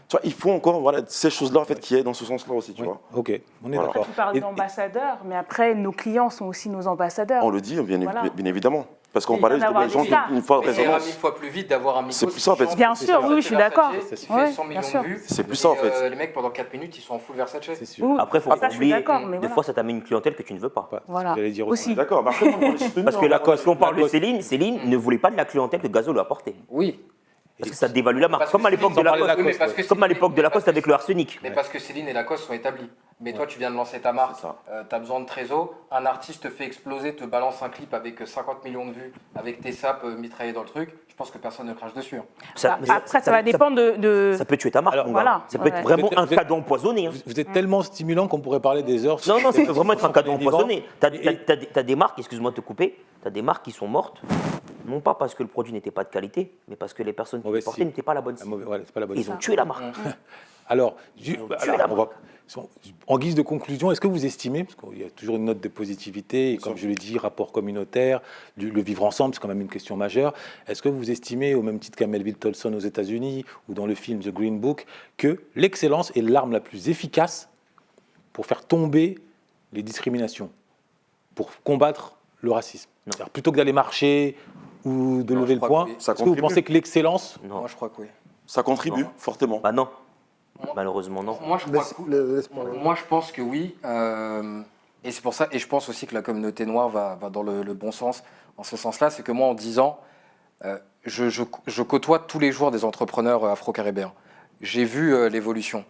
[SPEAKER 8] Tu vois, il faut encore ces choses-là en fait qui est dans ce sens-là aussi, tu vois.
[SPEAKER 3] Ok, on est
[SPEAKER 8] Voilà.
[SPEAKER 3] d'accord.
[SPEAKER 6] Tu parles
[SPEAKER 3] Et-
[SPEAKER 6] d'ambassadeurs, mais après, nos clients sont aussi nos ambassadeurs.
[SPEAKER 8] On le dit bien,
[SPEAKER 6] Voilà.
[SPEAKER 8] bien évidemment, parce qu'on
[SPEAKER 6] Il
[SPEAKER 8] parlait
[SPEAKER 6] va y avoir
[SPEAKER 8] des gens
[SPEAKER 6] des stars.
[SPEAKER 8] qui une fois
[SPEAKER 2] Mais ça ira
[SPEAKER 8] résonance.
[SPEAKER 2] 1000 fois plus vite d'avoir un micro.
[SPEAKER 8] C'est plus ça, en fait.
[SPEAKER 6] Bien sûr, oui, je suis d'accord.
[SPEAKER 2] Qui
[SPEAKER 6] Ouais,
[SPEAKER 2] fait 100
[SPEAKER 6] bien
[SPEAKER 2] millions
[SPEAKER 6] sûr.
[SPEAKER 2] de vues.
[SPEAKER 8] C'est plus ça, en
[SPEAKER 2] Et,
[SPEAKER 8] fait.
[SPEAKER 2] Les mecs, pendant 4 minutes, ils sont en full Versace.
[SPEAKER 3] C'est sûr.
[SPEAKER 6] Oui.
[SPEAKER 4] Après, il faut
[SPEAKER 6] Ça,
[SPEAKER 4] pas
[SPEAKER 6] je suis
[SPEAKER 4] oublier,
[SPEAKER 6] d'accord, mais
[SPEAKER 4] des
[SPEAKER 6] voilà.
[SPEAKER 4] fois, ça t'amène une clientèle que tu ne veux pas.
[SPEAKER 6] Voilà.
[SPEAKER 3] J'allais dire
[SPEAKER 6] Aussi.
[SPEAKER 8] D'accord, mais après,
[SPEAKER 4] Parce que lorsqu'on parle de
[SPEAKER 3] Lacoste.
[SPEAKER 4] Céline ne voulait pas de la clientèle que Gazo lui apportait.
[SPEAKER 2] Oui.
[SPEAKER 4] Parce que ça dévalue la marque.
[SPEAKER 2] Parce
[SPEAKER 4] Comme
[SPEAKER 2] que
[SPEAKER 4] à l'époque de
[SPEAKER 2] Céline-
[SPEAKER 3] Lacoste,
[SPEAKER 4] Lacoste.
[SPEAKER 2] parce que
[SPEAKER 4] Comme à
[SPEAKER 2] Céline-
[SPEAKER 4] l'époque de Lacoste avec le arsenic.
[SPEAKER 2] Mais parce que Céline et Lacoste sont établis. Mais toi, tu viens de lancer ta marque,
[SPEAKER 8] C'est ça.
[SPEAKER 2] tu as besoin de trésor, un artiste te fait exploser, te balance un clip avec 50 millions de vues, avec tes sapes mitraillées dans le truc, je pense que personne ne crache dessus.
[SPEAKER 4] Ça- mais
[SPEAKER 6] Après, ça va dépendre de.
[SPEAKER 4] Ça peut tuer ta marque.
[SPEAKER 3] Alors,
[SPEAKER 4] mon
[SPEAKER 6] voilà.
[SPEAKER 4] gars. Ça peut être
[SPEAKER 6] Ouais.
[SPEAKER 4] vraiment un
[SPEAKER 3] Vous êtes-
[SPEAKER 4] cadeau empoisonné. hein.
[SPEAKER 3] Vous êtes tellement stimulant qu'on pourrait parler des heures.
[SPEAKER 4] Non, non, ça peut vraiment être un cadeau
[SPEAKER 3] Des vivants.
[SPEAKER 4] empoisonné. T'as des marques, excuse-moi de te couper, t'as des marques qui sont mortes, non pas parce que le produit n'était pas de qualité, mais parce que les personnes qui
[SPEAKER 3] Mauvaise
[SPEAKER 4] le portaient
[SPEAKER 3] cible.
[SPEAKER 4] n'étaient pas la bonne
[SPEAKER 3] Ah,
[SPEAKER 4] cible.
[SPEAKER 3] mauvais, voilà, c'est pas la bonne
[SPEAKER 4] Ils ont
[SPEAKER 3] idée.
[SPEAKER 4] tué la marque.
[SPEAKER 3] Alors,
[SPEAKER 4] tué la
[SPEAKER 3] en guise de conclusion, est-ce que vous estimez, parce qu'il y a toujours une note de positivité, et comme je l'ai dit, rapport communautaire, le vivre ensemble, c'est quand même une question majeure, est-ce que vous estimez, au même titre qu'à Melville Tolson aux États-Unis ou dans le film The Green Book, que l'excellence est l'arme la plus efficace pour faire tomber les discriminations, pour combattre le racisme? C'est-à-dire, plutôt que d'aller marcher ou de
[SPEAKER 2] Non,
[SPEAKER 3] lever
[SPEAKER 2] je
[SPEAKER 3] le
[SPEAKER 2] crois
[SPEAKER 3] poing,
[SPEAKER 2] que oui.
[SPEAKER 8] Ça
[SPEAKER 3] est-ce que vous
[SPEAKER 8] contribue.
[SPEAKER 3] pensez que l'excellence...
[SPEAKER 4] Non.
[SPEAKER 2] Moi, je crois que oui.
[SPEAKER 8] Ça contribue fortement.
[SPEAKER 4] Bah non. Malheureusement, non.
[SPEAKER 2] Moi, je crois
[SPEAKER 5] Laisse-
[SPEAKER 2] que-
[SPEAKER 5] laisse parler.
[SPEAKER 2] Moi, je pense que oui. Et c'est pour ça, et je pense aussi que la communauté noire va dans le bon sens, en ce sens-là. C'est que moi, en 10 ans, je côtoie tous les jours des entrepreneurs afro-caribéens. J'ai vu l'évolution.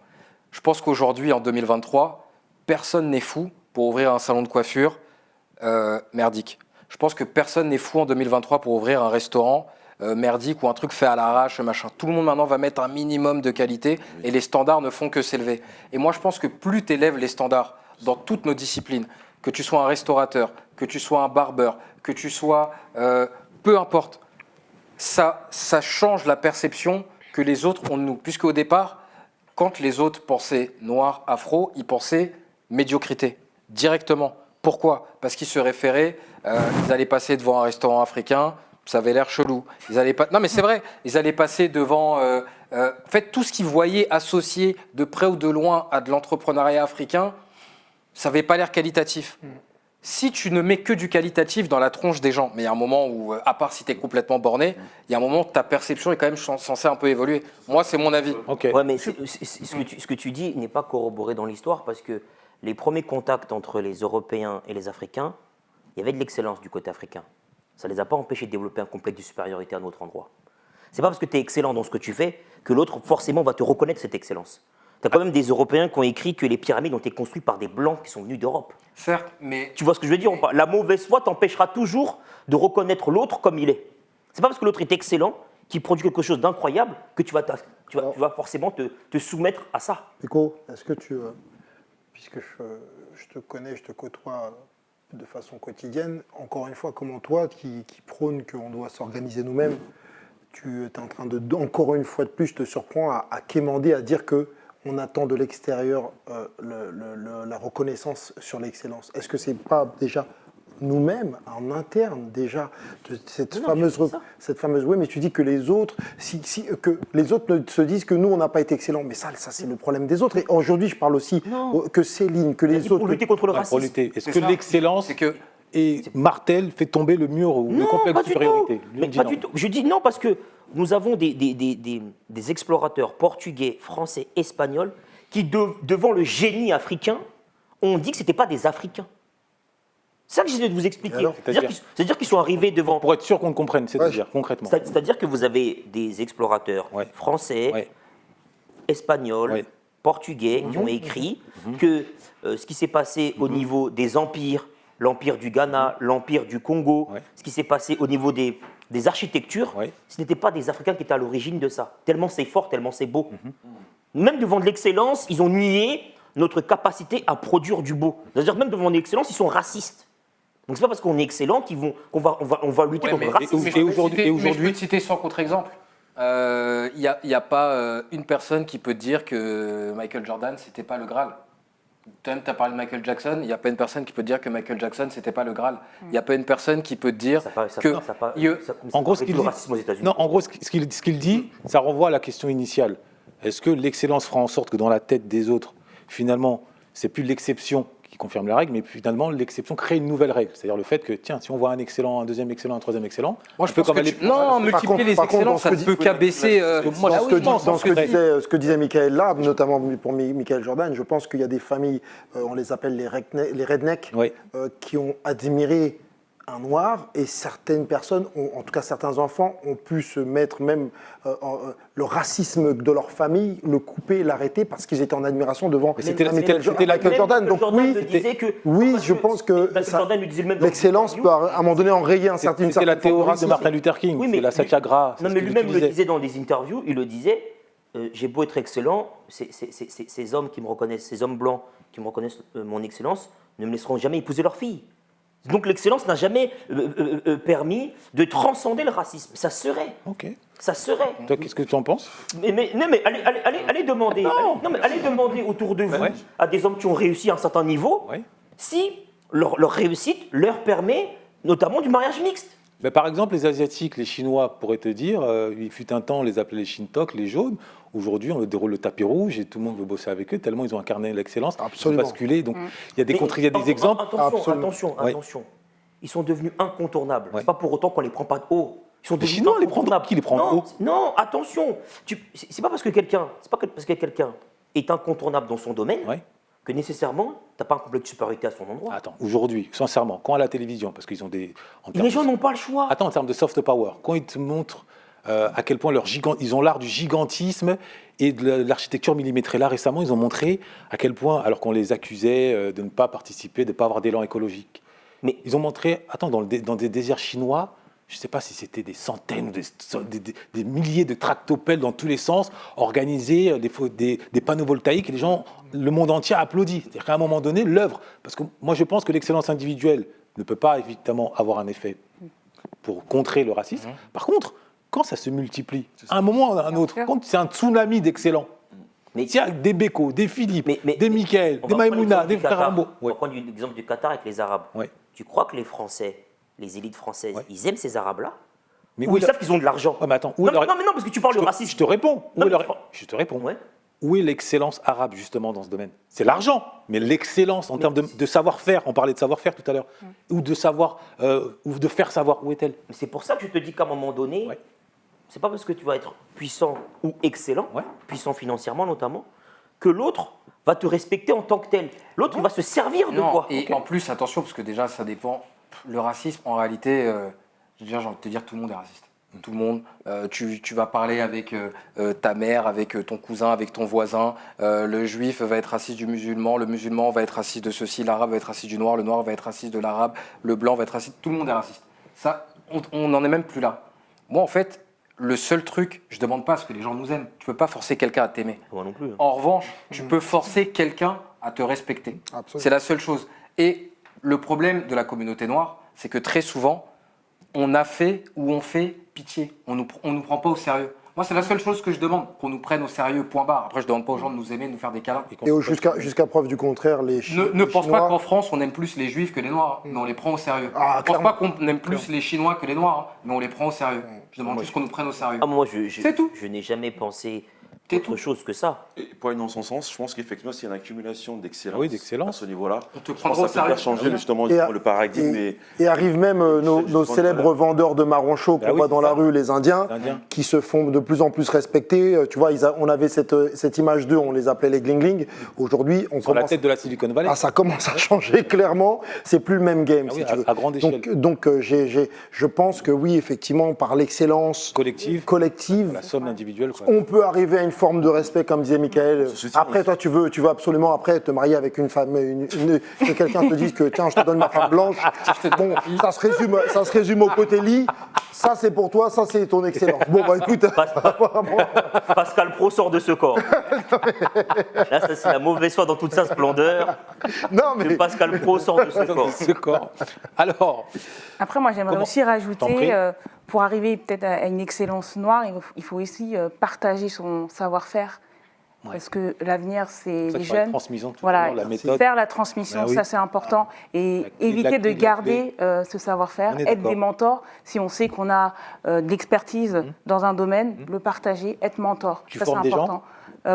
[SPEAKER 2] Je pense qu'aujourd'hui, en 2023, personne n'est fou pour ouvrir un salon de coiffure merdique. Je pense que personne n'est fou en 2023 pour ouvrir un restaurant merdique ou un truc fait à l'arrache, machin. Tout le monde maintenant va mettre un minimum de qualité et les standards ne font que s'élever. Et moi, je pense que plus tu élèves les standards dans toutes nos disciplines, que tu sois un restaurateur, que tu sois un barbeur, que tu sois... peu importe, ça change la perception que les autres ont de nous. Puisque au départ, quand les autres pensaient noir, afro, ils pensaient médiocrité, directement. Pourquoi? Parce qu'ils se référaient, ils allaient passer devant un restaurant africain, ça avait l'air chelou. Ils allaient pas... Non mais c'est vrai, ils allaient passer devant... en fait, tout ce qu'ils voyaient associé de près ou de loin à de l'entrepreneuriat africain, ça n'avait pas l'air qualitatif. Si tu ne mets que du qualitatif dans la tronche des gens, mais il y a un moment où, à part si tu es complètement borné, il y a un moment où ta perception est quand même censée un peu évoluer. Moi, c'est mon avis.
[SPEAKER 3] Ok.
[SPEAKER 4] Ouais, mais ce que tu dis n'est pas corroboré dans l'histoire parce que les premiers contacts entre les Européens et les Africains, il y avait de l'excellence du côté africain. Ça ne les a pas empêchés de développer un complexe de supériorité à un autre endroit. C'est pas parce que tu es excellent dans ce que tu fais que l'autre forcément va te reconnaître cette excellence. Tu as quand même des Européens qui ont écrit que les pyramides ont été construites par des Blancs qui sont venus d'Europe.
[SPEAKER 2] Certes, mais
[SPEAKER 4] Tu vois ce que je veux dire ou pas? La mauvaise foi t'empêchera toujours de reconnaître l'autre comme il est. C'est pas parce que l'autre est excellent, qu'il produit quelque chose d'incroyable, que tu vas forcément te soumettre à ça.
[SPEAKER 5] Pico, est-ce que tu, puisque je te connais, je te côtoie de façon quotidienne, encore une fois, comment toi, qui prône qu'on doit s'organiser nous-mêmes, tu es en train de, encore une fois de plus, je te surprends à quémander, à dire que on attend de l'extérieur la reconnaissance sur l'excellence. Est-ce que c'est pas déjà nous-mêmes, en interne, déjà, cette fameuse, oui, mais tu dis que les autres, que les autres se disent que nous, on n'a pas été excellents. Mais ça c'est le problème des autres. Et aujourd'hui, je parle aussi que Céline, que les autres...
[SPEAKER 4] Pour lutter contre le
[SPEAKER 3] Pour
[SPEAKER 4] racisme.
[SPEAKER 3] lutter. Est-ce
[SPEAKER 2] C'est
[SPEAKER 3] que
[SPEAKER 2] ça.
[SPEAKER 3] l'excellence
[SPEAKER 2] c'est que
[SPEAKER 3] et Martel fait tomber le mur ou le complexe
[SPEAKER 4] pas
[SPEAKER 3] de
[SPEAKER 4] du
[SPEAKER 3] supériorité?
[SPEAKER 4] tout.
[SPEAKER 3] Lui,
[SPEAKER 4] Mais
[SPEAKER 3] il dit
[SPEAKER 4] pas
[SPEAKER 3] non.
[SPEAKER 4] du tout. Je dis non parce que nous avons des explorateurs portugais, français, espagnols qui, devant le génie africain, ont dit que ce n'étaient pas des Africains. C'est ça que j'essaie de vous expliquer.
[SPEAKER 5] alors,
[SPEAKER 4] C'est-à-dire qu'ils sont arrivés devant...
[SPEAKER 3] Pour être sûr qu'on comprenne, c'est-à-dire concrètement.
[SPEAKER 4] C'est-à-dire que vous avez des explorateurs
[SPEAKER 3] Ouais.
[SPEAKER 4] français,
[SPEAKER 3] Ouais.
[SPEAKER 4] espagnols,
[SPEAKER 3] Ouais.
[SPEAKER 4] portugais qui ont écrit que ce qui s'est passé au niveau des empires, l'empire du Ghana, l'empire du Congo,
[SPEAKER 3] Ouais.
[SPEAKER 4] ce qui s'est passé au niveau des architectures,
[SPEAKER 3] Ouais.
[SPEAKER 4] ce n'étaient pas des Africains qui étaient à l'origine de ça. Tellement c'est fort, tellement c'est beau. Même devant de l'excellence, ils ont nié notre capacité à produire du beau. C'est-à-dire même devant l'excellence, ils sont racistes. Donc c'est pas parce qu'on est excellent qu'on va lutter
[SPEAKER 2] Ouais,
[SPEAKER 4] contre
[SPEAKER 2] mais-
[SPEAKER 4] le racisme.
[SPEAKER 3] et aujourd'hui-
[SPEAKER 2] mais je peux te citer sans contre-exemple. Il n'y a pas une personne qui peut te dire que Michael Jordan, c'était pas le Graal. Tu as parlé de Michael Jackson, il n'y a pas une personne qui peut te dire que Michael Jackson, c'était pas le Graal. Il n'y a pas une personne qui peut te dire que...
[SPEAKER 3] En gros, ce qu'il
[SPEAKER 4] le
[SPEAKER 3] dit,
[SPEAKER 4] racisme aux États-Unis.
[SPEAKER 3] non, en gros, ce qu'il dit, ça renvoie à la question initiale. Est-ce que l'excellence fera en sorte que dans la tête des autres, finalement, c'est plus l'exception qui confirme la règle, mais finalement, l'exception crée une nouvelle règle. C'est-à-dire le fait que, tiens, si on voit un excellent, un deuxième excellent, un troisième excellent,
[SPEAKER 2] Moi, je pense que non, multiplier les
[SPEAKER 5] par contre,
[SPEAKER 2] excellences, ça ne peut qu'abaisser...
[SPEAKER 3] moi,
[SPEAKER 5] Dans
[SPEAKER 3] je
[SPEAKER 5] ce que disait Michael Lab, notamment pour Michael Jordan, je pense qu'il y a des familles, on les appelle les rednecks,
[SPEAKER 3] Oui.
[SPEAKER 5] qui ont admiré un noir, et certaines personnes, en tout cas certains enfants, ont pu se mettre même le racisme de leur famille, le couper, l'arrêter, parce qu'ils étaient en admiration devant Michael Jordan. Donc oui, je pense que l'excellence peut à un moment donné enrayer
[SPEAKER 3] C'était la théorie de Martin Luther King,
[SPEAKER 4] Oui,
[SPEAKER 3] c'est la satyagraha.
[SPEAKER 4] Non, mais lui-même le disait dans des interviews, il le disait, j'ai beau être excellent, ces hommes qui me reconnaissent, ces hommes blancs qui me reconnaissent mon excellence, ne me laisseront jamais épouser leur fille. Donc l'excellence n'a jamais permis de transcender le racisme. Ça serait.
[SPEAKER 3] Ok.
[SPEAKER 4] Ça serait.
[SPEAKER 3] Toi, qu'est-ce que tu en penses?
[SPEAKER 4] Mais allez demander. Allez demander autour de vous à des hommes qui ont réussi à un certain niveau, si leur réussite leur permet notamment du mariage mixte.
[SPEAKER 3] Ben, par exemple, les Asiatiques, les Chinois pourraient te dire, il fut un temps, on les appelait les Shintok, les jaunes. Aujourd'hui, on déroule le tapis rouge et tout le monde veut bosser avec eux, tellement ils ont incarné l'excellence, ils ont basculé. Donc, il y a des exemples.
[SPEAKER 4] Attention. Ils sont devenus incontournables. C'est pas pour autant qu'on les prend pas de haut. Ils sont
[SPEAKER 3] Les
[SPEAKER 4] devenus
[SPEAKER 3] Chinois, on les prend
[SPEAKER 4] incontournables.
[SPEAKER 3] qui les prend de haut?
[SPEAKER 4] Non, attention. C'est pas parce que quelqu'un est incontournable dans son domaine que nécessairement tu n'as pas un complexe de supériorité à son endroit.
[SPEAKER 3] Attends, aujourd'hui, sincèrement, quand à la télévision, parce qu'ils ont des...
[SPEAKER 4] Les gens n'ont pas le choix.
[SPEAKER 3] Attends, en termes de soft power, quand ils te montrent à quel point ils ont l'art du gigantisme et de l'architecture millimétrée. Là, récemment, ils ont montré à quel point, alors qu'on les accusait de ne pas participer, de ne pas avoir d'élan écologique, mais ils ont montré, attends, dans des déserts chinois, je ne sais pas si c'était des centaines, des milliers de tractopelles dans tous les sens, organisés, des panneaux voltaïques, et les gens, le monde entier applaudit. C'est-à-dire qu'à un moment donné, l'œuvre, parce que moi je pense que l'excellence individuelle ne peut pas évidemment avoir un effet pour contrer le racisme. Par contre, quand ça se multiplie, à un moment ou à un autre, quand c'est un tsunami d'excellents, il y a des Beko, des Philippe, des Michael, des Maïmouna, des frères Rambo.
[SPEAKER 4] On va prendre l'exemple du Qatar avec les Arabes. Tu crois que les Français, les élites françaises, ils aiment ces Arabes-là? Ou ils savent qu'ils ont de l'argent?
[SPEAKER 3] Mais attends,
[SPEAKER 4] non, parce que tu parles de racisme.
[SPEAKER 3] Je te réponds. Je te réponds.
[SPEAKER 4] Ouais.
[SPEAKER 3] Où est l'excellence arabe, justement, dans ce domaine? C'est l'argent, mais l'excellence en termes de savoir-faire, on parlait de savoir-faire tout à l'heure, ou de savoir, ou de faire savoir, où est-elle?
[SPEAKER 4] Mais c'est pour ça que je te dis qu'à un moment donné, c'est pas parce que tu vas être puissant ou excellent, puissant financièrement notamment, que l'autre va te respecter en tant que tel. L'autre va se servir de toi.
[SPEAKER 2] Et en plus, attention, parce que déjà, ça dépend. Le racisme, en réalité, j'ai envie de te dire, tout le monde est raciste. Tout le monde. Tu vas parler avec ta mère, avec ton cousin, avec ton voisin. Le juif va être raciste du musulman, le musulman va être raciste de ceci, l'arabe va être raciste du noir, le noir va être raciste de l'arabe, le blanc va être raciste. Tout le monde est raciste. Ça, on n'en est même plus là. Moi, en fait, le seul truc, je ne demande pas à ce que les gens nous aiment. Tu ne peux pas forcer quelqu'un à t'aimer.
[SPEAKER 4] Moi non plus.
[SPEAKER 2] En revanche, tu peux forcer quelqu'un à te respecter.
[SPEAKER 5] Absolument.
[SPEAKER 2] C'est la seule chose. Et le problème de la communauté noire, c'est que très souvent, on a fait ou on fait pitié. On nous prend pas au sérieux. Moi, c'est la seule chose que je demande, qu'on nous prenne au sérieux, point barre. Après, je ne demande pas aux gens de nous aimer, de nous faire des câlins.
[SPEAKER 5] Et jusqu'à preuve du contraire, les
[SPEAKER 2] Ne pense pas qu'en France, on aime plus les juifs que les noirs, mais on les prend au sérieux. Ne pense pas qu'on aime plus les Chinois que les noirs, mais on les prend au sérieux. Je demande juste qu'on nous prenne au sérieux.
[SPEAKER 4] Moi,
[SPEAKER 2] c'est tout.
[SPEAKER 4] Je n'ai jamais pensé autre chose que ça.
[SPEAKER 7] Et pour aller dans son sens, je pense qu'effectivement, s'il y a une accumulation d'excellence,
[SPEAKER 3] d'excellence
[SPEAKER 7] à ce niveau-là,
[SPEAKER 2] On te
[SPEAKER 7] je pense
[SPEAKER 2] prendra au
[SPEAKER 7] que ça peut
[SPEAKER 2] sérieux.
[SPEAKER 7] faire changer justement le paradigme.
[SPEAKER 5] Et arrivent même nos célèbres vendeurs de marrons chauds qu'on voit dans la rue, les Indiens, qui se font de plus en plus respecter. Tu vois, on avait cette image d'eux, on les appelait les gling-gling. Aujourd'hui, on
[SPEAKER 3] Sur la
[SPEAKER 5] commence...
[SPEAKER 3] tête de la Silicon Valley.
[SPEAKER 5] ça commence à changer clairement. C'est plus le même game, si tu veux.
[SPEAKER 3] À grande échelle.
[SPEAKER 5] Donc je pense que oui, effectivement, par l'excellence
[SPEAKER 3] collective,
[SPEAKER 5] collective,
[SPEAKER 3] la somme individuelle.
[SPEAKER 5] on peut arriver à une forme de respect, comme disait Michael.
[SPEAKER 7] Se soutient
[SPEAKER 5] Après,
[SPEAKER 7] aussi.
[SPEAKER 5] toi, tu veux absolument après te marier avec une femme, que quelqu'un te dise que tiens, je te donne ma femme blanche. Bon, ça se résume au côté lit. Ça, c'est pour toi, ça, c'est ton excellence. Bon, bah écoute.
[SPEAKER 4] Pascal Pro sort de ce corps. Là, ça, c'est la mauvaise foi dans toute sa splendeur.
[SPEAKER 5] Non,
[SPEAKER 4] Que
[SPEAKER 5] mais.
[SPEAKER 4] Pascal Pro sort de ce corps.
[SPEAKER 3] Ce corps. Alors,
[SPEAKER 6] Après, moi, j'aimerais
[SPEAKER 3] Comment
[SPEAKER 6] aussi
[SPEAKER 3] T'en prie.
[SPEAKER 6] rajouter, pour arriver peut-être à une excellence noire, il faut aussi partager son savoir-faire. Parce que l'avenir, c'est
[SPEAKER 3] ça,
[SPEAKER 6] les
[SPEAKER 3] tu parlais de
[SPEAKER 6] jeunes.
[SPEAKER 3] transmission tout à
[SPEAKER 6] Voilà,
[SPEAKER 3] l'heure, la méthode.
[SPEAKER 6] faire la transmission,
[SPEAKER 3] Ben oui.
[SPEAKER 6] ça c'est important. Et
[SPEAKER 3] La clé,
[SPEAKER 6] éviter de
[SPEAKER 3] la
[SPEAKER 6] garder ce savoir-faire,
[SPEAKER 3] On est
[SPEAKER 6] être
[SPEAKER 3] d'accord.
[SPEAKER 6] des mentors. Si on sait qu'on a de l'expertise dans un domaine, le partager, être mentor.
[SPEAKER 3] Tu
[SPEAKER 6] ça
[SPEAKER 3] formes
[SPEAKER 6] c'est
[SPEAKER 3] des gens
[SPEAKER 6] important.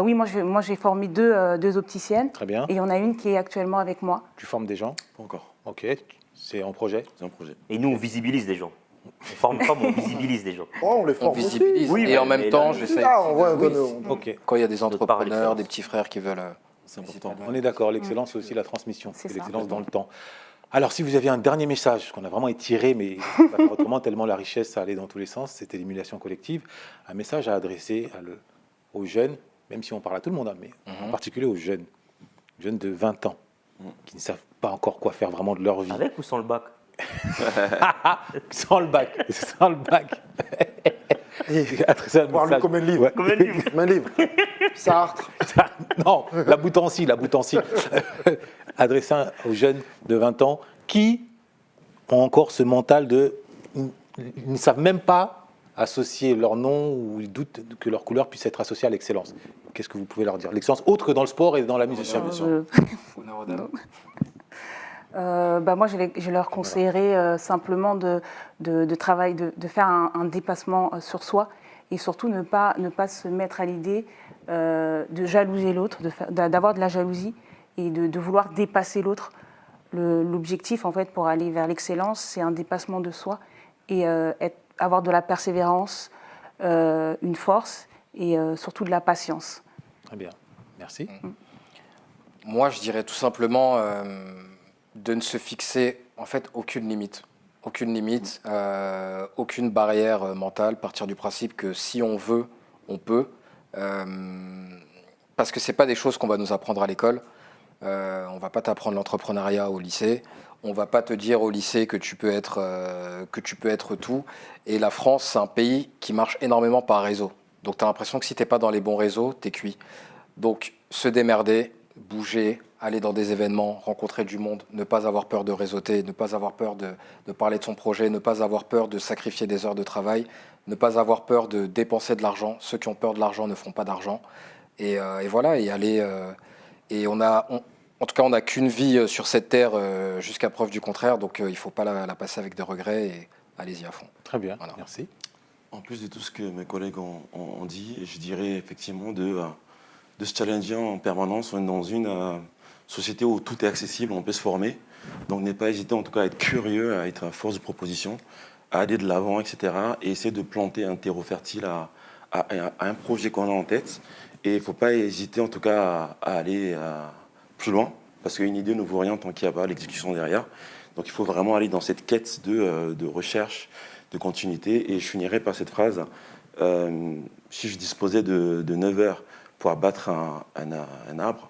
[SPEAKER 6] Oui, moi j'ai formé deux opticiennes.
[SPEAKER 3] Très bien.
[SPEAKER 6] Et il y en a une qui est actuellement avec moi.
[SPEAKER 3] Tu formes des gens.
[SPEAKER 7] Pas encore.
[SPEAKER 3] Ok, c'est en projet.
[SPEAKER 7] C'est un projet.
[SPEAKER 4] Et nous, on visibilise des gens. On forme pas, mais on visibilise des gens.
[SPEAKER 5] Oh, on les
[SPEAKER 2] On
[SPEAKER 5] forme aussi.
[SPEAKER 2] visibilise.
[SPEAKER 4] Oui,
[SPEAKER 2] et
[SPEAKER 4] mais-
[SPEAKER 2] en même
[SPEAKER 4] mais
[SPEAKER 2] temps,
[SPEAKER 4] là,
[SPEAKER 2] j'essaie.
[SPEAKER 5] Ah, on voit,
[SPEAKER 2] Oui,
[SPEAKER 3] Ok,
[SPEAKER 2] quand il y a des
[SPEAKER 4] part
[SPEAKER 2] entrepreneurs,
[SPEAKER 4] l'excellence.
[SPEAKER 2] des petits frères qui veulent.
[SPEAKER 7] C'est important.
[SPEAKER 3] on est d'accord. L'excellence, c'est aussi la transmission.
[SPEAKER 6] C'est
[SPEAKER 3] C'est
[SPEAKER 6] ça.
[SPEAKER 3] l'excellence dans le temps. Alors, si vous aviez un dernier message, qu'on a vraiment étiré, mais on va faire autrement, tellement la richesse, ça allait dans tous les sens, c'était l'émulation collective, un message à adresser aux jeunes, même si on parle à tout le monde, hein, mais en particulier aux jeunes de 20 ans, qui ne savent pas encore quoi faire vraiment de leur vie.
[SPEAKER 4] Avec ou sans le bac?
[SPEAKER 3] Sans le bac. Sans le bac.
[SPEAKER 5] Et
[SPEAKER 3] Adresser un
[SPEAKER 5] voir le
[SPEAKER 3] message.
[SPEAKER 5] combien de livres.
[SPEAKER 3] Ouais.
[SPEAKER 4] Combien de livres?
[SPEAKER 5] Combien de livres. Sartre.
[SPEAKER 3] Non, la boutancie. Adressé aux jeunes de 20 ans qui ont encore ce mental de... Ils ne savent même pas associer leur nom ou ils doutent que leur couleur puisse être associée à l'excellence. Qu'est-ce que vous pouvez leur dire? L'excellence autre que dans le sport et dans la musique.
[SPEAKER 7] Bien sûr.
[SPEAKER 2] Honneur aux dames.
[SPEAKER 6] Moi, je leur conseillerais simplement de travailler, de faire un dépassement sur soi et surtout ne pas se mettre à l'idée de jalouser l'autre, d'avoir de la jalousie et de vouloir dépasser l'autre. L'objectif, en fait, pour aller vers l'excellence, c'est un dépassement de soi et avoir de la persévérance, une force et surtout de la patience.
[SPEAKER 3] Très bien. Merci.
[SPEAKER 2] Moi, je dirais tout simplement de ne se fixer en fait aucune limite. Aucune limite, aucune barrière mentale, partir du principe que si on veut, on peut. Parce que ce n'est pas des choses qu'on va nous apprendre à l'école. On ne va pas t'apprendre l'entrepreneuriat au lycée. On ne va pas te dire au lycée que tu peux être tout. Et la France, c'est un pays qui marche énormément par réseau. Donc tu as l'impression que si tu n'es pas dans les bons réseaux, tu es cuit. Donc se démerder, bouger, aller dans des événements, rencontrer du monde, ne pas avoir peur de réseauter, ne pas avoir peur de parler de son projet, ne pas avoir peur de sacrifier des heures de travail, ne pas avoir peur de dépenser de l'argent. Ceux qui ont peur de l'argent ne font pas d'argent. Et voilà, et aller... et en tout cas, on n'a qu'une vie sur cette terre jusqu'à preuve du contraire, donc il ne faut pas la passer avec des regrets et allez-y à fond.
[SPEAKER 3] Très bien.
[SPEAKER 2] Voilà.
[SPEAKER 3] Merci.
[SPEAKER 7] En plus de tout ce que mes collègues ont dit, je dirais effectivement de se challenger en permanence. On est dans une société où tout est accessible, on peut se former. Donc n'est pas hésiter en tout cas à être curieux, à être à force de proposition, à aller de l'avant, etc. Et essayer de planter un terreau fertile à un projet qu'on a en tête. Et il ne faut pas hésiter en tout cas à aller plus loin, parce qu'une idée ne vaut rien tant qu'il n'y a pas l'exécution derrière. Donc il faut vraiment aller dans cette quête de recherche, de continuité. Et je finirai par cette phrase. Si je disposais de 9 heures pour abattre un arbre,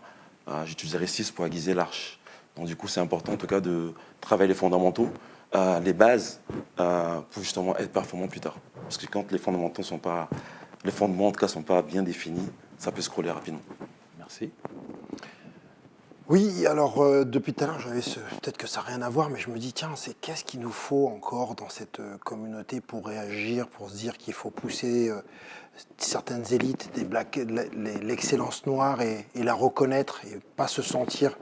[SPEAKER 7] j'utiliserais 6 pour aiguiser l'arche. Donc du coup, c'est important en tout cas de travailler les fondamentaux, les bases, pour justement être performant plus tard. Parce que quand les fondements en tout cas sont pas bien définis, ça peut scroller rapidement.
[SPEAKER 3] Merci.
[SPEAKER 5] Oui, alors depuis tout à l'heure, peut-être que ça n'a rien à voir, mais je me dis, tiens, qu'est-ce qu'il nous faut encore dans cette communauté pour réagir, pour se dire qu'il faut pousser certaines élites, l'excellence noire et la reconnaître et pas se sentir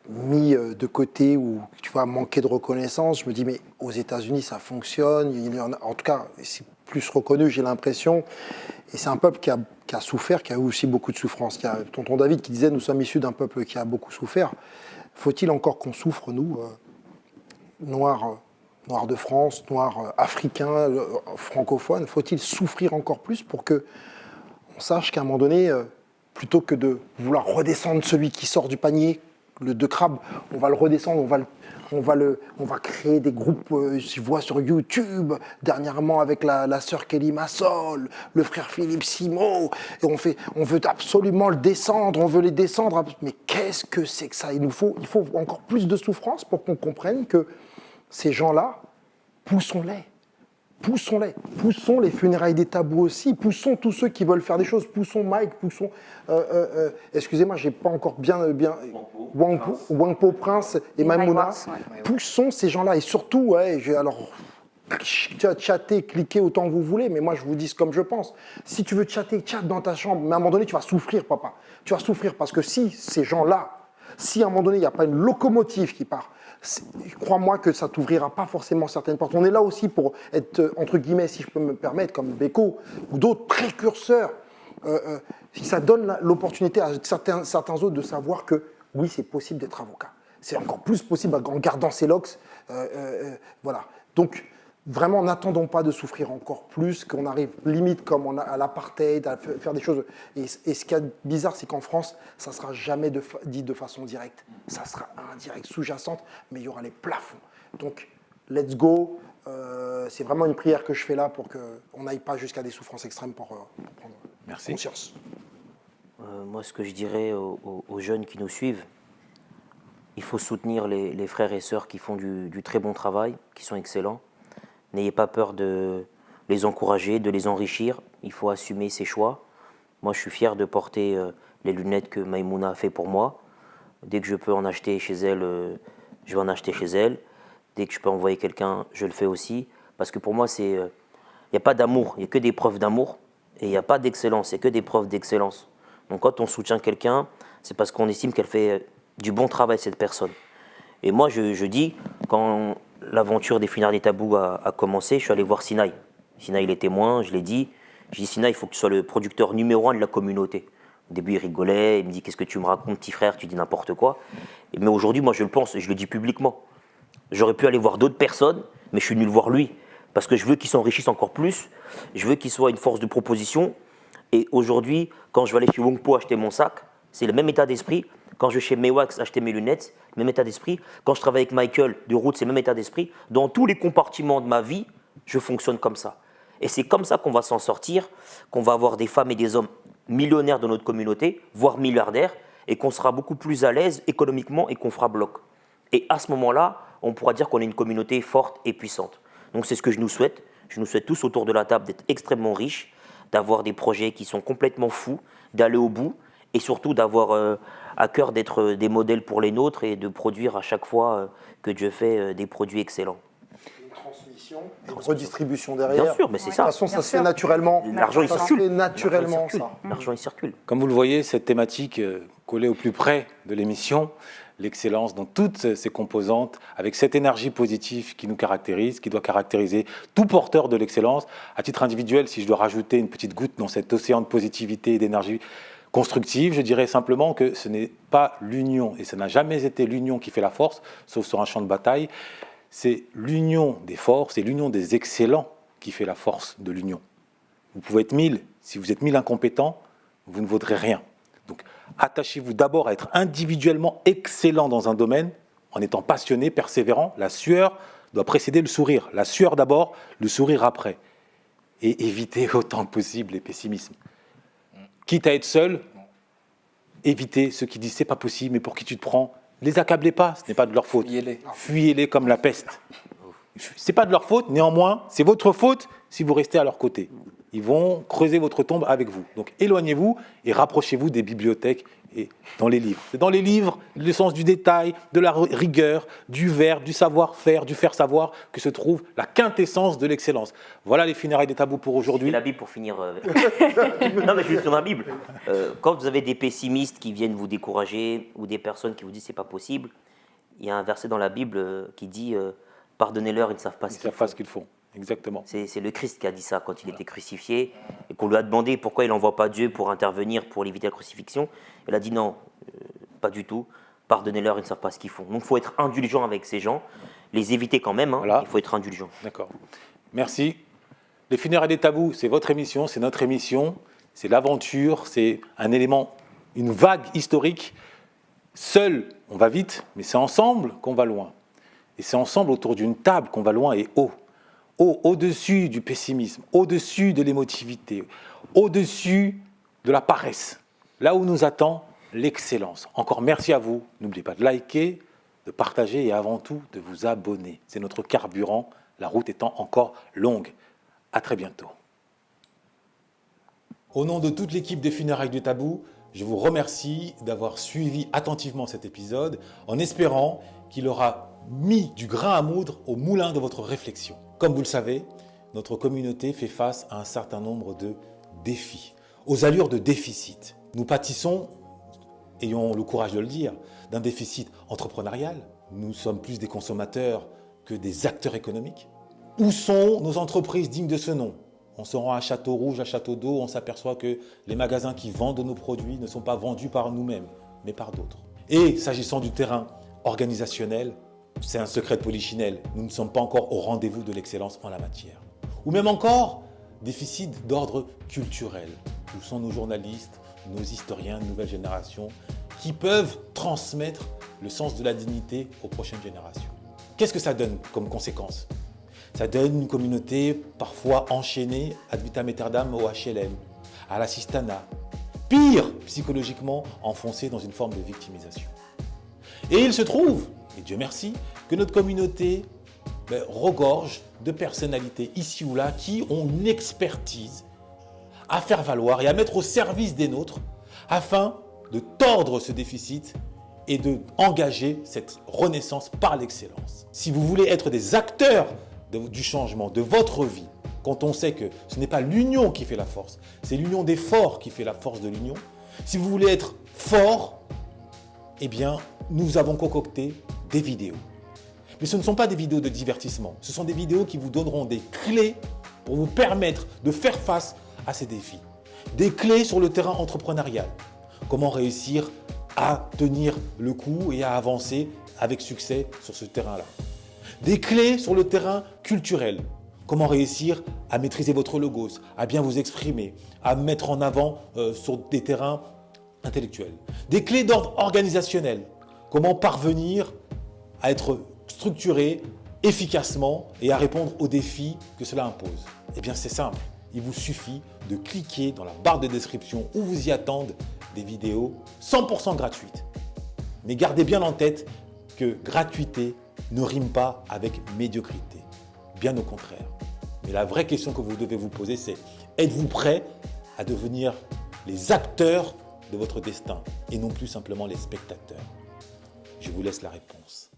[SPEAKER 5] mis de côté ou tu vois manquer de reconnaissance. Je me dis, mais aux États-Unis, ça fonctionne. En tout cas, c'est plus reconnu, j'ai l'impression. Et c'est un peuple qui a souffert, qui a eu aussi beaucoup de souffrance. Il y a tonton David qui disait, nous sommes issus d'un peuple qui a beaucoup souffert. Faut-il encore qu'on souffre, nous, noirs de France, noirs africains, francophones, faut-il souffrir encore plus pour qu'on sache qu'à un moment donné, plutôt que de vouloir redescendre celui qui sort du panier, le De Crabe, on va le redescendre, on va créer des groupes, je vois sur YouTube, dernièrement avec la sœur Kelly Massol, le frère Philippe Simo, et on veut absolument le descendre, on veut les descendre. Mais qu'est-ce que c'est que ça? Il faut encore plus de souffrance pour qu'on comprenne que ces gens-là, poussons-les. Poussons-les, poussons les funérailles des tabous aussi, poussons tous ceux qui veulent faire des choses, poussons Mike, poussons, excusez-moi, j'ai pas encore bien Wangpo Prince et Maimouna,
[SPEAKER 6] Ouais.
[SPEAKER 5] poussons ces gens-là et surtout, alors chatter, cliquer autant que vous voulez, mais moi je vous dis comme je pense. Si tu veux chatter, chatte dans ta chambre, mais à un moment donné tu vas souffrir, papa. Tu vas souffrir parce que si ces gens-là, si à un moment donné il n'y a pas une locomotive qui part, crois-moi que ça t'ouvrira pas forcément certaines portes. On est là aussi pour être, entre guillemets, si je peux me permettre, comme Beko ou d'autres précurseurs. Si ça donne l'opportunité à certains autres de savoir que oui, c'est possible d'être avocat. C'est encore plus possible en gardant ses locks. Voilà. Donc, vraiment, n'attendons pas de souffrir encore plus, qu'on arrive limite comme à l'apartheid, à faire des choses. Et ce qui est bizarre, c'est qu'en France, ça ne sera jamais dit de façon directe. Ça sera indirect, sous-jacente, mais il y aura les plafonds. Donc, let's go. C'est vraiment une prière que je fais là pour qu'on n'aille pas jusqu'à des souffrances extrêmes pour prendre conscience.
[SPEAKER 4] Moi, ce que je dirais aux jeunes qui nous suivent, il faut soutenir les frères et sœurs qui font du très bon travail, qui sont excellents. N'ayez pas peur de les encourager, de les enrichir. Il faut assumer ses choix. Moi, je suis fier de porter les lunettes que Maïmouna a fait pour moi. Dès que je peux en acheter chez elle, je vais en acheter chez elle. Dès que je peux envoyer quelqu'un, je le fais aussi. Parce que pour moi, il n'y a pas d'amour, il n'y a que des preuves d'amour. Et il n'y a pas d'excellence, il n'y a que des preuves d'excellence. Donc quand on soutient quelqu'un, c'est parce qu'on estime qu'elle fait du bon travail, cette personne. Et moi, je dis, quand l'aventure des funérailles des tabous a commencé, je suis allé voir Sinaï. Sinaï, il est témoin, je l'ai dit. J'ai dit, Sinaï, il faut que tu sois le producteur numéro 1 de la communauté. Au début, il rigolait, il me dit, qu'est-ce que tu me racontes, petit frère, tu dis n'importe quoi. Mais aujourd'hui, moi, je le pense, et je le dis publiquement. J'aurais pu aller voir d'autres personnes, mais je suis venu le voir lui. Parce que je veux qu'il s'enrichisse encore plus, je veux qu'il soit une force de proposition. Et aujourd'hui, quand je vais aller chez Wongpo acheter mon sac, c'est le même état d'esprit. Quand je vais chez Mewax acheter mes lunettes, même état d'esprit. Quand je travaille avec Michael de route, c'est le même état d'esprit. Dans tous les compartiments de ma vie, je fonctionne comme ça. Et c'est comme ça qu'on va s'en sortir, qu'on va avoir des femmes et des hommes millionnaires dans notre communauté, voire milliardaires, et qu'on sera beaucoup plus à l'aise économiquement et qu'on fera bloc. Et à ce moment-là, on pourra dire qu'on est une communauté forte et puissante. Donc c'est ce que je nous souhaite. Je nous souhaite tous autour de la table d'être extrêmement riches, d'avoir des projets qui sont complètement fous, d'aller au bout, et surtout d'avoir à cœur d'être des modèles pour les nôtres et de produire à chaque fois que Dieu fait des produits excellents.
[SPEAKER 5] Une transmission, une redistribution derrière.
[SPEAKER 4] Bien sûr, mais c'est ça.
[SPEAKER 5] De toute façon, ça se fait naturellement.
[SPEAKER 4] L'argent, il circule.
[SPEAKER 5] Ça se fait naturellement, ça.
[SPEAKER 4] L'argent, il circule.
[SPEAKER 3] Comme vous le voyez, cette thématique collée au plus près de l'émission, l'excellence dans toutes ses composantes, avec cette énergie positive qui nous caractérise, qui doit caractériser tout porteur de l'excellence. À titre individuel, si je dois rajouter une petite goutte dans cet océan de positivité et d'énergie constructive, je dirais simplement que ce n'est pas l'union, et ça n'a jamais été l'union qui fait la force, sauf sur un champ de bataille, c'est l'union des forces et l'union des excellents qui fait la force de l'union. Vous pouvez être 1000, si vous êtes 1000 incompétents, vous ne vaudrez rien. Donc attachez-vous d'abord à être individuellement excellent dans un domaine, en étant passionné, persévérant. La sueur doit précéder le sourire. La sueur d'abord, le sourire après. Et évitez autant que possible les pessimismes. Quitte à être seul, évitez ceux qui disent c'est pas possible, mais pour qui tu te prends, les accablez pas, ce n'est pas de leur faute. Fuyez-les comme la peste. C'est pas de leur faute, néanmoins, c'est votre faute si vous restez à leur côté. Ils vont creuser votre tombe avec vous. Donc éloignez-vous et rapprochez-vous des bibliothèques et dans les livres. C'est dans les livres, le sens du détail, de la rigueur, du verbe, du savoir-faire, du faire-savoir, que se trouve la quintessence de l'excellence. Voilà les funérailles des tabous pour aujourd'hui.
[SPEAKER 4] C'est la Bible pour finir. Non, mais je suis sur la Bible. Quand vous avez des pessimistes qui viennent vous décourager ou des personnes qui vous disent c'est pas possible, il y a un verset dans la Bible qui dit pardonnez-leur, ils ne savent pas ce qu'ils font.
[SPEAKER 3] Exactement.
[SPEAKER 4] C'est le Christ qui a dit ça quand il était crucifié et qu'on lui a demandé pourquoi il n'envoie pas Dieu pour intervenir, pour éviter la crucifixion. Il a dit non, pas du tout. Pardonnez-leur, ils ne savent pas ce qu'ils font. Donc il faut être indulgent avec ces gens, les éviter quand même, hein, voilà. Il faut être indulgent.
[SPEAKER 3] D'accord. Merci. Les funérailles des tabous, c'est votre émission, c'est notre émission, c'est l'aventure, c'est un élément, une vague historique. Seul, on va vite, mais c'est ensemble qu'on va loin. Et c'est ensemble autour d'une table qu'on va loin et haut. Au-dessus du pessimisme, au-dessus de l'émotivité, au-dessus de la paresse. Là où nous attend l'excellence. Encore merci à vous. N'oubliez pas de liker, de partager et avant tout de vous abonner. C'est notre carburant, la route étant encore longue. À très bientôt. Au nom de toute l'équipe des Funérailles du Tabou, je vous remercie d'avoir suivi attentivement cet épisode en espérant qu'il aura mis du grain à moudre au moulin de votre réflexion. Comme vous le savez, notre communauté fait face à un certain nombre de défis, aux allures de déficit. Nous pâtissons, ayons le courage de le dire, d'un déficit entrepreneurial. Nous sommes plus des consommateurs que des acteurs économiques. Où sont nos entreprises dignes de ce nom ? On se rend à Château-Rouge, à Château-d'Eau, on s'aperçoit que les magasins qui vendent nos produits ne sont pas vendus par nous-mêmes, mais par d'autres. Et s'agissant du terrain organisationnel, c'est un secret de polichinelle. Nous ne sommes pas encore au rendez-vous de l'excellence en la matière. Ou même encore, déficit d'ordre culturel. Où sont nos journalistes, nos historiens, nouvelles générations, qui peuvent transmettre le sens de la dignité aux prochaines générations. Qu'est-ce que ça donne comme conséquence ? Ça donne une communauté parfois enchaînée ad vitam aeternam au HLM, à l'assistanat. Pire, psychologiquement enfoncée dans une forme de victimisation. Et il se trouve, et Dieu merci, que notre communauté regorge de personnalités ici ou là qui ont une expertise à faire valoir et à mettre au service des nôtres afin de tordre ce déficit et d'engager cette renaissance par l'excellence. Si vous voulez être des acteurs du changement, de votre vie, quand on sait que ce n'est pas l'union qui fait la force, c'est l'union des forts qui fait la force de l'union. Si vous voulez être fort, eh bien, nous avons concocté des vidéos. Mais ce ne sont pas des vidéos de divertissement, ce sont des vidéos qui vous donneront des clés pour vous permettre de faire face à ces défis. Des clés sur le terrain entrepreneurial. Comment réussir à tenir le coup et à avancer avec succès sur ce terrain-là. Des clés sur le terrain culturel. Comment réussir à maîtriser votre logos, à bien vous exprimer, à mettre en avant sur des terrains intellectuels. Des clés d'ordre organisationnel. Comment parvenir à être structuré efficacement et à répondre aux défis que cela impose. Eh bien, c'est simple. Il vous suffit de cliquer dans la barre de description où vous y attendent des vidéos 100% gratuites. Mais gardez bien en tête que gratuité ne rime pas avec médiocrité. Bien au contraire. Mais la vraie question que vous devez vous poser, c'est êtes-vous prêt à devenir les acteurs de votre destin et non plus simplement les spectateurs ? Je vous laisse la réponse.